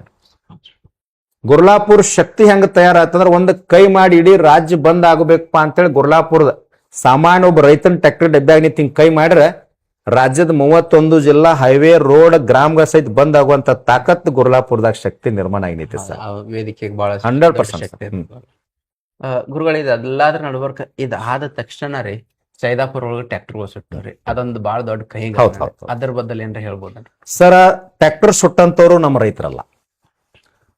ಗುರ್ಲಾಪುರ ಶಕ್ತಿ ಹೆಂಗ ತಯಾರಾಯ್ತಂದ್ರ, ಒಂದ್ ಕೈ ಮಾಡಿ ಇಡೀ ರಾಜ್ಯ ಬಂದ್ ಆಗಬೇಕಪ್ಪ ಅಂತೇಳಿ ಗುರ್ಲಾಪುರದ ಸಾಮಾನ್ಯ ಒಬ್ಬ ರೈತನ ಟ್ರ್ಯಾಕ್ಟರ್ ಡಬ್ಬ್ಯಾಗ ನಿಂತ ಹಿಂಗ್ ಕೈ ಮಾಡ್ರೆ ರಾಜ್ಯದ 31 ಜಿಲ್ಲಾ ಹೈವೇ ರೋಡ್ ಗ್ರಾಮಗಳ ಸಹಿತ ಬಂದ್ ಆಗುವಂತ ತಾಕತ್ ಗುರ್ಲಾಪುರದಾಗ ಶಕ್ತಿ ನಿರ್ಮಾಣ ಆಗೈತಿ ಸರ್. ವೇದಿಕೆಗೆ ಬಹಳ 100%. ಗುರುಗಳು ಇದು ಎಲ್ಲಾದ್ರ ನಡ್ಬರ್ಕ ಇದಾದ ತಕ್ಷಣ ರೀ ಸೈದಾಪುರ ಒಳಗೆ ಟ್ರ್ಯಾಕ್ಟರ್ಗಳು ಸುಟ್ಟವ್ರಿ, ಅದೊಂದು ಬಹಳ ದೊಡ್ಡ ಕೈ. ಅದ್ರ ಬದಲು ಏನ್ರ ಹೇಳ್ಬೋದ ಸರ್? ಟ್ರ್ಯಾಕ್ಟರ್ ಸುಟ್ಟಂತವ್ರು ನಮ್ಮ ರೈತರಲ್ಲ.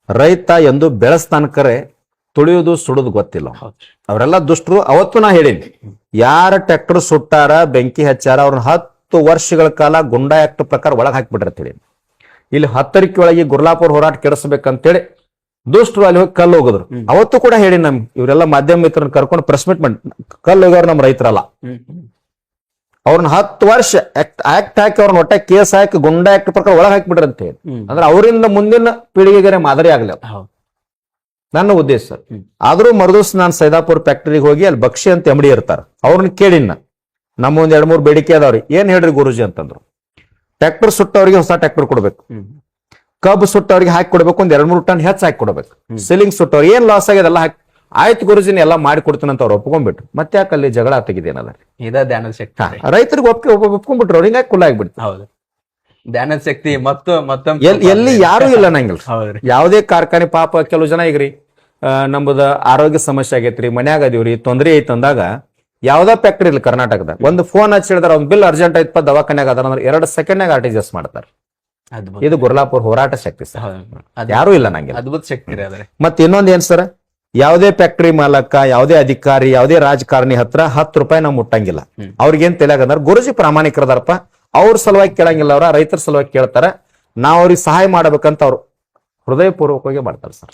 ರೈತ ಎಂದು ಬೆಳೆಸ್ತಾನಕರೆ ತುಳಿಯುವುದು ಸುಡುದು ಗೊತ್ತಿಲ್ಲ, ಅವರೆಲ್ಲ ದುಷ್ಟರು. ಅವತ್ತು ನಾ ಹೇಳಿನಿ, ಯಾರ ಟ್ರ್ಯಾಕ್ಟರ್ ಸುಟ್ಟಾರ, ಬೆಂಕಿ ಹಚ್ಚಾರ, ಅವ್ರನ್ನ 10 ವರ್ಷಗಳ ಕಾಲ ಗುಂಡಾ ಆಕ್ಟ್ ಪ್ರಕಾರ ಒಳಗೆ ಹಾಕಿಬಿಟ್ರಿ. ಇಲ್ಲಿ 10 ಒಳಗೆ ಗುರ್ಲಾಪುರ ಹೋರಾಟ ಕೆಡಿಸ್ಬೇಕಂತೇಳಿ ದುಷ್ಟರು ಅಲ್ಲಿ ಹೋಗಿ ಕಲ್ಲು ಹೋಗಿದ್ರು. ಅವತ್ತು ಕೂಡ ಹೇಳಿ ನಮ್ ಇವರೆಲ್ಲ ಮಾಧ್ಯಮ ಮಿತ್ರರನ್ನ ಕರ್ಕೊಂಡು ಪ್ರೆಸ್ ಮೀಟ್ ಮಾಡಿ, ಕಲ್ಲು ಹೋಗೋರು ನಮ್ ರೈತರಲ್ಲ. ಅವ್ರನ್ನ 10 ವರ್ಷ ಆಕ್ಟ್ ಹಾಕಿ ಅವ್ರನ್ನ ಹೊಟ್ಟೆ ಕೇಸ್ ಹಾಕಿ ಗುಂಡಾ ಆಕ್ಟ್ ಪ್ರಕಾರ ಒಳಗೆ ಹಾಕಿಬಿಟ್ರಿ ಅಂತ ಹೇಳಿ, ಅಂದ್ರೆ ಅವರಿಂದ ಮುಂದಿನ ಪೀಳಿಗೆಗೆ ಮಾದರಿ ಆಗ್ಲಿ ನನ್ನ ಉದ್ದೇಶ ಸರ್. ಆದ್ರೂ ಮರುದಿವ್ಸ ನಾನು ಸೈದಾಪುರ ಫ್ಯಾಕ್ಟರಿಗೆ ಹೋಗಿ ಅಲ್ಲಿ ಬಕ್ಷಿ ಅಂತ MD ಇರ್ತಾರ, ಅವ್ರನ್ನ ಕೇಳಿನ, ನಮ್ಮ ಒಂದ್ 2-3 ಬೇಡಿಕೆ ಅದಾವ್ರಿ, ಏನ್ ಹೇಳ್ರಿ ಗುರುಜಿ ಅಂತಂದ್ರು. ಟ್ರ್ಯಾಕ್ಟರ್ ಸುಟ್ಟವ್ರಿಗೆ ಹೊಸ ಟ್ರ್ಯಾಕ್ಟರ್ ಕೊಡ್ಬೇಕು, ಕಬ್ಬು ಸುಟ್ಟವ್ರಿಗೆ ಹಾಕಿ ಕೊಡ್ಬೇಕು, ಒಂದ್ 2-3 ಟನ್ ಹೆಚ್ಚು ಹಾಕಿ ಕೊಡ್ಬೇಕು, ಸೀಲಿಂಗ್ ಸುಟ್ಟವ್ರಿಗೆ ಏನ್ ಲಾಸ್ ಆಗ್ಯದೆಲ್ಲ ಹಾಕಿ ಆಯ್ತು ಗುರುಜಿನ ಎಲ್ಲಾ ಮಾಡಿ ಕೊಡ್ತೀನಿ ಅಂತ ಅವ್ರು ಒಪ್ಕೊಂಡ್ಬಿಟ್ರು. ಮತ್ತೆ ಯಾಕೆ ಅಲ್ಲಿ ಜಗಳ ತೆಗಿದೇನದ ಧ್ಯಾನದ ಶಕ್ತಿ ರೈತರಿಗೆ ಒಪ್ಕೊಂಡ್ಬಿಟ್ರು, ಅವ್ರಿಗೆ ಹಿಂಗಾಗಿ ಕುಲ್ಲ ಆಗ್ಬಿಡ್ತು. ಹೌದು, ಧ್ಯಾನದ ಶಕ್ತಿ ಎಲ್ಲಿ ಯಾರು ಇಲ್ಲ ನಂಗಿಲ್ಲ. ಯಾವುದೇ ಕಾರ್ಖಾನೆ ಪಾಪ ಕೆಲವು ಜನ ಈಗ್ರಿ ನಮ್ಮದ ಆರೋಗ್ಯ ಸಮಸ್ಯೆ ಆಗೈತ್ರಿ, ಮನ್ಯಾಗ ಅದೀವ್ರಿ, ತೊಂದ್ರೆ ಐತ್ ಅಂದಾಗ ಯಾವ್ದಾ ಫ್ಯಾಕ್ಟ್ರಿ ಇಲ್ಲ ಕರ್ನಾಟಕದ, ಒಂದು ಫೋನ್ ಹಚ್ಚಿ ಹೇಳಿದಾರ ಅವ್ನ ಬಿಲ್ ಅರ್ಜೆಂಟ್ ಐತಪ್ಪ ದವಾಖಾನ್ಯಾಗ ಅದಾರ ಅಂದ್ರೆ 2 ಸೆಕೆಂಡ್ನಾಗ RTGS ಮಾಡ್ತಾರ. ಇದು ಗುರ್ಲಾಪುರ ಹೋರಾಟ ಶಕ್ತಿ ಸರ್, ಯಾರು ಇಲ್ಲ ನಂಗೆ. ಅದ್ಭುತ ಶಕ್ತಿ. ಮತ್ತೆ ಇನ್ನೊಂದ್ ಏನ್ ಸರ್, ಯಾವುದೇ ಫ್ಯಾಕ್ಟರಿ ಮಾಲಕ, ಯಾವುದೇ ಅಧಿಕಾರಿ, ಯಾವುದೇ ರಾಜಕಾರಣಿ ಹತ್ರ 10 ರೂಪಾಯಿ ನಾವು ಮುಟ್ಟಂಗಿಲ್ಲ. ಅವ್ರಿಗೇನ್ ತಿಳಿಯಾಗಂದ್ರ ಗುರುಜಿ ಪ್ರಾಮಾಣಿಕರದಾರಪ್ಪ, ಅವ್ರ ಸಲುವಾಗಿ ಕೇಳಂಗಿಲ್ಲ, ಅವ್ರ ರೈತರ ಸಲುವಾಗಿ ಕೇಳ್ತಾರ, ನಾವ್ ಅವ್ರಿಗೆ ಸಹಾಯ ಮಾಡ್ಬೇಕಂತ ಅವ್ರು ಹೃದಯಪೂರ್ವಕವಾಗಿ ಮಾಡ್ತಾರೆ ಸರ್.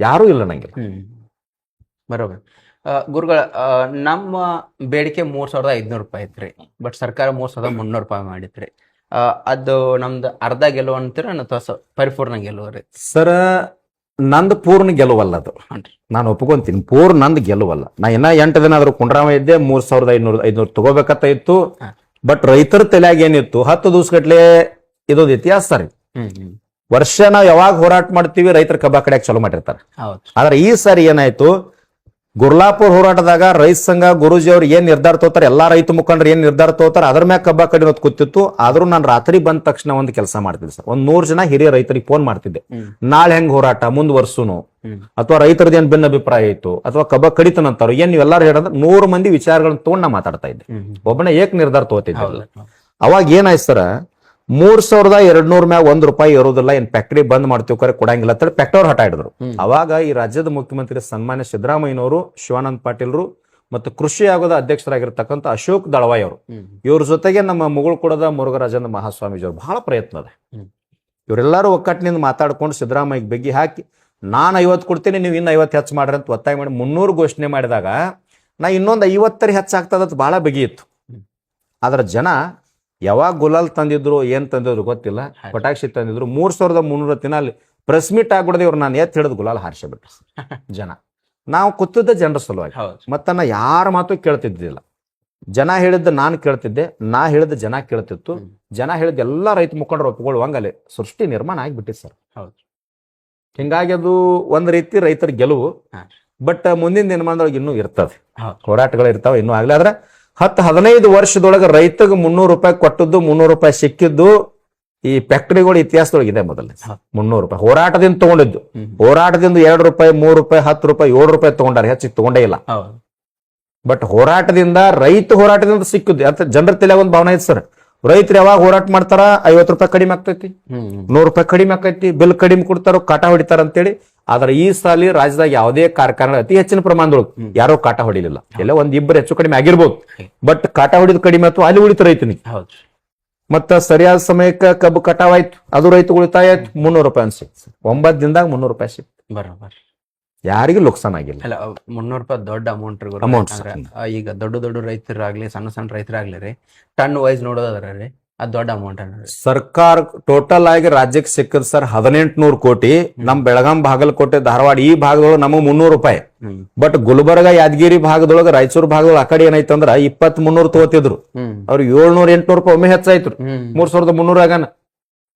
ಯಾರು ಇಲ್ಲ ನಂಗಿಲ್ಲ. ಬರೋಬರ್. ಗುರುಗಳ ನಮ್ಮ ಬೇಡಿಕೆ 3,500 ರೂಪಾಯಿ ಐತ್ರಿ, ಬಟ್ ಸರ್ಕಾರ 3,300 ರೂಪಾಯಿ ಮಾಡಿತ್ರಿ. ಅದು ನಮ್ದು ಅರ್ಧ ಗೆಲುವು ಅಂತೀರ ಅಥವಾ ಪರಿಪೂರ್ಣ ಗೆಲುವು ರೀ? ಸರ್, ನಂದು ಪೂರ್ಣ ಗೆಲುವಲ್ಲ ಅದು, ನಾನು ಒಪ್ಕೊಂತೀನಿ. ಪೂರ್ಣ ನಂದು ಗೆಲುವಲ್ಲ. ನಾ ಇನ್ನ 8 ದಿನ ಆದ್ರೂ ಕುಂಡ್ರಾಮ ಇದ್ದೆ, 3,500 ತಗೋಬೇಕತ್ತ ಇತ್ತು. ಬಟ್ ರೈತರ ತಲೆಯಾಗ ಏನಿತ್ತು, 10 ದಿವಸ ಗಟ್ಲೆ ಇದೊಂದು ಇತಿಹಾಸ ಸರ್. ವರ್ಷ ನಾವ್ ಯಾವಾಗ ಹೋರಾಟ ಮಾಡ್ತೀವಿ, ರೈತರ ಕಬ್ಬ ಕಡೆಯಾಗ ಚಲೋ ಮಾಡಿರ್ತಾರೆ. ಆದ್ರೆ ಈ ಸಾರಿ ಏನಾಯ್ತು, ಗುರ್ಲಾಪುರ್ ಹೋರಾಟದಾಗ ರೈತ ಸಂಘ ಗುರೂಜಿ ಅವ್ರು ಏನ್ ನಿರ್ಧಾರ ತಗೋತಾರೆ, ಎಲ್ಲಾ ರೈತ ಮುಖಂಡ್ರು ಏನ್ ನಿರ್ಧಾರ ತಗೋತಾರೆ ಅದ್ರ ಮ್ಯಾಗ ಕಬ್ಬ ಕಡೆ ಕೂತಿತ್ತು. ಆದ್ರೂ ನಾನು ರಾತ್ರಿ ಬಂದ ತಕ್ಷಣ ಒಂದು ಕೆಲಸ ಮಾಡ್ತಿದ್ದೆ ಸರ್. 100 ಜನ ಹಿರಿಯ ರೈತರಿಗೆ ಫೋನ್ ಮಾಡ್ತಿದ್ದೆ, ನಾಳೆ ಹೆಂಗ್ ಹೋರಾಟ ಮುಂದುವರ್ಸುನು, ಅಥವಾ ರೈತರದ್ದು ಏನ್ ಭಿನ್ನ ಅಭಿಪ್ರಾಯ ಇತ್ತು, ಅಥವಾ ಕಬ್ಬ ಕಡಿತನಂತಾರು ಏನ್ ನೀವೆಲ್ಲಾರು ಹೇಳಿದ್ರೆ 100 ಮಂದಿ ವಿಚಾರಗಳನ್ನ ತಗೊಂಡ್ ನಾ ಮಾತಾಡ್ತಾ ಇದ್ದೆ. ಒಬ್ಬನೇ ಏಕ್ ನಿರ್ಧಾರ ತಗೋತಿದ್ದೆ. ಅವಾಗ ಏನಾಯ್ತು ಸರ್, 3,200 ಮ್ಯಾಗ 1 ರೂಪಾಯಿ ಇರೋದಿಲ್ಲ, ಏನ್ ಫ್ಯಾಕ್ಟರಿ ಬಂದ್ ಮಾಡ್ತೀವಿ ಕರೆ ಕೊಡಂಗಿಲ್ಲ ಅಂತ ಫ್ಯಾಕ್ಟರಿ ಹಠ ಹಿಡಿದ್ರು. ಅವಾಗ ಈ ರಾಜ್ಯದ ಮುಖ್ಯಮಂತ್ರಿ ಸನ್ಮಾನ್ಯ ಸಿದ್ದರಾಮಯ್ಯನವರು, ಶಿವಾನಂದ ಪಾಟೀಲ್ರು ಮತ್ತು ಕೃಷಿ ಆಯೋಗದ ಅಧ್ಯಕ್ಷರಾಗಿರ್ತಕ್ಕಂಥ ಅಶೋಕ್ ದಳವಾಯಿ ಅವರು, ಇವ್ರ ಜೊತೆಗೆ ನಮ್ಮ ಮುಗುಳ್ಕೊಡದ ಮುರುಘರಾಜೇಂದ್ರ ಮಹಾಸ್ವಾಮೀಜಿಯವರು ಬಹಳ ಪ್ರಯತ್ನ ಅದ. ಇವರೆಲ್ಲರೂ ಒಕ್ಕಟ್ಟಿನಿಂದ ಮಾತಾಡ್ಕೊಂಡು ಸಿದ್ದರಾಮಯ್ಯ ಬೆಗ್ಗಿ ಹಾಕಿ, ನಾನು 50 ಕೊಡ್ತೀನಿ, ನೀವು ಇನ್ನು 50 ಹೆಚ್ಚು ಮಾಡ್ರಿ ಅಂತ ಒತ್ತಾಯ ಮಾಡಿ 300 ಘೋಷಣೆ ಮಾಡಿದಾಗ ನಾ ಇನ್ನೊಂದು 50 ಹೆಚ್ಚಾಗ್ತದ ಬಹಳ ಬೆಗಿ ಇತ್ತು. ಆದ್ರ ಜನ ಯಾವಾಗ ಗುಲಾಲ್ ತಂದಿದ್ರು, ಏನ್ ತಂದಿದ್ರು ಗೊತ್ತಿಲ್ಲ, ಪಟಾಕ್ಷಿ ತಂದಿದ್ರು. 3,300 ದಿನ ಅಲ್ಲಿ ಪ್ರೆಸ್ ಮೀಟ್ ಆಗ್ಬಿಡದೆ ಇವ್ರು ನಾನು ಎತ್ ಹಿಡಿದು ಗುಲಾಲ್ ಹಾರಿಸಿಬಿಟ್ರು ಜನ. ನಾವು ಕೂತಿದ್ದ ಜನರ ಸಲುವಾಗಿ, ಮತ್ತ ನಾ ಯಾರ ಮಾತು ಕೇಳ್ತಿದ್ದಿಲ್ಲ. ಜನ ಹೇಳಿದ್ದ ನಾನು ಕೇಳ್ತಿದ್ದೆ, ನಾ ಹೇಳಿದ ಜನ ಕೇಳ್ತಿತ್ತು. ಜನ ಹೇಳಿದ ಎಲ್ಲಾ ರೈತ ಮುಖಂಡರು ಒಪ್ಕೊಳ್ಳುವಂಗ ಅಲ್ಲಿ ಸೃಷ್ಟಿ ನಿರ್ಮಾಣ ಆಗಿಬಿಟ್ಟಿತ್ತು ಸರ್. ಹಿಂಗಾಗಿ ಅದು ಒಂದ್ ರೀತಿ ರೈತರ ಗೆಲುವು. ಬಟ್ ಮುಂದಿನ ದಿನಮಾನದೊಳಗೆ ಇನ್ನೂ ಇರ್ತದೆ, ಹೋರಾಟಗಳು ಇರ್ತಾವ, ಇನ್ನೂ ಆಗ್ಲಿ. ಆದ್ರೆ 10-15 ವರ್ಷದೊಳಗೆ ರೈತಗೆ 300 ರೂಪಾಯಿ ಕೊಟ್ಟದ್ದು, 300 ರೂಪಾಯಿ ಸಿಕ್ಕಿದ್ದು ಈ ಫ್ಯಾಕ್ಟರಿಗಳು ಇತಿಹಾಸದೊಳಗೆ ಇದೆ. ಮೊದಲನೇ 300 ರೂಪಾಯಿ ಹೋರಾಟದಿಂದ ತಗೊಂಡಿದ್ದು. ಹೋರಾಟದಿಂದ 2 ರೂಪಾಯಿ, 3 ರೂಪಾಯಿ, 10 ರೂಪಾಯಿ, 7 ರೂಪಾಯಿ ತಗೊಂಡಾರೆ, ಹೆಚ್ಚಿಗೆ ತಗೊಂಡೇ ಇಲ್ಲ. ಬಟ್ ಹೋರಾಟದಿಂದ, ರೈತ ಹೋರಾಟದಿಂದ ಸಿಕ್ಕಿದ್ದು ಅಂತ ಜನರ ತಲೆ ಒಂದು ಭಾವನೆ ಐತೆ ಸರ್. ರೈತರು ಯಾವಾಗ ಹೋರಾಟ ಮಾಡ್ತಾರ, 50 ರೂಪಾಯಿ ಕಡಿಮೆ ಆಗ್ತೈತಿ, 100 ರೂಪಾಯಿ ಕಡಿಮೆ ಆಗ್ತೈತಿ, ಬಿಲ್ ಕಡಿಮೆ ಕೊಡ್ತಾರೋ, ಕಾಟ ಹೊಡಿತಾರ ಅಂತೇಳಿ. ಆದ್ರೆ ಈ ಸಾಲಿ ರಾಜ್ಯದಾಗ ಯಾವುದೇ ಕಾರ್ಖಾನೆ ಅತಿ ಹೆಚ್ಚಿನ ಪ್ರಮಾಣದೊಳಗೆ ಯಾರೋ ಕಾಟ ಹೊಡಿಲಿಲ್ಲ. ಎಲ್ಲ 1-2 ಹೆಚ್ಚು ಕಡಿಮೆ ಆಗಿರ್ಬೋದು, ಬಟ್ ಕಾಟ ಹೊಡಿದ ಕಡಿಮೆ ಆಯ್ತು, ಅಲ್ಲಿ ಉಳಿತು ರೈತನಿಗೆ. ಮತ್ತ ಸರಿಯಾದ ಸಮಯಕ್ಕೆ ಕಬ್ಬು ಕಟಾವಾಯ್ತು, ಅದು ರೈತ ಉಳಿತಾಯ ಆಯ್ತು, 300 ರೂಪಾಯಿ ಸಿಕ್ತು. 9 ದಿನದಾಗ 300 ರೂಪಾಯಿ ಸಿಕ್ತು. ಬರೋಬರ್. ಯಾರಿಗೂ ಲುಕ್ಸಾನ್ ಆಗಿಲ್ಲ. 300 ರೂಪಾಯಿ ದೊಡ್ಡ ಅಮೌಂಟ್. ಈಗ ದೊಡ್ಡ ರೈತರಾಗ್ಲಿ, ಸಣ್ಣ ರೈತರಾಗ್ಲಿ ರೀ, ಟನ್ ವೈಸ್ ನೋಡೋದಾದ್ರೆ ರೀ ಅದು ದೊಡ್ಡ ಅಮೌಂಟ್. ಸರ್ಕಾರ ಟೋಟಲ್ ಆಗಿ ರಾಜ್ಯಕ್ಕೆ ಸಿಕ್ಕದ ಸರ್ 1,800 ಕೋಟಿ. ನಮ್ ಬೆಳಗಾಂ, ಬಾಗಲಕೋಟೆ, ಧಾರವಾಡ ಈ ಭಾಗದೊಳಗೆ ನಮಗ್ 300 ರೂಪಾಯಿ. ಬಟ್ ಗುಲ್ಬರ್ಗ, ಯಾದಗಿರಿ ಭಾಗದೊಳಗೆ, ರಾಯಚೂರು ಭಾಗದೊಳಗೆ ಆ ಕಡೆ ಏನಾಯ್ತಂದ್ರ 20-300 ತಗೋತಿದ್ರು. ಅವ್ರು 700-800 ರೂಪಾಯಿ ಒಮ್ಮೆ ಹೆಚ್ಚಾಯ್ತು. 3,300 ಆಗನ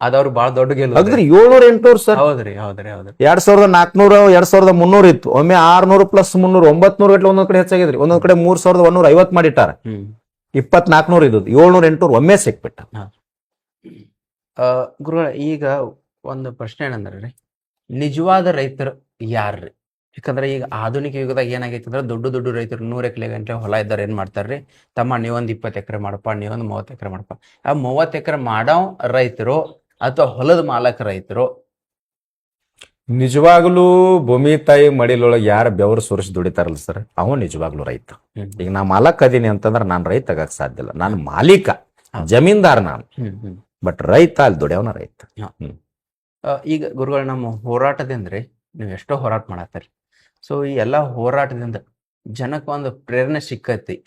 ಅದವ್ರು ಬಹಳ ದೊಡ್ಡ ಗೆಲುವು. 700-800 ಸರ್. ಹೌದ್ರಿ. 2,400, 2,300 ಇತ್ತು. ಒಮ್ಮೆ 600 + 300 900 ಗಂಟೆ ಒಂದೊಂದ್ ಕಡೆ ಹೆಚ್ಚಾಗಿದ್ರಿ. ಒಂದೊಂದ್ ಕಡೆ 3,150 ಮಾಡಿಟ್ಟಾರ. 2,400 ಇದ್ದು 700-800 ಒಮ್ಮೆ ಸಿಕ್ಬಿಟ್ಟ. ಗುರುಗಳ, ಈಗ ಒಂದು ಪ್ರಶ್ನೆ ಏನಂದ್ರೆ ರೀ, ನಿಜವಾದ ರೈತರು ಯಾರ್ರಿ? ಯಾಕಂದ್ರೆ ಈಗ ಆಧುನಿಕ ಯುಗದಾಗ ಏನಾಗೈತೆ ಅಂದ್ರೆ, ದೊಡ್ಡ ರೈತರು 100 ಎಕರೆ ಗಂಟೆ ಹೊಲ ಇದ್ದಾರೆ, ಏನ್ ಮಾಡ್ತಾರ್ರಿ, ತಮ್ಮ ನೀವೊಂದು 20 ಎಕರೆ ಮಾಡಪ್ಪ, ನೀವೊಂದು 30 ಎಕರೆ ಮಾಡಪ್ಪ. ಆ 30 ಎಕರೆ ಮಾಡೋ ರೈತರು ಅಥವಾ ಹೊಲದ ಮಾಲಕ ರೈತರು? ನಿಜವಾಗ್ಲೂ ಭೂಮಿ ತಾಯಿ ಮಡಿಲೊಳಗೆ ಯಾರ ಬೆವರು ಸುರಿಸಿ ದುಡಿತಾರಲ್ಲ ಸರ್, ಅವ ನಿಜವಾಗ್ಲೂ ರೈತ. ಈಗ ನಾ ಮಾಲಕ್ ಅದೀನಿ ಅಂತಂದ್ರೆ ನಾನು ರೈತ ಆಗಕ್ ಸಾಧ್ಯ ಇಲ್ಲ. ನಾನು ಮಾಲೀಕ, ಜಮೀನ್ದಾರ್ ನಾನು. ಬಟ್ ರೈತ ಅಲ್ಲಿ ದುಡಿಯವನ ರೈತ. ಈಗ ಗುರುಗಳು, ನಮ್ಮ ಹೋರಾಟದಿಂದ ನೀವು ಎಷ್ಟೋ ಹೋರಾಟ ಮಾಡತ್ತೀರಿ. ಸೊ ಈ ಎಲ್ಲಾ ಹೋರಾಟದಿಂದ ಜನಕ್ಕೆ ಒಂದು ಪ್ರೇರಣೆ ಸಿಕ್ಕೈತಿ,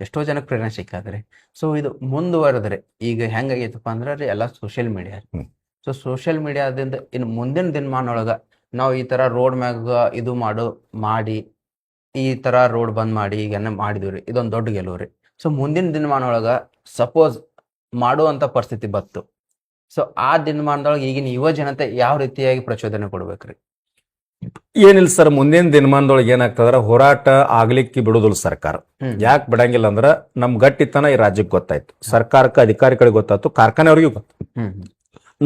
ಎಷ್ಟೋ ಜನಕ್ಕೆ ಪ್ರೇರಣೆ ಸಿಕ್ಕತ್ರಿ. ಸೊ ಇದು ಮುಂದುವರೆದ್ರೆ ಈಗ ಹೆಂಗಾಗೈತಪ್ಪ ಅಂದ್ರೆ ಎಲ್ಲ ಸೋಷಿಯಲ್ ಮೀಡಿಯಾ. ಸೊ ಸೋಷಿಯಲ್ ಮೀಡಿಯಾದಿಂದ ಇನ್ನು ಮುಂದಿನ ದಿನಮಾನೊಳಗ ನಾವು ಈ ತರ ರೋಡ್ ಮ್ಯಾಗ ಇದು ಮಾಡಿ ಈ ತರ ರೋಡ್ ಬಂದ್ ಮಾಡಿ ಈಗ ಮಾಡಿದ್ವಿ, ಇದೊಂದು ದೊಡ್ಡ ಗೆಲುವು ರೀ. ಸೊ ಮುಂದಿನ ದಿನಮಾನೊಳಗ ಸಪೋಸ್ ಮಾಡುವಂತ ಪರಿಸ್ಥಿತಿ ಬತ್ತು, ಸೊ ಆ ದಿನಮಾನದೊಳಗೆ ಈಗಿನ ಯುವ ಜನತೆ ಯಾವ ರೀತಿಯಾಗಿ ಪ್ರಚೋದನೆ ಕೊಡ್ಬೇಕ್ರಿ? ಏನಿಲ್ಲ ಸರ್, ಮುಂದಿನ ದಿನಮಾನದೊಳಗೆ ಏನಾಗ್ತದ್ರ, ಹೋರಾಟ ಆಗ್ಲಿಕ್ಕೆ ಬಿಡುದಿಲ್ಲ ಸರ್ಕಾರ. ಯಾಕೆ ಬಿಡಂಗಿಲ್ಲ ಅಂದ್ರ, ನಮ್ ಗಟ್ಟಿತನ ಈ ರಾಜ್ಯಕ್ಕೆ ಗೊತ್ತಾಯ್ತು, ಸರ್ಕಾರಕ್ಕೆ, ಅಧಿಕಾರಿಗಳಿಗೆ ಗೊತ್ತಾಯ್ತು, ಕಾರ್ಖಾನೆಯವ್ರಿಗೂ ಗೊತ್ತಾಯ್ತು.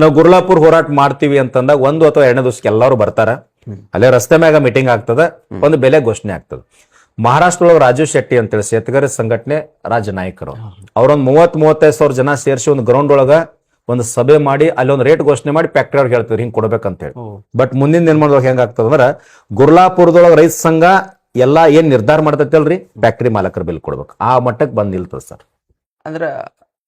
ನಾವು ಗುರ್ಲಾಪುರ್ ಹೋರಾಟ ಮಾಡ್ತೀವಿ ಅಂತಂದಾಗ 1 ಅಥವಾ 2 ದಿವಸಕ್ಕೆ ಎಲ್ಲರೂ ಬರ್ತಾರ. ಅಲ್ಲೇ ರಸ್ತೆ ಮ್ಯಾಗ ಮೀಟಿಂಗ್ ಆಗ್ತದ, ಒಂದು ಬೆಲೆ ಘೋಷಣೆ ಆಗ್ತದ. ಮಹಾರಾಷ್ಟ್ರದೊಳಗೆ ರಾಜು ಶೆಟ್ಟಿ ಅಂತೇಳಿ ಶೇತಕರಿ ಸಂಘಟನೆ ರಾಜ್ಯ ನಾಯಕರು, ಅವ್ರೊಂದು 30-35 ಸಾವಿರ ಜನ ಸೇರಿಸಿ ಒಂದು ಗ್ರೌಂಡ್ ಒಳಗ ಒಂದು ಸಭೆ ಮಾಡಿ ಅಲ್ಲಿ ಒಂದು ರೇಟ್ ಘೋಷಣೆ ಮಾಡಿ ಫ್ಯಾಕ್ಟರಿ ಅವ್ರಿಗೆ ಹೇಳ್ತೀವಿ ಹಿಂಗ್ ಕೊಡ್ಬೇಕಂತ ಹೇಳಿ. ಬಟ್ ಮುಂದಿನ ದಿನಮಾನದೊಳಗೆ ಹೆಂಗಾಗ್ತದ ಅಂದ್ರ ಗುರ್ಲಾಪುರದೊಳಗೆ ರೈತ ಸಂಘ ಎಲ್ಲಾ ಏನ್ ನಿರ್ಧಾರ ಮಾಡ್ತೈತಲ್ರಿ ಫ್ಯಾಕ್ಟರಿ ಮಾಲಕರ ಬಿಲ್ ಕೊಡ್ಬೇಕು ಆ ಮಟ್ಟಕ್ಕೆ ಬಂದ್ ನಿಲ್ತದ ಸರ್. ಅಂದ್ರ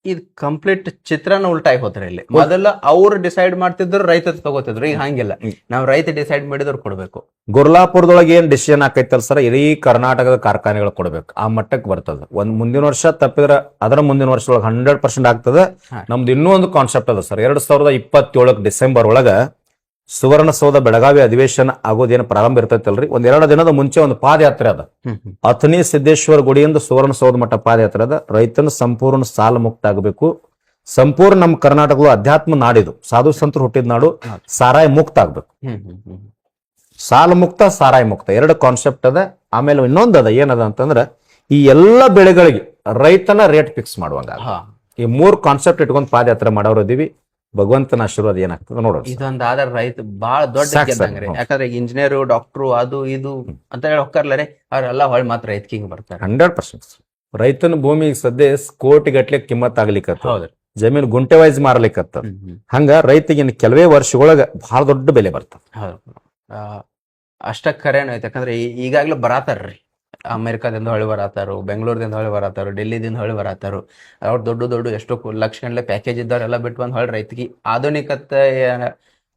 ಇದು ಕಂಪ್ಲೀಟ್ ಚಿತ್ರನ ಉಲ್ಟಾಗಿ ಹೋತ್ರಿ ಇಲ್ಲಿ. ಮೊದಲ ಅವ್ರು ಡಿಸೈಡ್ ಮಾಡ್ತಿದ್ರು, ರೈತ ತಗೋತಿದ್ರು. ಈಗ ಹಂಗಿಲ್ಲ, ನಾವು ರೈತ ಡಿಸೈಡ್ ಮಾಡಿದ್ರು ಕೊಡ್ಬೇಕು. ಗುರ್ಲಾಪುರದೊಳಗೆ ಏನ್ ಡಿಸಿಷನ್ ಆಕೈತಲ್ ಸರ್, ಇಡೀ ಕರ್ನಾಟಕದ ಕಾರ್ಖಾನೆಗಳು ಕೊಡ್ಬೇಕು ಆ ಮಟ್ಟಕ್ಕೆ ಬರ್ತದ. ಒಂದ್ ಮುಂದಿನ ವರ್ಷ ತಪ್ಪಿದ್ರ ಅದರ ಮುಂದಿನ ವರ್ಷದೊಳಗೆ 100% ಆಗ್ತದ. ನಮ್ದು ಇನ್ನೂ ಒಂದು ಕಾನ್ಸೆಪ್ಟ್ ಅದ ಸರ್. 2027 ಡಿಸೆಂಬರ್ ಒಳಗ ಸುವರ್ಣಸೌಧ ಬೆಳಗಾವಿ ಅಧಿವೇಶನ ಆಗೋದೇನು ಪ್ರಾರಂಭ ಇರ್ತೈತಲ್ರಿ, ಒಂದ್ 2 ದಿನದ ಮುಂಚೆ ಒಂದು ಪಾದಯಾತ್ರೆ ಅದ. ಅಥಣಿ ಸಿದ್ದೇಶ್ವರ ಗುಡಿಯಿಂದ ಸುವರ್ಣಸೌಧ ಮಟ್ಟ ಪಾದಯಾತ್ರೆ ಅದ. ರೈತನ ಸಂಪೂರ್ಣ ಸಾಲ ಮುಕ್ತ ಆಗಬೇಕು. ಸಂಪೂರ್ಣ ನಮ್ಮ ಕರ್ನಾಟಕದ ಅಧ್ಯಾತ್ಮ ನಾಡಿದು, ಸಾಧು ಸಂತರು ಹುಟ್ಟಿದ ನಾಡು, ಸಾರಾಯಿ ಮುಕ್ತ ಆಗ್ಬೇಕು. ಸಾಲ ಮುಕ್ತ ಸಾರಾಯಿ ಮುಕ್ತ 2 ಕಾನ್ಸೆಪ್ಟ್ ಅದ. ಆಮೇಲೆ ಇನ್ನೊಂದು ಅದ, ಏನದ ಅಂತಂದ್ರ ಈ ಎಲ್ಲ ಬೆಳೆಗಳಿಗೆ ರೈತನ ರೇಟ್ ಫಿಕ್ಸ್ ಮಾಡುವಂಗ. ಈ 3 ಕಾನ್ಸೆಪ್ಟ್ ಇಟ್ಕೊಂಡ್ ಪಾದಯಾತ್ರೆ ಮಾಡೋರು ಇದೀವಿ. ಭಗವಂತನ ಆಶೀರ್ವಾದ ಏನಾಗ್ತದೆ ನೋಡೋಣ. ಇದೊಂದ್ ಆದ್ರೆ ರೈತ ಬಾಳ ದೊಡ್ಡ ಗೆದ್ದಂಗ್ರಿ. ಯಾಕಂದ್ರೆ ಇಂಜಿನಿಯರ್, ಡಾಕ್ಟ್ರು, ಅದು ಇದು ಅಂತ ಹೇಳಿ ಹೋಗ್ತಾರಲ್ಲರಿ, ಅವ್ರೆಲ್ಲ ಹೊಳ್ ಮಾತ್ರ ರೈತಕಿಂಗ್ ಬರ್ತಾರೆ. 100% ರೈತನ ಭೂಮಿಗೆ ಸದ್ಯ ಕೋಟಿ ಗಟ್ಲೆ ಕಿಮ್ಮತ್ ಆಗ್ಲಿಕ್ಕತ್ತ. ಹೌದ್ರಿ. ಜಮೀನು ಗುಂಟೆ ವೈಸ್ ಮಾರ್ಲಿಕ್ಕತ್ತ. ಹಂಗ ರೈತಿಗೆ ಇನ್ನು ಕೆಲವೇ ವರ್ಷಗಳೊಳಗ ಬಹಳ ದೊಡ್ಡ ಬೆಲೆ ಬರ್ತದ. ಅಷ್ಟ ಖರೇನ ಐತೆ. ಯಾಕಂದ್ರೆ ಈಗಾಗ್ಲೂ ಬರಾತಾರ್ರಿ, ಅಮೆರಿಕಾದಿಂದ ಹೊಳಿ ಬರತ್ತಾರು, ಬೆಂಗಳೂರದಿಂದ ಹೊಳಿ ಬರತ್ತಾರು, ಡೆಲ್ಲಿದಿಂದ ಹೊಳಿ ಬರತ್ತಾರು. ಅವ್ರು ದೊಡ್ಡ ಎಷ್ಟೋ ಲಕ್ಷ ಗಂಟ್ಲೆ ಪ್ಯಾಕೇಜ್ ಇದ್ದವ್ರೆಲ್ಲ ಬಿಟ್ಟು ಬಂದ್ ಹೊಳಿ ರೈತಕಿ ಆಧುನಿಕತೆ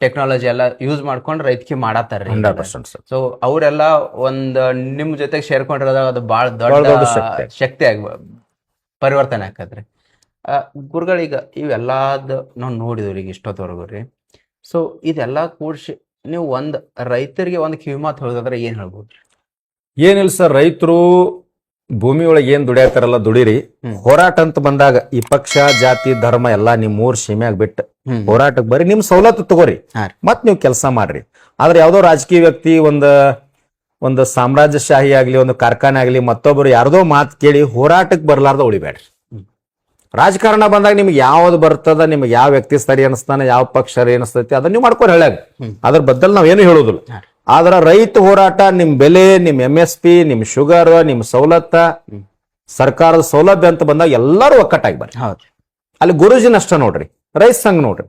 ಟೆಕ್ನಾಲಜಿ ಎಲ್ಲ ಯೂಸ್ ಮಾಡ್ಕೊಂಡು ರೈತಕಿ ಮಾಡತ್ತಾರ್ರಿ. 100% ಸೊ ಅವರೆಲ್ಲ ಒಂದ್ ನಿಮ್ ಜೊತೆಗೆ ಸೇರ್ಕೊಂಡಿರೋದಾಗ ಅದು ಬಾಳ ದೊಡ್ಡ ಶಕ್ತಿ ಪರಿವರ್ತನೆ ಆಕತ್ರಿ. ಗುರುಗಳೀಗ ಇವೆಲ್ಲಾದ ನಾವು ನೋಡಿದ್ವಿ ಈಗ ಇಷ್ಟೊತ್ತವರೆಗೂ ರೀ. ಸೊ ಇದೆಲ್ಲಾ ಕೂಡ್ಸಿ ನೀವು ಒಂದ್ ರೈತರಿಗೆ ಒಂದ್ ಕಿವಿಮಾತ್ ಹೇಳೋದಾದ್ರೆ ಏನ್ ಹೇಳ್ಬೋದ್ರಿ? ಏನಿಲ್ಲ ಸರ್, ರೈತರು ಭೂಮಿ ಒಳಗೆ ಏನ್ ದುಡಿಯಾತಾರಲ್ಲ ದುಡಿರಿ. ಹೋರಾಟ ಅಂತ ಬಂದಾಗ ಈ ಪಕ್ಷ, ಜಾತಿ, ಧರ್ಮ ಎಲ್ಲಾ ನಿಮ್ 3 ಸೀಮೆಯಾಗ ಬಿಟ್ಟು ಹೋರಾಟಕ್ಕೆ ಬರ್ರಿ, ನಿಮ್ ಸವಲತ್ತು ತಗೋರಿ, ಮತ್ ನೀವು ಕೆಲಸ ಮಾಡ್ರಿ. ಆದ್ರೆ ಯಾವ್ದೋ ರಾಜಕೀಯ ವ್ಯಕ್ತಿ ಒಂದು ಸಾಮ್ರಾಜ್ಯಶಾಹಿ ಆಗ್ಲಿ, ಒಂದು ಕಾರ್ಖಾನೆ ಆಗ್ಲಿ, ಮತ್ತೊಬ್ಬರು ಯಾರ್ದೋ ಮಾತು ಕೇಳಿ ಹೋರಾಟಕ್ಕೆ ಬರ್ಲಾರ್ದ ಉಳಿಬೇಡ್ರಿ. ರಾಜಕಾರಣ ಬಂದಾಗ ನಿಮ್ಗೆ ಯಾವ್ದು ಬರ್ತದ, ನಿಮ್ಗೆ ಯಾವ ವ್ಯಕ್ತಿ ಸರಿ ಅನಿಸ್ತಾನೆ, ಯಾವ ಪಕ್ಷ ಸರಿ ಅನಿಸ್ತೈತಿ, ಅದನ್ನ ನೀವು ಮಾಡ್ಕೊಂಡು ಹೇಳ್ಯಾಗ ಅದ್ರ ಬದ್ದಲ್ ನಾವೇನು ಹೇಳೋದಿಲ್ಲ. ಆದ್ರ ರೈತ ಹೋರಾಟ, ನಿಮ್ ಬೆಲೆ, ನಿಮ್ MSP, ನಿಮ್ ಶುಗರ್, ನಿಮ್ ಸವಲತ್ತ, ಸರ್ಕಾರದ ಸೌಲಭ್ಯ ಅಂತ ಬಂದಾಗ ಎಲ್ಲರೂ ಒಕ್ಕಟ್ಟಾಗಿ ಬರ್ರಿ. ಅಲ್ಲಿ ಗುರುಜಿನ ಅಷ್ಟ ನೋಡ್ರಿ, ರೈತ ಸಂಘ ನೋಡ್ರಿ,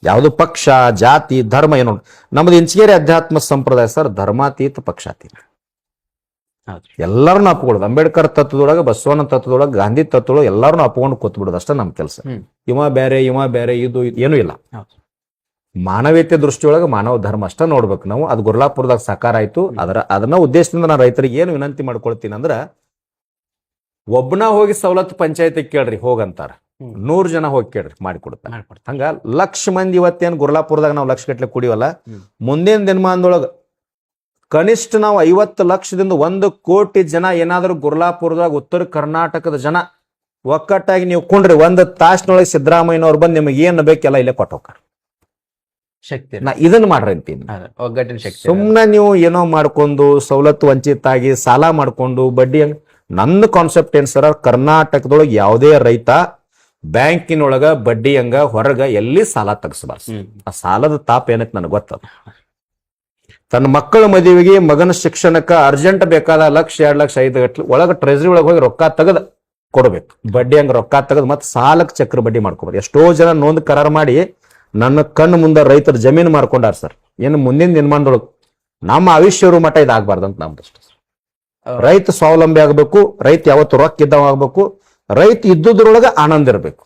ಯಾವ್ದು ಪಕ್ಷ, ಜಾತಿ, ಧರ್ಮ ಏನು. ನಮ್ದು ಇಂಚಗೇರಿ ಅಧ್ಯಾತ್ಮ ಸಂಪ್ರದಾಯ ಸರ್, ಧರ್ಮಾತೀತ ಪಕ್ಷಾತೀತ. ಎಲ್ಲಾರನ್ನ ಅಪ್ಕೊಳ್ಳೋದು. ಅಂಬೇಡ್ಕರ್ ತತ್ವದೊಳಗ, ಬಸವಣ್ಣ ತತ್ವದೊಳಗ, ಗಾಂಧಿ ತತ್ವದೊಳಗ ಎಲ್ಲಾರನ್ನ ಅಪ್ಕೊಂಡು ಕೂತ್ಬಿಡೋದು ಅಷ್ಟ ನಮ್ ಕೆಲಸ. ಇವ ಬೇರೆ ಇದು ಏನು ಇಲ್ಲ. ಮಾನವೀಯತೆ ದೃಷ್ಟಿಯೊಳಗೆ ಮಾನವ ಧರ್ಮ ಅಷ್ಟ ನೋಡ್ಬೇಕು ನಾವು. ಅದು ಗುರ್ಲಾಪುರದಾಗ ಸಾಕಾರ ಆಯ್ತು. ಅದನ್ನ ಉದ್ದೇಶದಿಂದ ನಾನು ರೈತರಿಗೆ ಏನು ವಿನಂತಿ ಮಾಡ್ಕೊಳ್ತೀನಿ ಅಂದ್ರ, ಒಬ್ಬನ ಹೋಗಿ ಸವಲತ್ತು ಪಂಚಾಯತಿಗೆ ಕೇಳ್ರಿ ಹೋಗಂತಾರ, 100 ಜನ ಹೋಗಿ ಕೇಳ್ರಿ ಮಾಡಿಕೊಡ್ತಾರ. ಹಂಗ ಲಕ್ಷ ಮಂದಿ ಇವತ್ತೇನ್ ಗುರ್ಲಾಪುರದಾಗ ನಾವು ಲಕ್ಷ ಗಟ್ಲೆ ಕುಡಿವಲ್ಲ, ಮುಂದಿನ ದಿನಮಾನದೊಳಗ ಕನಿಷ್ಠ ನಾವು 50 ಲಕ್ಷದಿಂದ 1 ಕೋಟಿ ಜನ ಏನಾದ್ರೂ ಗುರ್ಲಾಪುರದಾಗ ಉತ್ತರ ಕರ್ನಾಟಕದ ಜನ ಒಕ್ಕಟ್ಟಾಗಿ ನೀವು ಕೊಂಡ್ರಿ, 1 ತಾಸಿನೊಳಗೆ ಸಿದ್ದರಾಮಯ್ಯನವ್ರು ಬಂದು ನಿಮಗೆ ಏನ್ ಬೇಕೆಲ್ಲ ಇಲ್ಲೇ ಕೊಟ್ಟು ಹೋಗ್ತಾರ. ಶಕ್ತಿ ನಾ ಇದನ್ನ ಮಾಡ್ರಿ ಅಂತೀನಿ. ಒಗ್ಗಟ್ಟಿನ ಶಕ್ತಿ. ಸುಮ್ನೆ ನೀವು ಏನೋ ಮಾಡ್ಕೊಂಡು ಸವಲತ್ತು ವಂಚಿತಾಗಿ ಸಾಲ ಮಾಡ್ಕೊಂಡು ಬಡ್ಡಿ ನನ್ನ ಕಾನ್ಸೆಪ್ಟ್ ಏನ್ ಸರ್, ಕರ್ನಾಟಕದೊಳಗೆ ಯಾವುದೇ ರೈತ ಬ್ಯಾಂಕಿನೊಳಗ ಬಡ್ಡಿ ಹಂಗ ಹೊರಗ ಎಲ್ಲಿ ಸಾಲ ತಗಸಬಾರ್ದು. ಆ ಸಾಲದ ತಾಪ ಏನಕ್ಕೆ ನನಗೆ ಗೊತ್ತದ. ತನ್ನ ಮಕ್ಕಳ ಮದುವೆಗೆ, ಮಗನ ಶಿಕ್ಷಣಕ್ಕ ಅರ್ಜೆಂಟ್ ಬೇಕಾದ 1 ಲಕ್ಷ 2 ಲಕ್ಷ 5 ಗಟ್ಲೆ ಒಳಗ ಟ್ರೆಜರಿ ಒಳಗೆ ಹೋಗಿ ರೊಕ್ಕ ತೆಗೆದು ಕೊಡ್ಬೇಕು. ಬಡ್ಡಿ ಹಂಗ ರೊಕ್ಕ ತೆಗೆದು ಮತ್ತೆ ಸಾಲಕ್ಕೆ ಚಕ್ರ ಬಡ್ಡಿ ಮಾಡ್ಕೋಬೋದು. ಎಷ್ಟೋ ಜನ ನೋಂದ್ ಕರಾರ್ ಮಾಡಿ ನನ್ನ ಕಣ್ಣು ಮುಂದೆ ರೈತರ ಜಮೀನು ಮಾರ್ಕೊಂಡಾರ ಸರ್. ಏನು ಮುಂದಿನ ದಿನಮಾನದೊಳಗೆ ನಮ್ಮ ಆವಿಷ್ಯರು ಮಠ ಇದಾಗಬಾರ್ದಂತ ನಮ್ದು ಅಷ್ಟೇ. ರೈತ ಸ್ವಾವಲಂಬಿ ಆಗ್ಬೇಕು, ರೈತ ಯಾವತ್ತು ರೊಕ್ಕ ಇದ್ದವ ಆಗ್ಬೇಕು, ರೈತ ಇದ್ದುದ್ರೊಳಗ ಆನಂದ ಇರ್ಬೇಕು.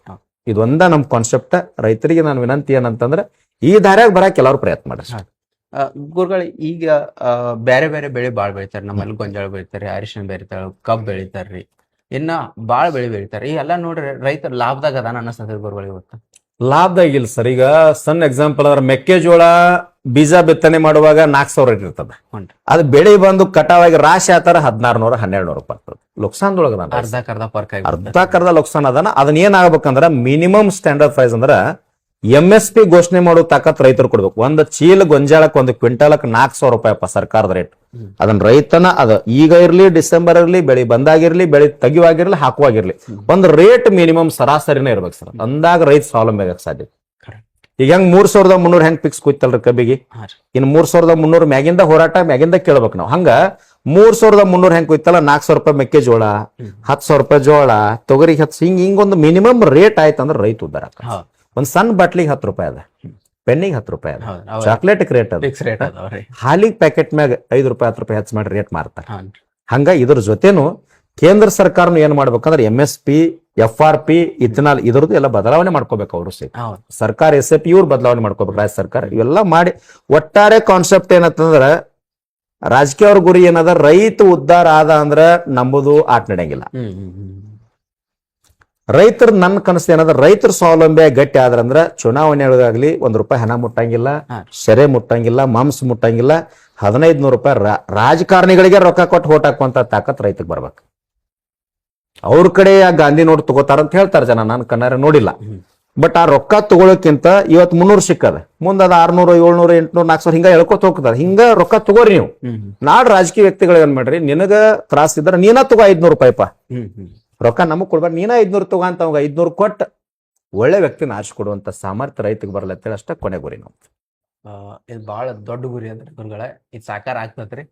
ಇದೊಂದ ನಮ್ ಕಾನ್ಸೆಪ್ಟ್. ರೈತರಿಗೆ ನಾನು ವಿನಂತಿ ಏನಂತಂದ್ರೆ ಈ ದಾರ್ಯಾಗ ಬರಕ್ ಎಲ್ಲಾರು ಪ್ರಯತ್ನ ಮಾಡ್ರಿ. ಗುರುಗಳು ಈಗ ಬೇರೆ ಬೇರೆ ಬೆಳೆ ಬಾಳ್ ಬೆಳಿತಾರೆ. ನಮ್ಮಲ್ಲಿ ಗೊಂಜಾಳ ಬೆಳಿತಾರೆ, ಅರಿಶಿನ ಬೆಳಿತಾರ, ಕಬ್ಬ್ ಬೆಳಿತಾರ್ರಿ, ಇನ್ನ ಬಾಳ ಬೆಳಿತಾರೆ. ಈ ಎಲ್ಲಾ ನೋಡ್ರಿ ರೈತ ಲಾಭದಾಗ ಅದಾನ ಅನ್ನಿಸ್ತದೆ ಗುರುಗಳು ಇವತ್ತು. ಲಾಭದಾಗಿಲ್ಲ ಸರ್. ಈಗ ಸಣ್ಣ ಎಕ್ಸಾಂಪಲ್ ಅಂದ್ರೆ ಮೆಕ್ಕೆಜೋಳ ಬೀಜ ಬಿತ್ತನೆ ಮಾಡುವಾಗ 4,000 ರೇಟ್ ಇರ್ತದೆ. ಅದು ಬೆಳೆ ಬಂದು ಕಟಾವಾಗಿ ರಾಶಿ ಆತರ 1,600 1,200 ಬರ್ತದೆ. ಲುಕ್ಸಾನ್ದೊಳಗ ಅರ್ಧಕ್ಕರ್ಧ ಲುಕ್ಸಾನ್ ಅದಾನ. ಅದನ್ನ ಏನಾಗ್ಬೇಕಂದ್ರ ಮಿನಿಮಮ್ ಸ್ಟ್ಯಾಂಡರ್ಡ್ ಪ್ರೈಸ್ ಅಂದ್ರ MSP ಘೋಷಣೆ ಮಾಡೋ ತಾಕತ್ ರೈತರು ಕೊಡ್ಬೇಕು. 1 ಚೀಲ ಗೊಂಜಾಳಕ್ಕೆ 1 ಕ್ವಿಂಟಾಲಕ್ಕೆ 4,000 ರೂಪಾಯಿ ಸರ್ಕಾರದ ರೇಟ್. ಅದನ್ನ ರೈತನ ಅದ ಈಗ ಇರ್ಲಿ, ಡಿಸೆಂಬರ್ ಇರ್ಲಿ, ಬೆಳಿ ಬಂದಾಗಿರ್ಲಿ, ಬೆಳಿ ತೆಗಿವಾಗಿರ್ಲಿ, ಹಾಕುವಾಗಿರ್ಲಿ, ಒಂದು ರೇಟ್ ಮಿನಿಮಮ್ ಸರಾಸರಿನೇ ಇರ್ಬೇಕು ಸರ್. ಅಂದಾಗ ರೈತ ಸ್ವಾವಲಂಬಿ ಆಗಕ್ಕೆ ಸಾಧ್ಯ. ಈಗ ಹೆಂಗ್ 3,300 ಹೆಂಗ್ ಫಿಕ್ಸ್ ಕೂತಲ್ರಿ ಕಬ್ಬಿಗೆ, ಇನ್ನು 3,300 ಮ್ಯಾಗಿಂದ ಹೋರಾಟ ಮ್ಯಾಗಿಂದ ಕೇಳ್ಬೇಕು ನಾವು. ಹಂಗ 3,300 ಹೆಂಗ್ ಕೂತಲ್ಲ, 4,000 ರೂಪಾಯಿ ಮೆಕ್ಕೆಜೋಳ, 10,000 ರೂಪಾಯಿ ಜೋಳ, ತೊಗರಿ ಹಿಂಗೊಂದು ಮಿನಿಮಮ್ ರೇಟ್ ಆಯ್ತಂದ್ರೆ ರೈತ ಉದ್ದಾರ. ಒಂದ್ ಸಣ್ಣ ಬಾಟ್ಲಿಗೆ 10 ರೂಪಾಯಿ ಅದ, ಪೆನ್ನಿಗೆ 10 ರೂಪಾಯಿ ಅದ, ಹೌದು ಚಾಕ್ಲೇಟ್ ರೇಟ್ ಅದ, ಫಿಕ್ಸ್ ರೇಟ್ ಅದಾವ್ರಿ. ಹಾಲಿಗೆ ಪ್ಯಾಕೆಟ್ ಮ್ಯಾಗ 5 ರೂಪಾಯಿ 10 ರೂಪಾಯಿ ಹೆಚ್ಚು ಮಾಡಿ ರೇಟ್ ಮಾರ್ತಾರೆ. ಹಾನ್ರಿ. ಹಂಗ ಇದ್ರ ಜೊತೆನು ಕೇಂದ್ರ ಸರ್ಕಾರನು ಏನ್ ಮಾಡ್ಬೇಕಂದ್ರೆ MSP FRP ಇಥನಾಲ್ ಇದ್ರದ್ದು ಎಲ್ಲ ಬದಲಾವಣೆ ಮಾಡ್ಕೋಬೇಕು. ಅವರು ಹೌದು ಸರ್ಕಾರ SAP ಇವ್ರು ಬದಲಾವಣೆ ಮಾಡ್ಕೋಬೇಕು, ರಾಜ್ಯ ಸರ್ಕಾರ ಇವೆಲ್ಲ ಮಾಡಿ ಒಟ್ಟಾರೆ ಕಾನ್ಸೆಪ್ಟ್ ಏನಂತಂದ್ರ ರಾಜಕೀಯ ಅವ್ರ ಗುರಿ ಏನದ, ರೈತ ಉದ್ಧಾರ ಆದ ಅಂದ್ರ ನಂಬುದು ಆಟ ನಡೆಯಂಗಿಲ್ಲ. ರೈತರ ನನ್ನ ಕನಸು ಏನದ, ರೈತರ ಸ್ವಾವಲಂಬಿ ಗಟ್ಟಿ ಆದ್ರಂದ್ರ ಚುನಾವಣೆಯೊಳಗಾಗ್ಲಿ 1 ರೂಪಾಯಿ ಹಣ ಮುಟ್ಟಂಗಿಲ್ಲ, ಸೆರೆ ಮುಟ್ಟಂಗಿಲ್ಲ, ಮಾಂಸ ಮುಟ್ಟಂಗಿಲ್ಲ. 1500 ರೂಪಾಯಿ ರಾಜಕಾರಣಿಗಳಿಗೆ ರೊಕ್ಕ ಕೊಟ್ಟು ಓಟ್ ಹಾಕುವಂತ ತಾಕತ್ ರೈತಕ್ಕೆ ಬರ್ಬೇಕು. ಅವ್ರ ಕಡೆ ಆ ಗಾಂಧಿ ನೋಟ್ ತಗೋತಾರ ಅಂತ ಹೇಳ್ತಾರ ಜನ, ನಾನು ಕಣ್ಣಾರೆ ನೋಡಿಲ್ಲ. ಬಟ್ ಆ ರೊಕ್ಕ ತಗೊಳಕ್ಕಿಂತ ಇವತ್ತು 300 ಸಿಕ್ಕದ, ಮುಂದದ 600 700 800 400 ಹಿಂಗ ಹೇಳ್ಕೊತ ಹೋಗ್ತಾರ. ಹಿಂಗ ರೊಕ್ಕ ತಗೋರಿ ನೀವು. ನಾಡ್ ರಾಜಕೀಯ ವ್ಯಕ್ತಿಗಳು ಏನ್ ಮಾಡ್ರಿ, ನಿನಗ ತ್ರಾಸ ಇದ್ರ ನೀನ ತಗೋ 500 ರೂಪಾಯಿಪ್ಪ, ರೊಕ್ಕ ನಮಗ್ ಕೊಡ್ಬಾರ್ದು, ನೀನ 500 ತಗೋ ಅಂತ ಅವಾಗ 500 ಕೊಟ್ಟ ಒಳ್ಳೆ ವ್ಯಕ್ತಿನ ಆರಿಸಿ ಕೊಡುವಂತ ಸಾಮರ್ಥ್ಯ ರೈತಗೆ ಬರಲತ್ತೇಳಿ ಅಷ್ಟ ಕೊನೆ ಗುರಿ ನಾವು. ಇದು ಬಹಳ ದೊಡ್ಡ ಗುರಿ ಅದ್ರಿ ಗುರುಗಳೇ. ಇದು ಸಾಕಾರ ಆಗ್ತದ್ರಿ,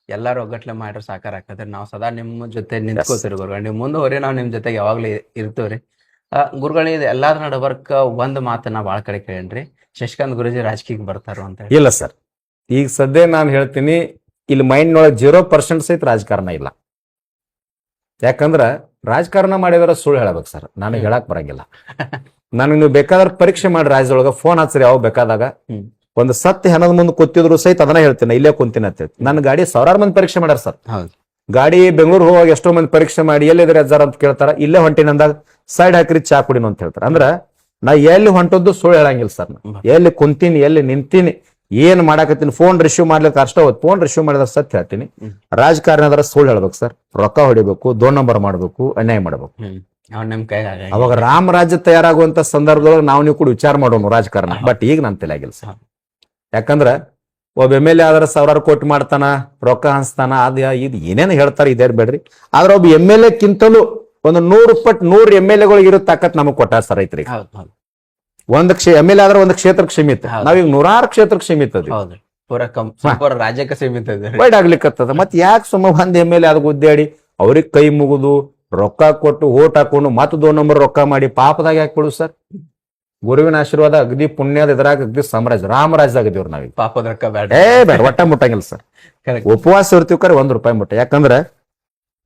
ಎಲ್ಲಾರು ಒಗ್ಗಟ್ಲೆ ಮಾಡ್ರೆ ಸಾಕಾರ ಆಗ್ತದ್ರಿ. ನಾವು ಸದಾ ನಿಮ್ಮ ಜೊತೆ ನಿಂತ್ಕೋತೀರಿ ಗುರುಗಳು, ನೀವು ಮುಂದುವರಿ, ನಾವು ನಿಮ್ ಜೊತೆಗೆ ಯಾವಾಗ್ಲೂ ಇರ್ತೀವ್ರಿ. ಗುರುಗಳು ಇದು ಎಲ್ಲಾದ್ರ ನಡಬರ್ಕ ಒಂದ್ ಮಾತನ್ನ ಬಾಳ ಕಡೆ ಕೇಳೇನ್ರಿ, ಶಶಿಕಾಂತ್ ಗುರೂಜಿ ರಾಜಕೀಯಕ್ಕೆ ಬರ್ತಾರೋ ಅಂತ ಹೇಳಿ. ಇಲ್ಲ ಸರ್, ಈಗ ಸದ್ಯ ನಾನು ಹೇಳ್ತೀನಿ, ಇಲ್ಲಿ ಮೈಂಡ್ ಒಳಗೆ 0% ಸಹಿತ ರಾಜಕಾರಣ ಇಲ್ಲ. ಯಾಕಂದ್ರ ರಾಜಕಾರಣ ಮಾಡಿದ್ರ ಸುಳ್ಳು ಹೇಳಬೇಕು ಸರ್, ನನಗೆ ಹೇಳಕ್ ಬರಂಗಿಲ್ಲ. ನನಗೆ ನೀವು ಬೇಕಾದ್ರೆ ಪರೀಕ್ಷೆ ಮಾಡಿ ರಾಜ್ಯದೊಳಗ ಫೋನ್ ಹಚ್ಚಿರಿ, ಯಾವ ಬೇಕಾದಾಗ ಒಂದು ಸತ್ಯ ಹೆಣದ ಮುಂದೆ ಕೂತಿದ್ರು ಸಹಿತ ಅದನ್ನ ಹೇಳ್ತೀನಿ, ಇಲ್ಲೇ ಕುಂತೀನಿ ಅಂತ ಹೇಳಿ. ನನ್ನ ಗಾಡಿ 1000 ಮಂದಿ ಪರೀಕ್ಷೆ ಮಾಡ್ಯಾರ ಸರ್. ಗಾಡಿ ಬೆಂಗಳೂರು ಹೋಗುವಾಗ ಎಷ್ಟೋ ಮಂದಿ ಪರೀಕ್ಷೆ ಮಾಡಿ ಎಲ್ಲಿದ್ರೆ ಅಜ್ಜಾರ ಅಂತ ಕೇಳ್ತಾರ, ಇಲ್ಲೇ ಹೊಂಟಿನಂದಾಗ ಸೈಡ್ ಹಾಕಿರಿ ಚಾ ಕುಡಿನು ಅಂತ ಹೇಳ್ತಾರ. ಅಂದ್ರ ನಾ ಎಲ್ಲಿ ಹೊಂಟದ್ದು ಸುಳ್ಳು ಹೇಳಂಗಿಲ್ಲ ಸರ್. ಎಲ್ಲಿ ಕುಂತೀನಿ, ಎಲ್ಲಿ ನಿಂತೀನಿ, ಏನ್ ಮಾಡಾಕತ್ತೀನಿ, ಫೋನ್ ರಿಸೀವ್ ಮಾಡ್ಲಿಕ್ಕೆ ಅಷ್ಟ ಹೋದ್, ಫೋನ್ ರಿಸೀವ್ ಮಾಡಿದ್ರೆ ಸತ್ಯ ಹೇಳ್ತೀನಿ. ರಾಜಕಾರಣ ಅದರ ಸುಳ್ಳು ಹೇಳ್ಬೇಕು ಸರ್, ರೊಕ್ಕ ಹೊಡಿಬೇಕು, 2 ನಂಬರ್ ಮಾಡ್ಬೇಕು, ಅನ್ಯಾಯ ಮಾಡ್ಬೇಕು. ಅವಾಗ ರಾಮ ರಾಜ್ಯ ತಯಾರಾಗುವಂತ ಸಂದರ್ಭದೊಳಗೆ ನಾವು ನೀವು ಕೂಡ ವಿಚಾರ ಮಾಡೋಣ ರಾಜಕಾರಣ. ಬಟ್ ಈಗ ನನ್ನ ತಲೆ ಆಗಿಲ್ಲ ಸರ್. ಯಾಕಂದ್ರ ಒಬ್ಬ MLA ಆದ್ರ 1000 ಕೋಟಿ ಮಾಡ್ತಾನ, ರೊಕ್ಕ ಹಂಚ್ತಾನ, ಅದ ಇದು ಏನೇನು ಹೇಳ್ತಾರ ಇದೇ ಬೇಡ್ರಿ. ಆದ್ರ ಒಬ್ಬ MLA ಕಿಂತಲೂ ಒಂದು 100 ಪಟ್ಟು 100 MLA ಇರೋ ತಾಕತ್ ನಮಗ್ ಕೊಟ್ಟಾರ ಸರ್ ರೈತರಿಗೆ. MLA ಆದ್ರೆ ಒಂದು ಕ್ಷೇತ್ರಕ್ಕೆ ಸೀಮಿತ, ನಾವೀಗ 100 ಕ್ಷೇತ್ರಕ್ಕೆ ಸೀಮಿತ ರಾಜ್ಯಕ್ಕೆ ಸೀಮಿತ ವೈಡ್ ಆಗ್ಲಿಕ್ಕತ್ತದ. ಮತ್ ಯಾಕೆ ಸುಮ್ಮ ಒಂದ್ MLA ಆದ ಗುದ್ದಾಡಿ ಅವ್ರಿಗೆ ಕೈ ಮುಗಿದು ರೊಕ್ಕ ಕೊಟ್ಟು ಓಟ್ ಹಾಕೊಂಡು ಮತ್ 2 ನಂಬರ್ ರೊಕ್ಕ ಮಾಡಿ ಪಾಪದಾಗ ಯಾಕೆ ಬಿಡು ಸರ್. ಗುರುವಿನ ಆಶೀರ್ವಾದ ಅಗದಿ ಪುಣ್ಯದ ಇದ್ರಾಗ ಅಗದಿ ಸಾಮ್ರಾಜ್ಯ ರಾಮರಾಜ್ಯದಾಗಿದ್ದೀವ್ರು ನಾವೀಗ. ಪಾಪದ ರೊಕ್ಕ ಬೇಡ, ಬೇಡ, ಒಟ್ಟ ಮುಟ್ಟಂಗಿಲ್ಲ ಸರ್. ಉಪವಾಸ ಇರ್ತೀವಿ ಕರೆ 1 ರೂಪಾಯಿ ಮುಟ್ಟ. ಯಾಕಂದ್ರ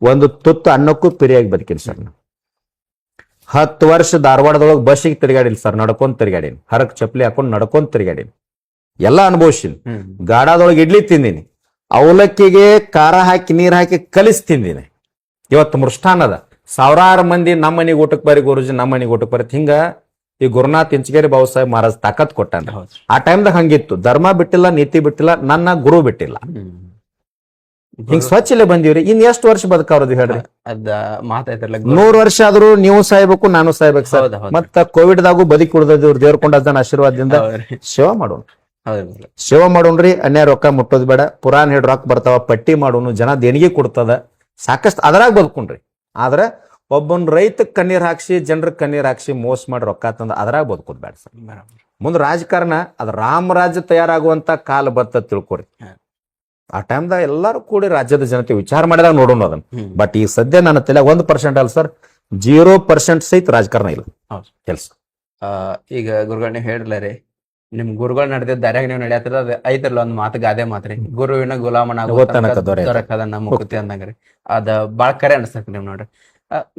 ಒಂದು ತುತ್ತು ಅನ್ನಕ್ಕೂ ಪಿರಿಯಾಗಿ ಬದುಕಿನಿ ಸರ್. 10 ವರ್ಷ ಧಾರವಾಡದೊಳಗೆ ಬಸ್ಸಿಗೆ ತಿರುಗಾಡಿಲ್ಲ ಸರ್, ನಡ್ಕೊಂಡ್ ತಿರುಗಾಡೀನಿ. ಹರಕ್ ಚಪ್ಪಲಿ ಹಾಕೊಂಡು ನಡ್ಕೊಂಡ್ ತಿರುಗಾಡೀನಿ, ಎಲ್ಲಾ ಅನುಭವಿಸಿನಿ. ಗಾಡಾದೊಳಗೆ ಇಡ್ಲಿ ತಿಂದಿನಿ, ಅವಲಕ್ಕಿಗೆ ಖಾರ ಹಾಕಿ ನೀರ್ ಹಾಕಿ ಕಲಿಸಿ ತಿಂದಿನಿ. ಇವತ್ತು ಮೃಷ್ಟಾನದ 1000 ಮಂದಿ ನಮ್ಮ ಮನೆಗೆ ಊಟಕ್ಕೆ ಬರಿ ಗುರುಜಿ, ನಮ್ಮ ಮನೆಗೆ ಊಟಕ್ಕೆ ಬರೀ. ಹಿಂಗ ಈ ಗುರುನಾಥ್ ಇಂಚಗೇರಿ ಬಾಬು ಸಾಹೇಬ್ ಮಹಾರಾಜ್ ತಾಕತ್ ಕೊಟ್ಟಾನ. ಆ ಟೈಮ್ದಾಗ ಹಂಗಿತ್ತು, ಧರ್ಮ ಬಿಟ್ಟಿಲ್ಲ, ನೀತಿ ಬಿಟ್ಟಿಲ್ಲ, ನನ್ನ ಗುರು ಬಿಟ್ಟಿಲ್ಲ. ಹಿಂಗ್ ಸ್ವಚ್ಛಲೆ ಬಂದಿವ್ರಿ. ಇನ್ ಎಷ್ಟು ವರ್ಷ ಬದುಕವ್ರದ್ದು ಹೇಳ್ರಿ? ಅದ ಮಾತಾಯ್ತಾರಲ್ಲ, 100 ವರ್ಷ ಆದ್ರೂ ನೀವು ಸಾಯ್ಬೇಕು, ನಾನು ಸಾಯ್ಬೇಕು ಸರ್. ಮತ್ತ ಕೋವಿಡ್ ದಾಗು ಬದುಕಿ ಉಳಿದವ್ರು ದೇವ್ರ ಕೊಂಡನ ಆಶೀರ್ವಾದದಿಂದ ಸೇವಾ ಮಾಡೋಣ, ಸೇವಾ ಮಾಡೋಣ್ರಿ. ಅನ್ಯಾಯ ರೊಕ್ಕ ಮುಟ್ಟೋದ್ ಬೇಡ. ಪುರಾಣ ಹೇಳಿ ರೊಕ್ಕ ಬರ್ತಾವ, ಪಟ್ಟಿ ಮಾಡೋನು, ಜನ ದೇಣಿಗೆ ಕೊಡ್ತದ, ಸಾಕಷ್ಟು ಅದರಾಗ ಬದುಕೊಂಡ್ರಿ. ಆದ್ರೆ ಒಬ್ಬನ್ ರೈತ ಕಣ್ಣೀರ್ ಹಾಕ್ಸಿ, ಜನರ ಕಣ್ಣೀರ್ ಹಾಕ್ಸಿ ಮೋಸ ಮಾಡಿ ರೊಕ್ಕ ತಂದ ಅದ್ರಾಗ ಬದುಕೋದ್ ಬೇಡ ಸರ್. ಮುಂದೆ ರಾಜಕಾರಣ ಅದ್ ರಾಮರಾಜ್ಯ ತಯಾರಾಗುವಂತ ಕಾಲ ಬರ್ತದ ತಿಳ್ಕೊರಿ. ಆ ಟೈಮ್ದಾಗ ಎಲ್ಲಾರು ಕೂಡಿ ರಾಜ್ಯದ ಜನತೆ ವಿಚಾರ ಮಾಡಿದಾಗ ನೋಡೋಣ ಅದನ್ನ. ಬಟ್ ಈ ಸದ್ಯ ನನ್ನ ತಲೆ 1% ಅಲ್ಲ ಸರ್, 0% ಸಹಿತ ರಾಜಕಾರಣ ಇಲ್ಲ ಕೆಲಸ. ಈಗ ಗುರುಗಳು ನೀವು ಹೇಳಿರ್ಲಾರಿ, ನಿಮ್ ಗುರುಗಳು ನಡೆದಿದ್ದ ದಾರ್ಯಾಗ ನೀವು ನಡೆಯತ್ತದ ಅದ ಐತ್ರಲ್ಲ ಒಂದ್ ಮಾತು, ಗಾದೆ ಮಾತ್ರಿ, ಗುರುವಿನ ಗುಲಾಮನ ದೊರಕದ ನಮ್ಮ ಮುಕ್ತಿ ಅಂದಂಗ್ರಿ. ಅದ ಬಾಳ ಕರೆ ಅನ್ಸಕ್ ನೀವ್ ನೋಡ್ರಿ.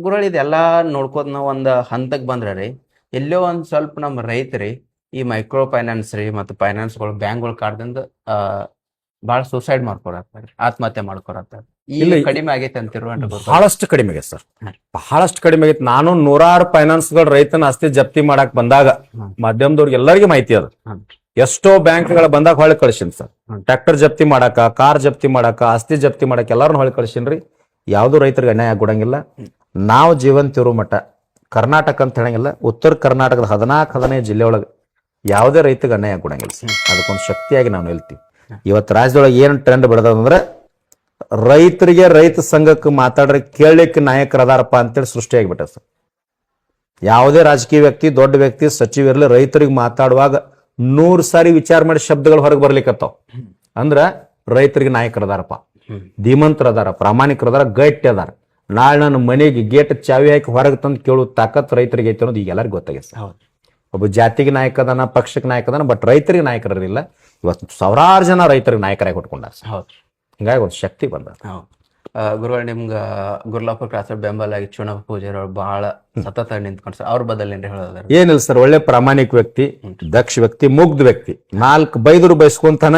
ಗುರುಗಳು ಇದೆಲ್ಲಾ ನೋಡ್ಕೋದ್ ನಾವ್ ಒಂದ್ ಹಂತಕ್ ಬಂದ್ರಿ, ಎಲ್ಲೋ ಒಂದ್ ಸ್ವಲ್ಪ ನಮ್ ರೈತರಿ ಈ ಮೈಕ್ರೋ ಫೈನಾನ್ಸ್ ರೀ ಮತ್ತು ಫೈನಾನ್ಸ್ಗಳು ಬ್ಯಾಂಕ್ಗಳು ಕಾಡ್ದಿಂದ ಬಹಳ ಸೂಸೈಡ್ ಮಾಡ್ಕೊಳತ್ತಾರೆ, ಆತ್ಮಹತ್ಯೆ ಮಾಡ್ಕೊಳತ್ತಾರೆ. ಈಗ ಕಡಿಮೆ ಆಗೈತೆ ಅಂತಿರುವ ಬಹಳಷ್ಟು ಕಡಿಮೆ ಆಗೈತೆ ಸರ್, ಬಹಳಷ್ಟು ಕಡಿಮೆ ಆಗೈತೆ. ನಾನು 100 ಫೈನಾನ್ಸ್ಗಳು ರೈತನ ಆಸ್ತಿ ಜಪ್ತಿ ಮಾಡಕ್ ಬಂದಾಗ ಮಾಧ್ಯಮದವ್ರಿಗೆ ಎಲ್ಲರಿಗೂ ಮಾಹಿತಿ ಅದ. ಎಷ್ಟೋ ಬ್ಯಾಂಕ್ಗಳ ಬಂದಾಗ ಹೊಳೆ ಕಳ್ಸಿನ್ ಸರ್. ಟ್ರ್ಯಾಕ್ಟರ್ ಜಪ್ತಿ ಮಾಡಾಕ, ಕಾರ್ ಜಪ್ತಿ ಮಾಡಾಕ, ಆಸ್ತಿ ಜಪ್ತಿ ಮಾಡಾಕ ಎಲ್ಲಾರನ್ನ ಹೊಳೆ ಕಳ್ಸಿನ್ರಿ. ಯಾವ್ದು ರೈತರಿಗೆ ಅನ್ಯಾಯ ಆಗ್ಬಿಡಂಗಿಲ್ಲ. ನಾವು ಜೀವಂತ ಇರೋ ಮಟ್ಟ ಕರ್ನಾಟಕ ಅಂತ ಹೇಳಂಗಿಲ್ಲ, ಉತ್ತರ ಕರ್ನಾಟಕದ 14-15 ಜಿಲ್ಲೆ ಒಳಗೆ ಯಾವುದೇ ರೈತರಿಗೆ ಅನ್ಯಾಯ ಆಗ್ಬಿಡಂಗಿಲ್ಲ ಸರ್. ಅದಕ್ಕೊಂದು ಶಕ್ತಿಯಾಗಿ ನಾವು ನಿಲ್ತೀವಿ. ಇವತ್ತು ರಾಜ್ಯದೊಳಗೆ ಏನ್ ಟ್ರೆಂಡ್ ಬೆಳೆದಂದ್ರೆ ರೈತರಿಗೆ, ರೈತ ಸಂಘಕ್ಕೆ ಮಾತಾಡ್ರೆ ಕೇಳಲಿಕ್ಕೆ ನಾಯಕರದಾರಪ್ಪ ಅಂತೇಳಿ ಸೃಷ್ಟಿಯಾಗಿಬಿಟ್ಟ ಸರ್. ಯಾವುದೇ ರಾಜಕೀಯ ವ್ಯಕ್ತಿ, ದೊಡ್ಡ ವ್ಯಕ್ತಿ, ಸಚಿವ ಇರಲಿ, ರೈತರಿಗೆ ಮಾತಾಡುವಾಗ 100 ಸಾರಿ ವಿಚಾರ ಮಾಡಿ ಶಬ್ದಗಳು ಹೊರಗೆ ಬರ್ಲಿಕ್ಕತ್ತಾವ. ಅಂದ್ರ ರೈತರಿಗೆ ನಾಯಕರದಾರಪ್ಪ, ಧೀಮಂತರದಾರ, ಪ್ರಾಮಾಣಿಕರದಾರ, ಗಟ್ಟಿ ಅದಾರ. ನಾಳೆ ನನ್ನ ಮನೆಗೆ ಗೇಟ್ ಚಾವಿ ಹಾಕಿ ಹೊರಗೆ ತಂದು ಕೇಳೋ ತಾಕತ್ ರೈತರಿಗೆ ಐತೆ ಅನ್ನೋದು ಈಗ ಎಲ್ಲರಿಗೂ ಗೊತ್ತಾಗಿದೆ ಸರ್. ಒಬ್ಬ ಜಾತಿಗೆ ನಾಯಕ ಅದಾನ, ಪಕ್ಷಕ್ಕೆ ನಾಯಕ ಅದಾನ, ಬಟ್ ರೈತರಿಗೆ ನಾಯಕರಿಲ್ಲ. ಇವತ್ತು ಸಾವಿರಾರು ಜನ ರೈತರಿಗೆ ನಾಯಕರಾಗಿ ಕೊಟ್ಕೊಂಡಾರ. ಹೌದು. ಹಿಂಗಾಗಿ ಒಂದು ಶಕ್ತಿ ಬಂದ. ಹೌದು. ಗುರುಗಳು ನಿಮ್ಗೆ ಗುರ್ಲಾಪುರ ಕ್ರಾಸ್ ಬೆಂಬಲ ಆಗಿ ಚುನಾವ ಪೂಜಾರಿ ಅವ್ರು ಬಹಳ ಸತತ ನಿಂತ್ಕೊಂಡು ಸರ್ ಅವ್ರ ಬದಲು ಏನ್ರಿ ಹೇಳೋದಾರ? ಏನಿಲ್ಲ ಸರ್, ಒಳ್ಳೆ ಪ್ರಾಮಾಣಿಕ ವ್ಯಕ್ತಿ, ದಕ್ಷ ವ್ಯಕ್ತಿ, ಮುಗ್ಧ ವ್ಯಕ್ತಿ, 4 ಬೈದರು ಬಯಸ್ಕೊಂತಾನ,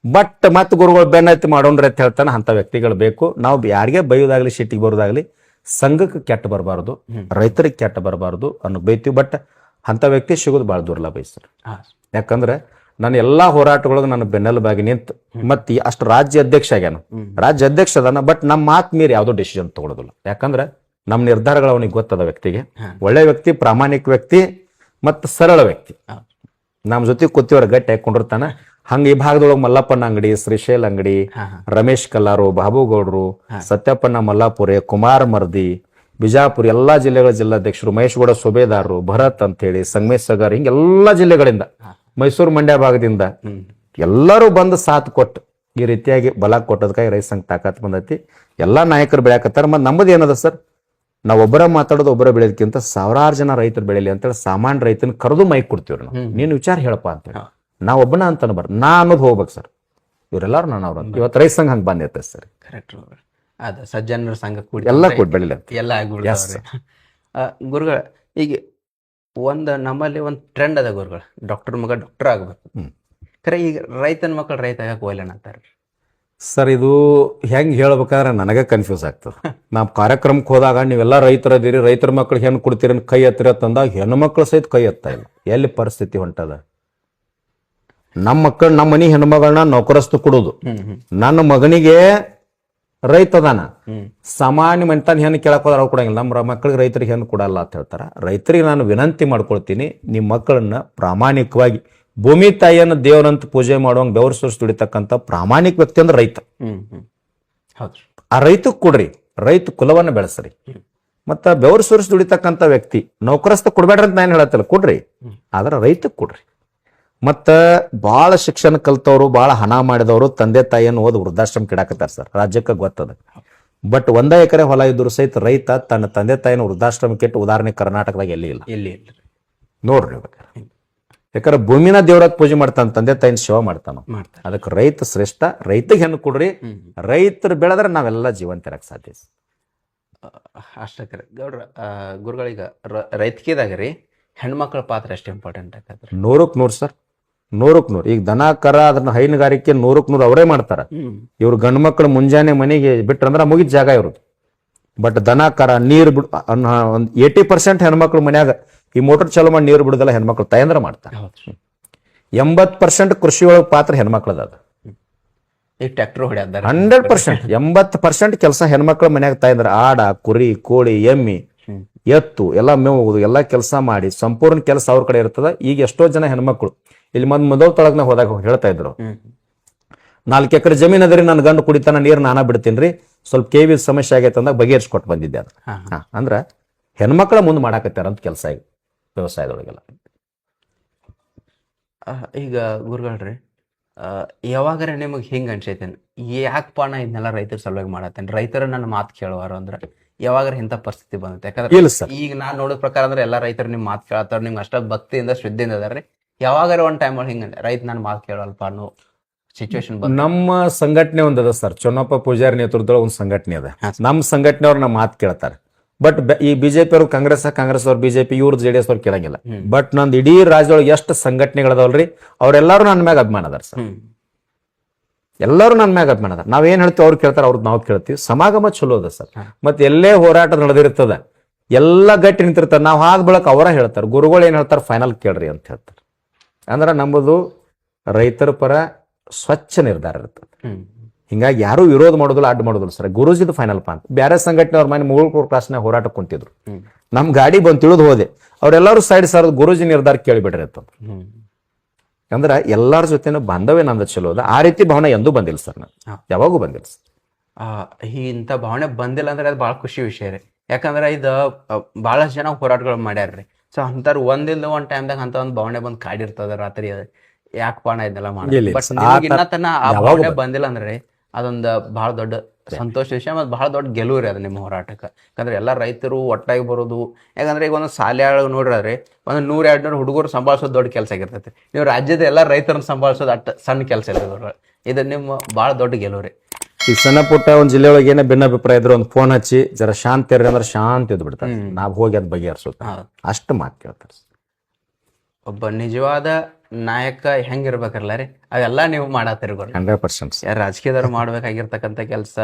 ಬಟ್ ಮತ್ ಗುರುಗಳು ಬೆನ್ನತ್ತಿ ಮಾಡೋಣ್ರಿ ಅಂತ ಹೇಳ್ತಾನ. ಅಂತ ವ್ಯಕ್ತಿಗಳು ಬೇಕು. ನಾವು ಯಾರಿಗೆ ಬೈಯೋದಾಗ್ಲಿ, ಸಿಟ್ಟಿಗೆ ಬರೋದಾಗ್ಲಿ, ಸಂಘಕ್ಕೆ ಕೆಟ್ಟ ಬರಬಾರ್ದು, ರೈತರಿಗೆ ಕೆಟ್ಟ ಬರಬಾರ್ದು ಅನ್ನೋ ಬೈತೀವಿ. ಬಟ್ ಅಂತ ವ್ಯಕ್ತಿ ಸಿಗೋದು ಬಹಳ ದುರ್ಲಭ ಸರ್. ಯಾಕಂದ್ರೆ ನನ್ನ ಎಲ್ಲಾ ಹೋರಾಟಗಳಿಗೆ ನನ್ನ ಬೆನ್ನೆಲುಬಾಗಿ ನಿಂತು ಮತ್ತೆ ಅಷ್ಟು ರಾಜ್ಯ ಅಧ್ಯಕ್ಷ ಆಗ್ಯಾನ, ರಾಜ್ಯ ಅಧ್ಯಕ್ಷ ಅದಾನ. ಬಟ್ ನಮ್ಮ ಮಾತ್ ಮೀರಿ ಯಾವ್ದೋ ಡಿಸಿಷನ್ ತಗೊಳ್ಳೋದಿಲ್ಲ. ಯಾಕಂದ್ರೆ ನಮ್ಮ ನಿರ್ಧಾರಗಳು ಅವನಿಗೆ ಗೊತ್ತದ ವ್ಯಕ್ತಿಗೆ. ಒಳ್ಳೆ ವ್ಯಕ್ತಿ, ಪ್ರಾಮಾಣಿಕ ವ್ಯಕ್ತಿ, ಮತ್ತು ಸರಳ ವ್ಯಕ್ತಿ. ನಮ್ಮ ಜೊತೆ ಕೂತಿವ್ರ ಗಟ್ಟಿ ಹಾಕೊಂಡಿರ್ತಾನ. ಹಂಗ ಈ ಭಾಗದೊಳಗೆ ಮಲ್ಲಪ್ಪನ ಅಂಗಡಿ, ಶ್ರೀಶೈಲ್ ಅಂಗಡಿ, ರಮೇಶ್ ಕಲ್ಲಾರು, ಬಾಬುಗೌಡ್ರು, ಸತ್ಯಪ್ಪನ ಮಲ್ಲಾಪುರೆ, ಕುಮಾರ್ ಮರ್ದಿ, ಬಿಜಾಪುರ, ಎಲ್ಲಾ ಜಿಲ್ಲೆಗಳ ಜಿಲ್ಲಾಧ್ಯಕ್ಷರು, ಮಹೇಶ್ಗೌಡ ಸುಬೇದಾರರು, ಭರತ್ ಅಂತ ಹೇಳಿ, ಸಂಗಮೇಶ್ ಸಗಾರ್, ಹಿಂಗೆಲ್ಲಾ ಜಿಲ್ಲೆಗಳಿಂದ, ಮೈಸೂರು ಮಂಡ್ಯ ಭಾಗದಿಂದ ಎಲ್ಲರೂ ಬಂದು ಸಾಥ್ ಕೊಟ್ಟು ಈ ರೀತಿಯಾಗಿ ಬಲ ಕೊಟ್ಟದಕ್ಕಾಗಿ ರೈತ ಸಂಘ ತಾಕತ್ ಬಂದೈತಿ. ಎಲ್ಲಾ ನಾಯಕರು ಬೆಳೆಯಕತ್ತಾರ. ಮತ್ತೆ ನಮ್ಮದು ಏನದ ಸರ್, ನಾವ್ ಒಬ್ಬರ ಮಾತಾಡೋದು ಒಬ್ಬರ ಬೆಳೆಯೋದಕ್ಕಿಂತ ಸಾವಿರಾರು ಜನ ರೈತರು ಬೆಳೆಯಲಿ ಅಂತೇಳಿ ಸಾಮಾನ್ಯ ರೈತನ ಕರೆದು ಮೈಕ್ ಕೊಡ್ತೀವ್ರಿ ನಾವು. ನೀನು ವಿಚಾರ ಹೇಳಪ್ಪ ಅಂತೇಳಿ. ನಾ ಒಬ್ಬನ ಅಂತ ಬರ್ರಿ, ನಾ ಅನ್ನೋದು ಹೋಗ್ಬೇಕು ಸರ್. ಇವರೆಲ್ಲಾರು ನಾನು ಅವ್ರ ಇವತ್ತು ರೈತ ಸಂಘ ಹಂಗೆ ಬಂದೈತೆ ಸರ್. ಕರೆಕ್ಟ್. ಅದ ಸಜ್ಜನರ ಸಂಘ ಕೂಡಿ ಎಲ್ಲ ಕೊಟ್ಟು ಬೆಳಿಲಿ ಎಲ್ಲ ಆಗ್ಬಿಡ್ತಾರೆ. ಗುರುಗಳ ಈಗ ನಮ್ಮಲ್ಲಿ ಒಂದು ಟ್ರೆಂಡ್ ಅದ ಗುರುಗಳ, ಡಾಕ್ಟರ್ ಮಗ ಡಾಕ್ಟರ್ ಆಗ್ಬೇಕು. ಖರೆ ಈಗ ರೈತನ ಮಕ್ಕಳು ರೈತ ಆಗಕ್ಕೆ ಒಯ್ಲನ್ ಅಂತಾರೆ ಸರ್. ಇದು ಹೆಂಗ್ ಹೇಳ್ಬೇಕಾದ್ರೆ ನನಗೆ ಕನ್ಫ್ಯೂಸ್ ಆಗ್ತದೆ. ನಾವು ಕಾರ್ಯಕ್ರಮಕ್ಕೆ ಹೋದಾಗ ನೀವೆಲ್ಲ ರೈತರದಿರಿ, ರೈತರ ಮಕ್ಳಿಗೆ ಹೆಣ್ಣು ಕೊಡ್ತೀರಿ ಕೈ ಎತ್ತಿರ ತಂದಾಗ ಹೆಣ್ಣು ಮಕ್ಕಳು ಸಹಿತ ಕೈ ಎತ್ತಾ ಇಲ್ಲ. ಎಲ್ಲಿ ಪರಿಸ್ಥಿತಿ ಹೊಂಟದ? ನಮ್ಮ ಮಕ್ಕಳು, ನಮ್ಮ ಮನಿ ಹೆಣ್ಮಗಳನ್ನ ನೌಕರಸ್ತು ಕೊಡುದು, ನನ್ನ ಮಗನಿಗೆ ರೈತದಾನ, ಸಾಮಾನ್ಯ ಮನೆತನ ಹೆಣ್ಣು ಕೇಳಕ್ ಹೋದ್ರೆ ಅವ್ರು ಕೊಡಂಗಿಲ್ಲ. ನಮ್ಮ ಮಕ್ಕಳಿಗೆ ರೈತರಿಗೆ ಹೆಣ್ಣು ಕೊಡಲ್ಲ ಅಂತ ಹೇಳ್ತಾರ. ರೈತರಿಗೆ ನಾನು ವಿನಂತಿ ಮಾಡ್ಕೊಳ್ತೀನಿ, ನಿಮ್ಮ ಮಕ್ಕಳನ್ನ ಪ್ರಾಮಾಣಿಕವಾಗಿ ಭೂಮಿ ತಾಯಿಯನ್ನು ದೇವರಂತ ಪೂಜೆ ಮಾಡುವಂಗ ಬೆವರು ಸುರಿಸಿ ದುಡಿತಕ್ಕಂಥ ಪ್ರಾಮಾಣಿಕ ವ್ಯಕ್ತಿ ಅಂದ್ರೆ ರೈತ. ಆ ರೈತಕ್ಕೆ ಕೊಡ್ರಿ, ರೈತ ಕುಲವನ್ನ ಬೆಳೆಸ್ರಿ. ಮತ್ತ ಬೆವರು ಸುರಿಸಿ ದುಡಿತಕ್ಕಂಥ ವ್ಯಕ್ತಿ ನೌಕರಸ್ಥ ಕೊಡ್ಬೇಡ್ರಿ ಅಂತ ನಾನು ಹೇಳತ್ತಿಲ್ಲ, ಕೊಡ್ರಿ, ಆದ್ರೆ ರೈತಕ್ಕೆ ಕೊಡ್ರಿ. ಮತ್ತ ಬಹಳ ಶಿಕ್ಷಣ ಕಲ್ತವ್ರು, ಬಹಳ ಹಣ ಮಾಡಿದವರು ತಂದೆ ತಾಯಿಯನ್ನು ಓದಿ ವೃದ್ಧಾಶ್ರಮ ಕಿಡಾಕತ್ತಾರ ಸರ್, ರಾಜ್ಯಕ್ಕೆ ಗೊತ್ತದ. ಬಟ್ 1 ಎಕರೆ ಹೊಲ ಇದ್ರು ಸಹಿತ ರೈತ ತನ್ನ ತಂದೆ ತಾಯಿನ ವೃದ್ಧಾಶ್ರಮ ಕೆಟ್ಟು ಉದಾಹರಣೆ ಕರ್ನಾಟಕದಾಗ ಎಲ್ಲಿ ಇಲ್ಲ. ನೋಡ್ರಿ, ಯಾಕಂದ್ರೆ ಭೂಮಿನ ದೇವರಾಗ ಪೂಜೆ ಮಾಡ್ತಾನ, ತಂದೆ ತಾಯಿನ ಸೇವಾ ಮಾಡ್ತಾನ. ಅದಕ್ಕೆ ರೈತ ಶ್ರೇಷ್ಠ. ರೈತಗೆ ಹೆಣ್ಣು ಕೊಡ್ರಿ. ರೈತರು ಬೆಳೆದ್ರೆ ನಾವೆಲ್ಲ ಜೀವಂತ ಇರಕ್ ಸಾಧ್ಯ. ಅಷ್ಟೇ ಗೌಡ್ರ. ಗುರುಗಳೀಗ ರೈತಕಿದಾಗ ರೀ ಹೆಣ್ಮಕ್ಳ ಪಾತ್ರ ಎಷ್ಟು ಇಂಪಾರ್ಟೆಂಟ್ ಆಗತ್ತೆ? 100ಕ್ಕೆ 100 ಸರ್, 100ಕ್ಕೆ 100. ಈಗ ದನ ಕರ ಅದನ್ನ ಹೈನುಗಾರಿಕೆ 100ಕ್ಕೆ 100 ಅವರೇ ಮಾಡ್ತಾರ. ಇವ್ರು ಗಂಡು ಮಕ್ಕಳು ಮುಂಜಾನೆ ಮನೆಗೆ ಬಿಟ್ರಂದ್ರ ಮುಗಿದ ಜಾಗ ಇವ್ರದ್ದು. ಬಟ್ ದನ ಕರ ನೀರು ಬಿಡ್ 80% ಹೆಣ್ಮಕ್ಳು ಮನ್ಯಾಗ ಈ ಮೋಟರ್ ಚಾಲು ಮಾಡಿ ನೀರು ಬಿಡುದಲ್ಲ ಹೆಣ್ಮಕ್ಳು ತಾಯಂದ್ರ ಮಾಡ್ತಾರೆ. 80% ಕೃಷಿ ಒಳಗೆ ಪಾತ್ರ ಹೆಣ್ಮಕ್ಳದ. ಈಗ ಟ್ರ್ಯಾಕ್ಟರ್ ಹೊಡ್ಯಾರ 100%. 80% ಕೆಲಸ ಹೆಣ್ಮಕ್ಳ ಮನ್ಯಾಗ ತಾಯಂದ್ರ ಆಡ, ಕುರಿ, ಕೋಳಿ, ಎಮ್ಮಿ, ಎತ್ತು ಎಲ್ಲ ಮೇವು ಹೋಗುದು, ಎಲ್ಲ ಕೆಲಸ ಮಾಡಿ ಸಂಪೂರ್ಣ ಕೆಲಸ ಅವ್ರ ಕಡೆ ಇರ್ತದ. ಈಗ ಎಷ್ಟೋ ಜನ ಹೆಣ್ಮಕ್ಳು ಇಲ್ಲಿ ಮದವ್ ತಳಗ್ನ ಹೋದಾಗ ಹೇಳ್ತಾ ಇದ್ರು, 4 ಎಕರೆ ಜಮೀನ್ ಅದರಿ, ನನ್ನ ಗಂಡು ಕುಡಿತಾನ, ನೀರು ನಾನಾ ಬಿಡ್ತೀನ್ರಿ, ಸ್ವಲ್ಪ KV ಸಮಸ್ಯೆ ಆಗೈತೆ ಅಂದಾಗ ಬಗೆಹರಿಸ್ಕೊಟ್ಟು ಬಂದಿದ್ದೆ ಅದು. ಅಂದ್ರ ಹೆಣ್ಮಕ್ಳ ಮುಂದೆ ಮಾಡಾಕತ್ತಾರ ಅಂತ ಕೆಲಸ ಈಗ ವ್ಯವಸಾಯದೊಳಗೆಲ್ಲ. ಈಗ ಗುರುಗಳ್ರಿ, ಯಾವಾಗಾರ ನಿಮಗೆ ಹಿಂಗ ಅನ್ಸೈತೇನೆ, ಯಾಕಪ್ಪ ನಾ ಇದನ್ನೆಲ್ಲ ರೈತರ ಸಲುವಾಗಿ ಮಾಡತ್ತೇನೆ, ರೈತರ ನನ್ನ ಮಾತು ಕೇಳುವಾರ ಅಂದ್ರೆ ಯಾವಾಗಾರ ಇಂಥ ಪರಿಸ್ಥಿತಿ ಬಂದೈತೆ? ಯಾಕಂದ್ರೆ ಈಗ ನಾನ್ ನೋಡೋ ಪ್ರಕಾರ ಅಂದ್ರೆ ಎಲ್ಲಾ ರೈತರು ನಿಮ್ ಮಾತು ಕೇಳತ್ತಾರ, ನಿಮ್ಗೆ ಅಷ್ಟ ಭಕ್ತಿಯಿಂದ ಶ್ರದ್ಧೆಯಿಂದ ಅದಾರ್ರಿ. ಯಾವಾಗಾರ ಒಂದ್ ಟೈಮ್ ಒಳಗೆ ಹಿಂಗ ರೈತ ನನ್ನ ಮಾತು ಕೇಳಲ್ಪ ಅನ್ನೋ ಸಿಚುವೇಶನ್ ಬಂದ? ನಮ್ಮ ಸಂಘಟನೆ ಒಂದದ ಸರ್, ಚೊನ್ನಪ್ಪ ಪೂಜಾರಿ ನೇತೃತ್ವದಲ್ಲಿ ಒಂದು ಸಂಘಟನೆ ಅದ. ನಮ್ಮ ಸಂಘಟನೆಯವ್ರು ನಮ್ಮ ಮಾತು ಕೇಳ್ತಾರೆ. ಬಟ್ ಈ ಬಿಜೆಪಿ ಅವ್ರು ಕಾಂಗ್ರೆಸ್ ಅವ್ರು ಬಿಜೆಪಿ, ಇವ್ರು JDS ಅವ್ರು ಕೇಳಂಗಿಲ್ಲ. ಬಟ್ ನಂದು ಇಡೀ ರಾಜ್ಯದೊಳಗೆ ಎಷ್ಟು ಸಂಘಟನೆಗಳದವಲ್ರಿ, ಅವ್ರೆಲ್ಲಾರು ನನ್ನ ಮ್ಯಾಗ ಅಭಿಮಾನ ಅದಾರ ಸರ್. ಎಲ್ಲರೂ ನನ್ನ ಮ್ಯಾಗ ಅಭಿಮಾನ ಅದಾರ. ನಾವೇನ್ ಹೇಳ್ತೀವಿ ಅವ್ರು ಕೇಳ್ತಾರ, ಅವ್ರದ್ದು ನಾವು ಕೇಳ್ತೀವಿ. ಸಮಾಗಮ ಚಲೋ ಅದ ಸರ್. ಮತ್ತೆ ಎಲ್ಲೇ ಹೋರಾಟ ನಡೆದಿರ್ತದ, ಎಲ್ಲ ಗಟ್ಟಿ ನಿಂತಿರ್ತಾರೆ. ನಾವು ಆದ ಬಳಕ ಅವರ ಹೇಳ್ತಾರೆ, ಗುರುಗಳು ಏನ್ ಹೇಳ್ತಾರೆ, ಫೈನಲ್ ಕೇಳ್ರಿ ಅಂತ ಹೇಳ್ತಾರೆ. ಅಂದ್ರೆ ನಮ್ಮದು ರೈತರ ಪರ ಸ್ವಚ್ಛ ನಿರ್ಧಾರ ಇರ್ತದೆ. ಹಿಂಗಾಗಿ ಯಾರು ವಿರೋಧ ಮಾಡೋದಿಲ್ಲ, ಅಡ್ಡ ಮಾಡೋದಿಲ್ಲ ಸರ್. ಗುರುಜಿದು ಫೈನಲ್ ಅಂತ ಬೇರೆ ಸಂಘಟನೆ ಅವ್ರ ಮನೆ ಮುಗುಳ್ಪುರ ಕ್ಲಾಸ್ನಾಗ ಹೋರಾಟ ಕುಂತಿದ್ರು. ನಮ್ ಗಾಡಿ ಬಂದು ತಿಳಿದು ಹೋದೆ, ಅವ್ರೆಲ್ಲರೂ ಸೈಡ್ ಸರ್ ಗುರುಜಿ ನಿರ್ಧಾರ ಕೇಳಿಬಿಡ್ರಿ ಅಂತ. ಅಂದ್ರೆ ಎಲ್ಲಾರ ಜೊತೆನೂ ಬಾಂಧವ್ಯ ನಂದ ಚಲೋ ಅದ. ಆ ರೀತಿ ಭಾವನೆ ಎಂದೂ ಬಂದಿಲ್ಲ ಸರ್, ನಾನು ಯಾವಾಗೂ ಬಂದಿಲ್ಲ ಸರ್. ಇಂಥ ಭಾವನೆ ಬಂದಿಲ್ಲ ಅಂದ್ರೆ ಅದು ಬಹಳ ಖುಷಿ ವಿಷಯ ರೀ. ಯಾಕಂದ್ರೆ ಇದು ಬಹಳಷ್ಟು ಜನ ಹೋರಾಟಗಳು ಮಾಡ್ಯಾರ್ರಿ. ಸೊ ಅಂತಾರ ಒಂದಿಲ್ಲ ಒಂದ್ ಟೈಮ್ದಾಗ ಅಂತ ಒಂದು ಭಾವನೆ ಬಂದ್ ಕಾಡಿರ್ತದ ರಾತ್ರಿ, ಯಾಕಪ್ಪ ನಾ ಇದನ್ನೆಲ್ಲ ಮಾಡಿ. ಬಟ್ ಇನ್ನ ತನ ಆ ಭಾವನೆ ಬಂದಿಲ್ಲ ಅಂದ್ರೆ ಅದೊಂದು ಬಹಳ ದೊಡ್ಡ ಸಂತೋಷ ವಿಷಯ ಮತ್ತು ಬಹಳ ದೊಡ್ಡ ಗೆಲುವು ರೀ ಅದು ನಿಮ್ಮ ಹೋರಾಟಕ್ಕೆ. ಯಾಕಂದ್ರೆ ಎಲ್ಲ ರೈತರು ಒಟ್ಟಾಗಿ ಬರೋದು, ಯಾಕಂದ್ರೆ ಈಗ ಒಂದು ಶಾಲೆಯಾಗ ನೋಡ್ರಿ ಒಂದು 100-200 ಹುಡುಗರು ಸಂಭಾಳಿಸೋದು ದೊಡ್ಡ ಕೆಲಸ ಆಗಿರ್ತೈತಿ. ನೀವು ರಾಜ್ಯದ ಎಲ್ಲ ರೈತರನ್ನ ಸಂಭಾಳಿಸೋದು ಅಷ್ಟು ಸಣ್ಣ ಕೆಲಸ ಇಲ್ಲ. ಇದು ನಿಮ್ಮ ಭಾಳ ದೊಡ್ಡ ಗೆಲುವು ರೀ. ಈ ಸಣ್ಣ ಪುಟ್ಟ ಒಂದು ಜಿಲ್ಲೆ ಒಳಗೆ ಏನೇ ಭಿನ್ನಾಭಿಪ್ರಾಯ ಇದ್ರು ಒಂದು ಫೋನ್ ಹಚ್ಚಿ ಜರ ಶಾಂತಿ ಇರ್ರಿ ಅಂದ್ರೆ ಶಾಂತಿ ಇದ್ದು ಬಿಡ್ತಾರೆ. ನಾವು ಹೋಗಿ ಅದು ಬಗೆಹರಿಸುತ್ತೆ, ಅಷ್ಟು ಮಾತು ಕೇಳ್ತಾರೆ. ಒಬ್ಬ ನಿಜವಾದ ನಾಯಕ ಹೆಂಗಿರ್ಬೇಕಲ್ಲ ರೀ, ಅವೆಲ್ಲ ನೀವು ಮಾಡತ್ತೀರಿ ಗುರು. 100%. ಯಾರು ರಾಜಕೀಯದವ್ರು ಮಾಡ್ಬೇಕಾಗಿರ್ತಕ್ಕಂಥ ಕೆಲಸ,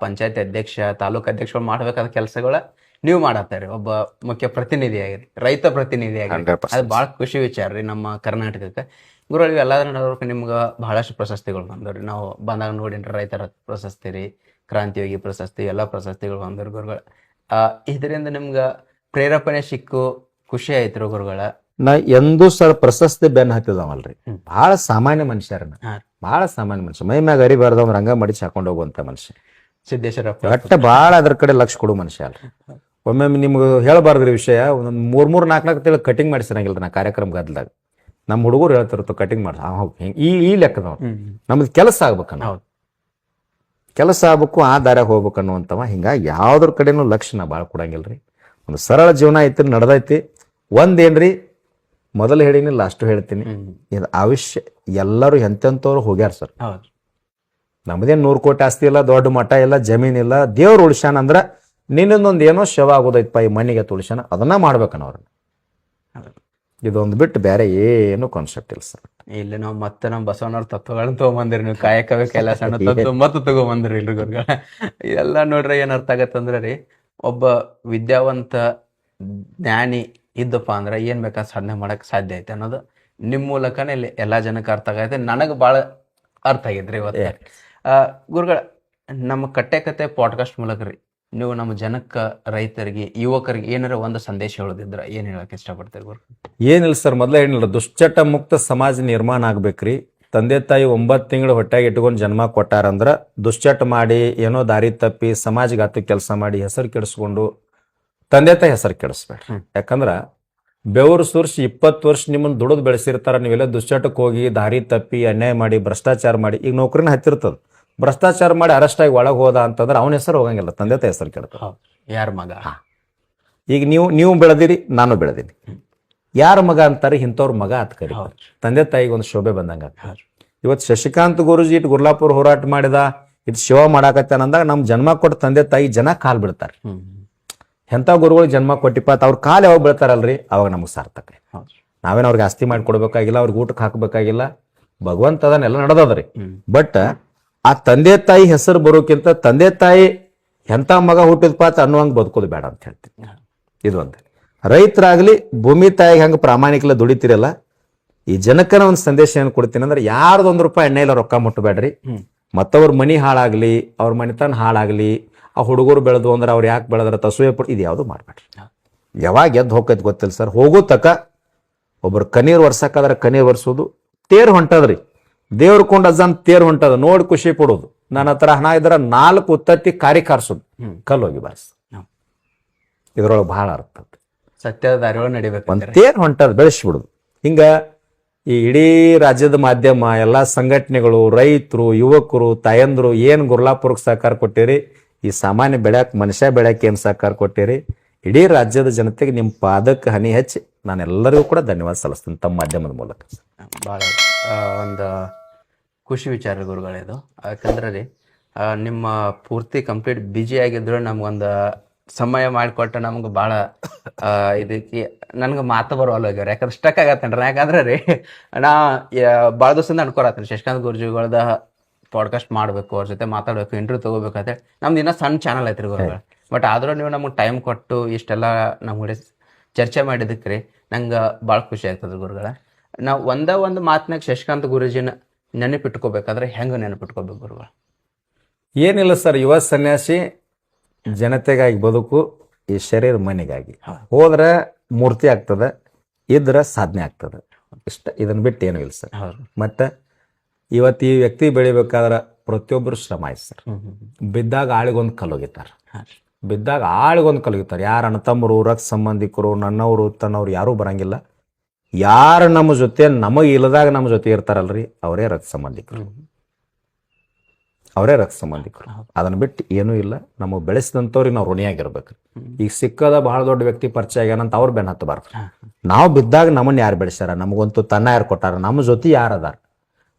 ಪಂಚಾಯತ್ ಅಧ್ಯಕ್ಷ, ತಾಲೂಕು ಅಧ್ಯಕ್ಷಗಳು ಮಾಡ್ಬೇಕಾದ ಕೆಲಸಗಳ ನೀವು ಮಾಡತ್ತೀರಿ. ಒಬ್ಬ ಮುಖ್ಯ ಪ್ರತಿನಿಧಿಯಾಗಿರಿ, ರೈತ ಪ್ರತಿನಿಧಿಯಾಗಿರಿ. 100%. ಅದು ಭಾಳ ಖುಷಿ ವಿಚಾರ ರೀ ನಮ್ಮ ಕರ್ನಾಟಕಕ್ಕೆ. ಗುರುಗಳು ಇವೆಲ್ಲದ್ರ ನಡುವೆ ನಿಮ್ಗೆ ಬಹಳಷ್ಟು ಪ್ರಶಸ್ತಿಗಳು ಬಂದವ್ರಿ. ನಾವು ಬಂದಾಗ ನೋಡಿನ್ರಿ, ರೈತರ ಪ್ರಶಸ್ತಿ ರೀ, ಕ್ರಾಂತಿಯೋಗಿ ಪ್ರಶಸ್ತಿ, ಎಲ್ಲ ಪ್ರಶಸ್ತಿಗಳು ಬಂದವ್ರಿ ಗುರುಗಳು. ಇದರಿಂದ ನಿಮ್ಗೆ ಪ್ರೇರೇಪಣೆ ಸಿಕ್ಕು ಖುಷಿ ಆಯ್ತು ಗುರುಗಳ. ನಾ ಎಂದೂ ಸರ್ ಪ್ರಶಸ್ತಿ ಬೆನ್ ಹತ್ತಿದವಲ್ರಿ. ಬಹಳ ಸಾಮಾನ್ಯ ಮನುಷ್ಯರನ್ನ, ಬಹಳ ಸಾಮಾನ್ಯ ಮನುಷ್ಯ, ಮೈ ಮ್ಯಾಗ ಅರಿಬಾರ್ದವ್ ರಂಗ ಮಡಿಸಿ ಹಾಕೊಂಡು ಹೋಗುವಂತ ಮನುಷ್ಯ. ಸಿದ್ದೇಶ್ವರ ಒಟ್ಟ ಬಹಳ ಅದ್ರ ಕಡೆ ಲಕ್ಷ ಕೊಡು ಮನುಷ್ಯ ಅಲ್ರಿ. ಒಮ್ಮೆ ನಿಮ್ಗೆ ಹೇಳಬಾರ್ದ್ರಿ ವಿಷಯ, ಒಂದೊಂದು 3-4 ತಿಂಗಳು ಕಟಿಂಗ್ ಮಾಡಿಸಿರಂಗಿಲ್ಲ ನಾ ಕಾರ್ಯಕ್ರಮ ಗದ್ದಲಾಗ. ನಮ್ಮ ಹುಡುಗರು ಹೇಳ್ತಿರ್ತು ಕಟಿಂಗ್ ಮಾಡಿ ಹಿಂಗೆ ಈ ಲೆಕ್ಕದವ್ರು. ನಮ್ದು ಕೆಲಸ ಆಗ್ಬೇಕನ್ನ, ಕೆಲಸ ಆಗ್ಬೇಕು, ಆ ದಾರ್ಯಾಗ ಹೋಗ್ಬೇಕು ಅನ್ನುವಂಥವ. ಹಿಂಗಾಗಿ ಯಾವ್ದ್ರ ಕಡೆನೂ ಲಕ್ಷ್ಯ ನಾ ಭಾಳ ಕೊಡಂಗಿಲ್ರಿ. ಒಂದು ಸರಳ ಜೀವನ ಐತಿ, ನಡೆದೈತಿ. ಒಂದೇನ್ರಿ, ಮೊದಲು ಹೇಳಿನಿ, ಲಾಸ್ಟ್ ಹೇಳ್ತೀನಿ, ಇದು ಆವಿಷ್ಯ ಎಲ್ಲರೂ ಎಂತೆಂಥವ್ರು ಹೋಗ್ಯಾರ ಸರ್. ನಮ್ದೇನು 100 ಕೋಟಿ ಆಸ್ತಿ ಇಲ್ಲ, ದೊಡ್ಡ ಮಠ ಇಲ್ಲ, ಜಮೀನಿಲ್ಲ. ದೇವ್ರು ಉಳಿಸ್ಯಾನ ಅಂದ್ರೆ ನಿನ್ನೊಂದೊಂದು ಏನೋ ಶವ ಆಗೋದೈತಪ್ಪ ಈ ಮಣ್ಣಿಗೆ ತುಳಿಸ್ಯಾನ, ಅದನ್ನ ಮಾಡ್ಬೇಕನ್ನವ್ರನ್ನ. ಇದೊಂದು ಬಿಟ್ಟು ಬೇರೆ ಏನು ಕಾನ್ಸೆಪ್ಟ್ ಇಲ್ಲ ಸರ್. ಇಲ್ಲಿ ನಾವು ಮತ್ತೆ ನಮ್ಮ ಬಸವಣ್ಣವ್ರ ತತ್ವಗಳನ್ನ ತಗೊಂಬಂದಿರಿ. ನೀವು ಕಾಯಕವೇ ಕೈಲಾಸ ಅನ್ನೋ ತತ್ವ ಮತ್ತೆ ತಗೊಂಬಂದಿರಿ ಇಲ್ರಿ ಗುರುಗಳ. ಇದೆಲ್ಲ ನೋಡ್ರಿ ಏನ್ ಅರ್ಥ ಆಗತ್ತಂದ್ರೆ ರೀ, ಒಬ್ಬ ವಿದ್ಯಾವಂತ ಜ್ಞಾನಿ ಇದ್ದಪ್ಪ ಅಂದ್ರೆ ಏನ್ ಬೇಕಾದ್ರೆ ಸಾಧನೆ ಮಾಡಕ್ ಸಾಧ್ಯ ಐತೆ ಅನ್ನೋದು ನಿಮ್ಮ ಮೂಲಕನೇ ಇಲ್ಲಿ ಎಲ್ಲಾ ಜನಕ್ಕೆ ಅರ್ಥ ಆಗೈತೆ. ನನಗೆ ಭಾಳ ಅರ್ಥ ಆಗಿದ್ರಿ ಇವತ್ತು. ಗುರುಗಳ, ನಮ್ಮ ಕಟ್ಟೆ ಕತೆ ಪಾಡ್ಕಾಸ್ಟ್ ಮೂಲಕ ರೀ ನೀವು ನಮ್ಮ ಜನಕ್ಕೆ, ರೈತರಿಗೆ, ಯುವಕರಿಗೆ ಏನಾರ ಒಂದು ಸಂದೇಶ ಹೇಳೋದಿದ್ರ ಏನ್ ಹೇಳಕ್ ಇಷ್ಟಪಡ್ತೀರಿ ಗುರು? ಏನಿಲ್ಲ ಸರ್, ಮೊದಲೇ ಏನಿಲ್ಲ, ದುಶ್ಚಟ ಮುಕ್ತ ಸಮಾಜ ನಿರ್ಮಾಣ ಆಗ್ಬೇಕ್ರಿ. ತಂದೆ ತಾಯಿ 9 ತಿಂಗಳು ಹೊಟ್ಟೆಗೆ ಇಟ್ಕೊಂಡು ಜನ್ಮ ಕೊಟ್ಟಾರಂದ್ರ ದುಶ್ಚಟ ಮಾಡಿ ಏನೋ ದಾರಿ ತಪ್ಪಿ ಸಮಾಜಘಾತ ಕೆಲಸ ಮಾಡಿ ಹೆಸರು ಕೆಡಿಸ್ಕೊಂಡು ತಂದೆ ತಾಯಿ ಹೆಸರು ಕೆಡಿಸ್ಬೇಡ್ರಿ. ಯಾಕಂದ್ರ ಬೆವರು ಸುರ್ಸಿ 20 ವರ್ಷ ನಿಮ್ಮನ್ನ ದುಡಿದು ಬೆಳೆಸಿರ್ತಾರ. ನೀವೆಲ್ಲ ದುಶ್ಚಟಕ್ಕೆ ಹೋಗಿ ದಾರಿ ತಪ್ಪಿ ಅನ್ಯಾಯ ಮಾಡಿ ಭ್ರಷ್ಟಾಚಾರ ಮಾಡಿ, ಈಗ ನೌಕರಿನ ಹತ್ತಿರ್ತದ, ಭ್ರಷ್ಟಾಚಾರ ಮಾಡಿ ಅರೆಸ್ಟ್ ಆಗಿ ಒಳಗೆ ಹೋದ ಅಂತಂದ್ರೆ ಅವನ ಹೆಸರು ಹೋಗಂಗಿಲ್ಲ, ತಂದೆ ತಾಯಿ ಹೆಸರು ಕೆಡ್ತಾರ. ಯಾರ ಮಗ? ಈಗ ನೀವು ಬೆಳೆದಿರಿ, ನಾನು ಬೆಳೆದೀನಿ, ಯಾರ ಮಗ ಅಂತಾರೆ? ಇಂಥವ್ರ ಮಗ ಅಂತ ಕರಿ. ತಂದೆ ತಾಯಿಗೆ ಒಂದು ಶೋಭೆ ಬಂದಂಗ. ಇವತ್ತು ಶಶಿಕಾಂತ್ ಗುರುಜಿ ಇಟ್ಟು ಗುರ್ಲಾಪುರ ಹೋರಾಟ ಮಾಡಿದ, ಇದು ಶಿವ ಮಾಡಾಕತ್ತಾನ ಅಂದಾಗ ನಮ್ ಜನ್ಮ ಕೊಟ್ಟ ತಂದೆ ತಾಯಿ ಜನ ಕಾಲ್ ಬಿಡ್ತಾರೆ. ಎಂಥ ಗುರುಗಳಿಗೆ ಜನ್ಮ ಕೊಟ್ಟಿಪ್ಪ, ಅವ್ರ ಕಾಲು ಯಾವಾಗ ಬೀಳ್ತಾರಲ್ರಿ ಅವಾಗ ನಮಗ್ ಸಾರ್ಥಕ. ನಾವೇನು ಅವ್ರಿಗೆ ಆಸ್ತಿ ಮಾಡಿ ಕೊಡ್ಬೇಕಾಗಿಲ್ಲ, ಅವ್ರಿಗೆ ಊಟಕ್ಕೆ ಹಾಕ್ಬೇಕಾಗಿಲ್ಲ, ಭಗವಂತ ಅದನ್ನೆಲ್ಲ ನಡೆದದ್ರಿ. ಬಟ್ ಆ ತಂದೆ ತಾಯಿ ಹೆಸರು ಬರೋಕ್ಕಿಂತ ತಂದೆ ತಾಯಿ ಎಂಥ ಮಗ ಹುಟ್ಟಿದ್ಪ ಅಂತ ಅನ್ನುವಂಗೆ ಬದುಕೋದು ಬೇಡ ಅಂತ ಹೇಳ್ತೀನಿ. ಇದು ಒಂದು ರೈತರಾಗ್ಲಿ, ಭೂಮಿ ತಾಯಿಗೆ ಹಂಗೆ ಪ್ರಾಮಾಣಿಕಲ್ಲ ದುಡಿತಿರಲ್ಲ, ಈ ಜನಕ್ಕನ ಒಂದು ಸಂದೇಶ ಏನು ಕೊಡ್ತೀನಿ ಅಂದ್ರೆ, ಯಾರ್ದು ₹1 ಎಣ್ಣೆ ಇಲ್ಲ ರೊಕ್ಕ ಮುಟ್ಟಬೇಡ್ರಿ. ಮತ್ತವ್ರ ಮನಿ ಹಾಳಾಗ್ಲಿ, ಅವ್ರ ಮನಿತನ ಹಾಳಾಗ್ಲಿ, ಆ ಹುಡುಗರು ಬೆಳೆದು ಅಂದ್ರೆ ಅವ್ರು ಯಾಕೆ ಬೆಳೆದ್ರ ತಸುವೆ ಪಟ್ಟು ಇದು ಯಾವುದು ಮಾಡ್ಬೇಡ್ರಿ. ಯಾವಾಗ ಎದ್ದು ಹೋಗೈತಿ ಗೊತ್ತಿಲ್ಲ ಸರ್. ಹೋಗೋ ತಕ ಒಬ್ರು ಕಣ್ಣೀರ್ ವರ್ಷಕ್ಕಾದ್ರೆ ಕಣ್ಣೀರ್ ವರ್ಷೋದು, ತೇರು ಹೊಂಟದ್ರಿ, ದೇವ್ರ ಕೊಂಡ ಅಜ್ಜನ್ ತೇರು ಹೊಂಟದ ನೋಡಿ ಖುಷಿ ಪಡೋದು. ನನ್ನ ಹತ್ರ ಹಣ ಇದ್ರ 4 ಉತ್ತತ್ತಿ ಕಾರಿ ಕಾರ್ಸೋದು, ಕಲ್ಲು ಹೋಗಿ ಬಾರಿಸ್. ಇದ್ರೊಳಗೆ ಬಹಳ ಅರ್ಥ. ಸತ್ಯದ ದಾರಿಯೊಳಗೆ ನಡಿಬೇಕು, ಒಂದ್ ತೇರು ಹೊಂಟದ ಬೆಳೆಸ್ಬಿಡುದು. ಹಿಂಗ ಈ ಇಡೀ ರಾಜ್ಯದ ಮಾಧ್ಯಮ, ಎಲ್ಲಾ ಸಂಘಟನೆಗಳು, ರೈತರು, ಯುವಕರು, ತಾಯಂದ್ರು ಏನ್ ಗುರ್ಲಾಪುರಕ್ಕೆ ಸಹಕಾರ ಕೊಟ್ಟಿರಿ, ಈ ಸಾಮಾನ್ಯ ಬೆಳ್ಯಾಕ ಮನುಷ್ಯ ಬೆಳ್ಯಾಕ ಏನ್ ಸಹಕಾರ ಕೊಟ್ಟಿರಿ, ಇಡೀ ರಾಜ್ಯದ ಜನತೆಗೆ ನಿಮ್ಮ ಪಾದಕ್ಕೆ ಹನಿ ಹಚ್ಚಿ ನಾನೆಲ್ಲರಿಗೂ ಕೂಡ ಧನ್ಯವಾದ ಸಲ್ಲಿಸ್ತೀನಿ ತಮ್ಮ ಮಾಧ್ಯಮದ ಮೂಲಕ. ಭಾಳ ಒಂದು ಖುಷಿ ವಿಚಾರ ಗುರುಗಳಿದು. ಯಾಕಂದ್ರೆ ರೀ ನಿಮ್ಮ ಪೂರ್ತಿ ಕಂಪ್ಲೀಟ್ ಬ್ಯುಸಿ ಆಗಿದ್ರು ನಮ್ಗೊಂದು ಸಮಯ ಮಾಡಿಕೊಟ್ಟ ನಮ್ಗೆ ಭಾಳ ಇದಕ್ಕೆ ನನ್ಗೆ ಮಾತು ಬರೋಲ್ಲ ಹೋಗ್ಯಾರ. ಯಾಕಂದ್ರೆ ಸ್ಟಕ್ ಆಗತ್ತೇನ್ರಿ. ಯಾಕಂದ್ರೆ ರೀ ನಾ ಭಾಳ ದಿವಸದಿಂದ ಅನ್ಕೊಳತ್ತೀನಿ ಶಶಿಕಾಂತ್ ಗುರುಜಿಗಳದ ಪಾಡ್ಕಾಸ್ಟ್ ಮಾಡಬೇಕು, ಅವ್ರ ಜೊತೆ ಮಾತಾಡಬೇಕು, ಇಂಟರ್ವ್ಯೂ ತೊಗೋಬೇಕಂತ. ನಮ್ದು ಇನ್ನೂ ಸಣ್ಣ ಚಾನಲ್ ಐತ್ರಿ ಗುರುಗಳು. ಬಟ್ ಆದರೂ ನೀವು ನಮಗೆ ಟೈಮ್ ಕೊಟ್ಟು ಇಷ್ಟೆಲ್ಲ ನಮ್ಮ ಚರ್ಚೆ ಮಾಡಿದಕ್ಕೆ ರೀ ನಂಗೆ ಭಾಳ ಖುಷಿ ಆಗ್ತದೆ ಗುರುಗಳ. ನಾವು ಒಂದು ಮಾತಿನಾಗ ಶಶಿಕಾಂತ್ ಗುರುಜಿನ ನೆನಪಿಟ್ಕೋಬೇಕಾದ್ರೆ ಹೆಂಗೆ ನೆನಪಿಟ್ಕೋಬೇಕು ಗುರುಗಳು? ಏನಿಲ್ಲ ಸರ್, ಯುವ ಸನ್ಯಾಸಿ ಜನತೆಗಾಗಿ ಬದುಕು, ಈ ಶರೀರ ಮನೆಗಾಗಿ. ಹೋದ್ರೆ ಮೂರ್ತಿ ಆಗ್ತದೆ, ಇದ್ರೆ ಸಾಧನೆ ಆಗ್ತದೆ, ಇಷ್ಟ. ಇದನ್ನ ಬಿಟ್ಟು ಏನೂ ಇಲ್ಲ ಸರ್. ಮತ್ತೆ ಇವತ್ತು ಈ ವ್ಯಕ್ತಿ ಬೆಳಿಬೇಕಾದ್ರೆ ಪ್ರತಿಯೊಬ್ಬರು ಶ್ರಮ ಆಯ್ತು ಸರ್. ಬಿದ್ದಾಗ ಆಳಿಗೊಂದು ಕಲ್ಲೋಗಿತಾರೆ, ಬಿದ್ದಾಗ ಆಳಿಗೊಂದು ಕಲ್ಲೋಗಿತಾರೆ. ಯಾರು ಅಣ್ಣ ತಮ್ಮರು, ರಕ್ತ ಸಂಬಂಧಿಕರು, ನನ್ನವರು ತನ್ನವ್ರು ಯಾರೂ ಬರಂಗಿಲ್ಲ. ಯಾರು ನಮ್ಮ ಜೊತೆ ನಮಗೆ ಇಲ್ಲದಾಗ ನಮ್ಮ ಜೊತೆ ಇರ್ತಾರಲ್ರಿ ಅವರೇ ರಕ್ತ ಸಂಬಂಧಿಕರು. ಅವರೇ ರಕ್ತ ಸಂಬಂಧಿಕರು. ಅದನ್ನ ಬಿಟ್ಟು ಏನೂ ಇಲ್ಲ. ನಮಗೆ ಬೆಳೆಸಿದಂಥವ್ರಿಗೆ ನಾವು ಋಣಿಯಾಗಿರ್ಬೇಕು. ಈಗ ಸಿಕ್ಕದ ಬಹಳ ದೊಡ್ಡ ವ್ಯಕ್ತಿ ಪರಿಚಯ ಆಗ್ಯಾನಂತ ಅವ್ರು ಬೆನ್ನ ಹತ್ತಬಾರ್ದು. ನಾವು ಬಿದ್ದಾಗ ನಮ್ಮನ್ನ ಯಾರು ಬೆಳೆಸ್ಯಾರ, ನಮಗಂತೂ ತನ್ನ ಯಾರು ಕೊಟ್ಟಾರ, ನಮ್ಮ ಜೊತೆ ಯಾರು ಅದಾರ.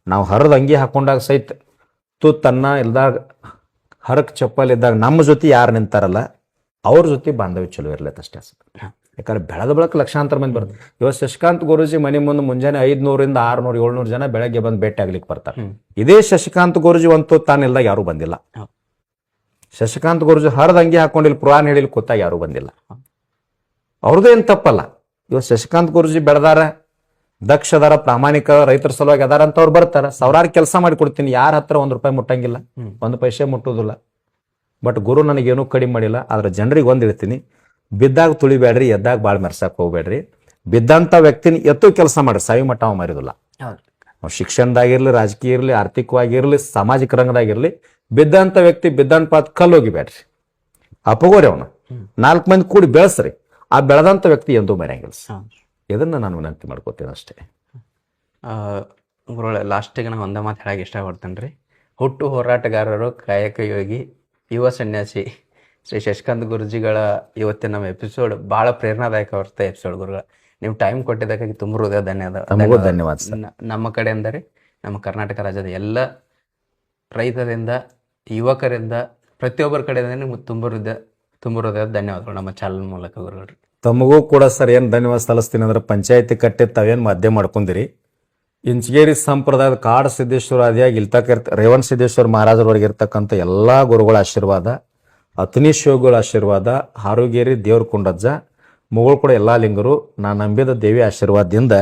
ನಾವು ಹರದ ಅಂಗಿ ಹಾಕೊಂಡಾಗ ಸಹಿತ ತನ್ನ ಇಲ್ದಾಗ ಹರಕ್ ಚಪ್ಪಲ್ ಇದ್ದಾಗ ನಮ್ಮ ಜೊತೆ ಯಾರು ನಿಂತಾರಲ್ಲ ಅವ್ರ ಜೊತೆ ಬಾಂಧವ್ಯ ಚಲೋ ಇರ್ಲೈತೆ ಅಷ್ಟೇ. ಯಾಕಂದ್ರೆ ಬೆಳೆದ ಬಳಕ ಲಕ್ಷಾಂತರ ಮಂದಿ ಬರ್ತಾರೆ. ಇವತ್ತು ಶಶಿಕಾಂತ್ ಗುರೂಜಿ ಮನೆ ಮುಂದೆ ಮುಂಜಾನೆ 500ರಿಂದ 600 700 ಜನ ಬೆಳಗ್ಗೆ ಬಂದು ಭೇಟಿ ಆಗ್ಲಿಕ್ಕೆ ಬರ್ತಾರೆ. ಇದೇ ಶಶಿಕಾಂತ್ ಗುರೂಜಿ ಅಂತೂ ತಾನಿಲ್ದಾಗ ಯಾರು ಬಂದಿಲ್ಲ. ಶಶಿಕಾಂತ್ ಗುರೂಜಿ ಹರದ ಅಂಗಿ ಹಾಕೊಂಡಿಲ್ಲಿ ಪುರಾಣ ಹೇಳಿಲಿ ಕೂತಾಗ ಯಾರು ಬಂದಿಲ್ಲ. ಅವ್ರದ್ದು ಏನ್ ತಪ್ಪಲ್ಲ. ಇವತ್ತು ಶಶಿಕಾಂತ್ ಗುರೂಜಿ ಬೆಳೆದಾರ, ದಕ್ಷ ಅದಾರ, ಪ್ರಾಮಾಣಿಕ ರೈತರ ಸಲುವಾಗಿ ಅದಾರ ಅಂತ ಅವ್ರು ಬರ್ತಾರ. ಸಾವಿರಾರು ಕೆಲಸ ಮಾಡಿ ಕೊಡ್ತೀನಿ, ಯಾರ ಹತ್ರ 1 ರೂಪಾಯಿ ಮುಟ್ಟಂಗಿಲ್ಲ, 1 ಪೈಸೆ ಮುಟ್ಟುದಿಲ್ಲ. ಬಟ್ ಗುರು ನನಗೇನು ಕಡಿಮೆ ಮಾಡಿಲ್ಲ. ಆದ್ರೆ ಜನರಿಗೆ ಒಂದ್ ಹೇಳ್ತೀನಿ, ಬಿದ್ದಾಗ ತುಳಿಬೇಡ್ರಿ, ಎದ್ದಾಗ ಬಾಳ್ ಮೆರ್ಸಕ್ ಹೋಗ್ಬೇಡ್ರಿ. ಬಿದ್ದಂತ ವ್ಯಕ್ತಿನ ಎತ್ತು ಕೆಲಸ ಮಾಡ್ರಿ, ಸಾಯಿ ಮಟ್ಟ ಅವ ಮರಿದಿಲ್ಲ. ನಾವು ಶಿಕ್ಷಣದಾಗಿರ್ಲಿ, ರಾಜಕೀಯ ಇರ್ಲಿ, ಆರ್ಥಿಕವಾಗಿರ್ಲಿ, ಸಾಮಾಜಿಕ ರಂಗದಾಗಿರ್ಲಿ, ಬಿದ್ದಂತ ವ್ಯಕ್ತಿ ಬಿದ್ದಂತ ಪಾತ್ ಕಲ್ಲು ಹೋಗಿಬೇಡ್ರಿ, ಅಪ್ಪಗೋರಿ ಅವನು 4 ಮಂದಿ ಕೂಡಿ ಬೆಳೆಸ್ರಿ. ಆ ಬೆಳೆದಂತ ವ್ಯಕ್ತಿ ಎಂದೂ ಮರೆಯಂಗಿಲ್ಲ. ಇದನ್ನ ನಾನು ವಿನಂತಿ ಮಾಡ್ಕೋತೀನಿ ಅಷ್ಟೇ. ಗುರುಗಳೇ, ಲಾಸ್ಟಿಗೆ ನಾನು ಒಂದೇ ಮಾತು ಹೇಳಕ್ಕೆ ಇಷ್ಟಪಡ್ತೇನೆ ರೀ. ಹುಟ್ಟು ಹೋರಾಟಗಾರರು, ಕಾಯಕ ಯೋಗಿ, ಯುವ ಸನ್ಯಾಸಿ ಶ್ರೀ ಶಶಿಕಾಂತ್ ಗುರುಜಿಗಳ ಇವತ್ತಿನ ನಮ್ಮ ಎಪಿಸೋಡ್ ಭಾಳ ಪ್ರೇರಣಾದಾಯಕ ಇರುತ್ತೆ ಎಪಿಸೋಡ್. ಗುರುಗಳ ನೀವು ಟೈಮ್ ಕೊಟ್ಟಿದ್ದಕ್ಕಾಗಿ ತುಂಬ ಹೃದಯ ಧನ್ಯವಾದ. ನಮ್ಮ ಕಡೆಯಿಂದ ರೀ, ನಮ್ಮ ಕರ್ನಾಟಕ ರಾಜ್ಯದ ಎಲ್ಲ ರೈತರಿಂದ, ಯುವಕರಿಂದ, ಪ್ರತಿಯೊಬ್ಬರ ಕಡೆಯಿಂದ ನಿಮ್ಗೆ ತುಂಬ ಹೃದಯದ ಧನ್ಯವಾದಗಳು ನಮ್ಮ ಚಾನಲ್ ಮೂಲಕ ಗುರುಗಳು. ತಮಗೂ ಕೂಡ ಸರ್ ಏನು ಧನ್ಯವಾದ ಸಲ್ಲಿಸ್ತೀನಿ ಅಂದ್ರೆ, ಪಂಚಾಯತಿ ಕಟ್ಟಿ ತಾವೇನು ಮಧ್ಯ ಮಾಡ್ಕೊಂಡಿರಿ. ಇಂಚಗೇರಿ ಸಂಪ್ರದಾಯದ ಕಾಡು ಸಿದ್ದೇಶ್ವರ ಆದಿಯಾಗಿ ರೇವಣ ಸಿದ್ದೇಶ್ವರ ಮಹಾರಾಜರವರೆಗೆ ಇರ್ತಕ್ಕಂಥ ಎಲ್ಲ ಗುರುಗಳ ಆಶೀರ್ವಾದ, ಅತನಿ ಶಿವಗಳ ಆಶೀರ್ವಾದ, ಹಾರುಗೇರಿ ದೇವ್ರ ಕುಂಡಜ್ಜ ಮುಗಳು ಕೂಡ ಎಲ್ಲ ಲಿಂಗರು, ನಾನು ನಂಬಿದ ದೇವಿ ಆಶೀರ್ವಾದದಿಂದ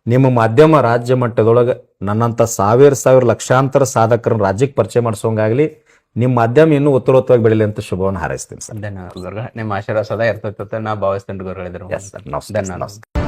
ನಿಮ್ಮ ಮಾಧ್ಯಮ ರಾಜ್ಯ ಮಟ್ಟದೊಳಗೆ ನನ್ನಂಥ ಸಾವಿರ ಲಕ್ಷಾಂತರ ಸಾಧಕರನ್ನ ರಾಜ್ಯಕ್ಕೆ ಪರಿಚಯ ಮಾಡಿಸೋಂಗಾಗಲಿ, ನಿಮ್ಮ ಮಾಧ್ಯಮ ಇನ್ನೂ ಉತ್ತರೋತ್ತರವಾಗಿ ಬೆಳೀಲಿ ಅಂತ ಶುಭವನ್ನು ಹಾರೈಸ್ತೀನಿ ಸರ್. ಧನ್ಯವಾದ ಗುರುಗಳ. ನಿಮ್ಮ ಆಶೀರ್ವಾದ ಸದಾ ಇರ್ತೈತೆ ನಾ ಭಾವಿಸ್ತೇನೆ ಗುರುಗಳಿದ್ರು. ಧನ್ಯವಾದ.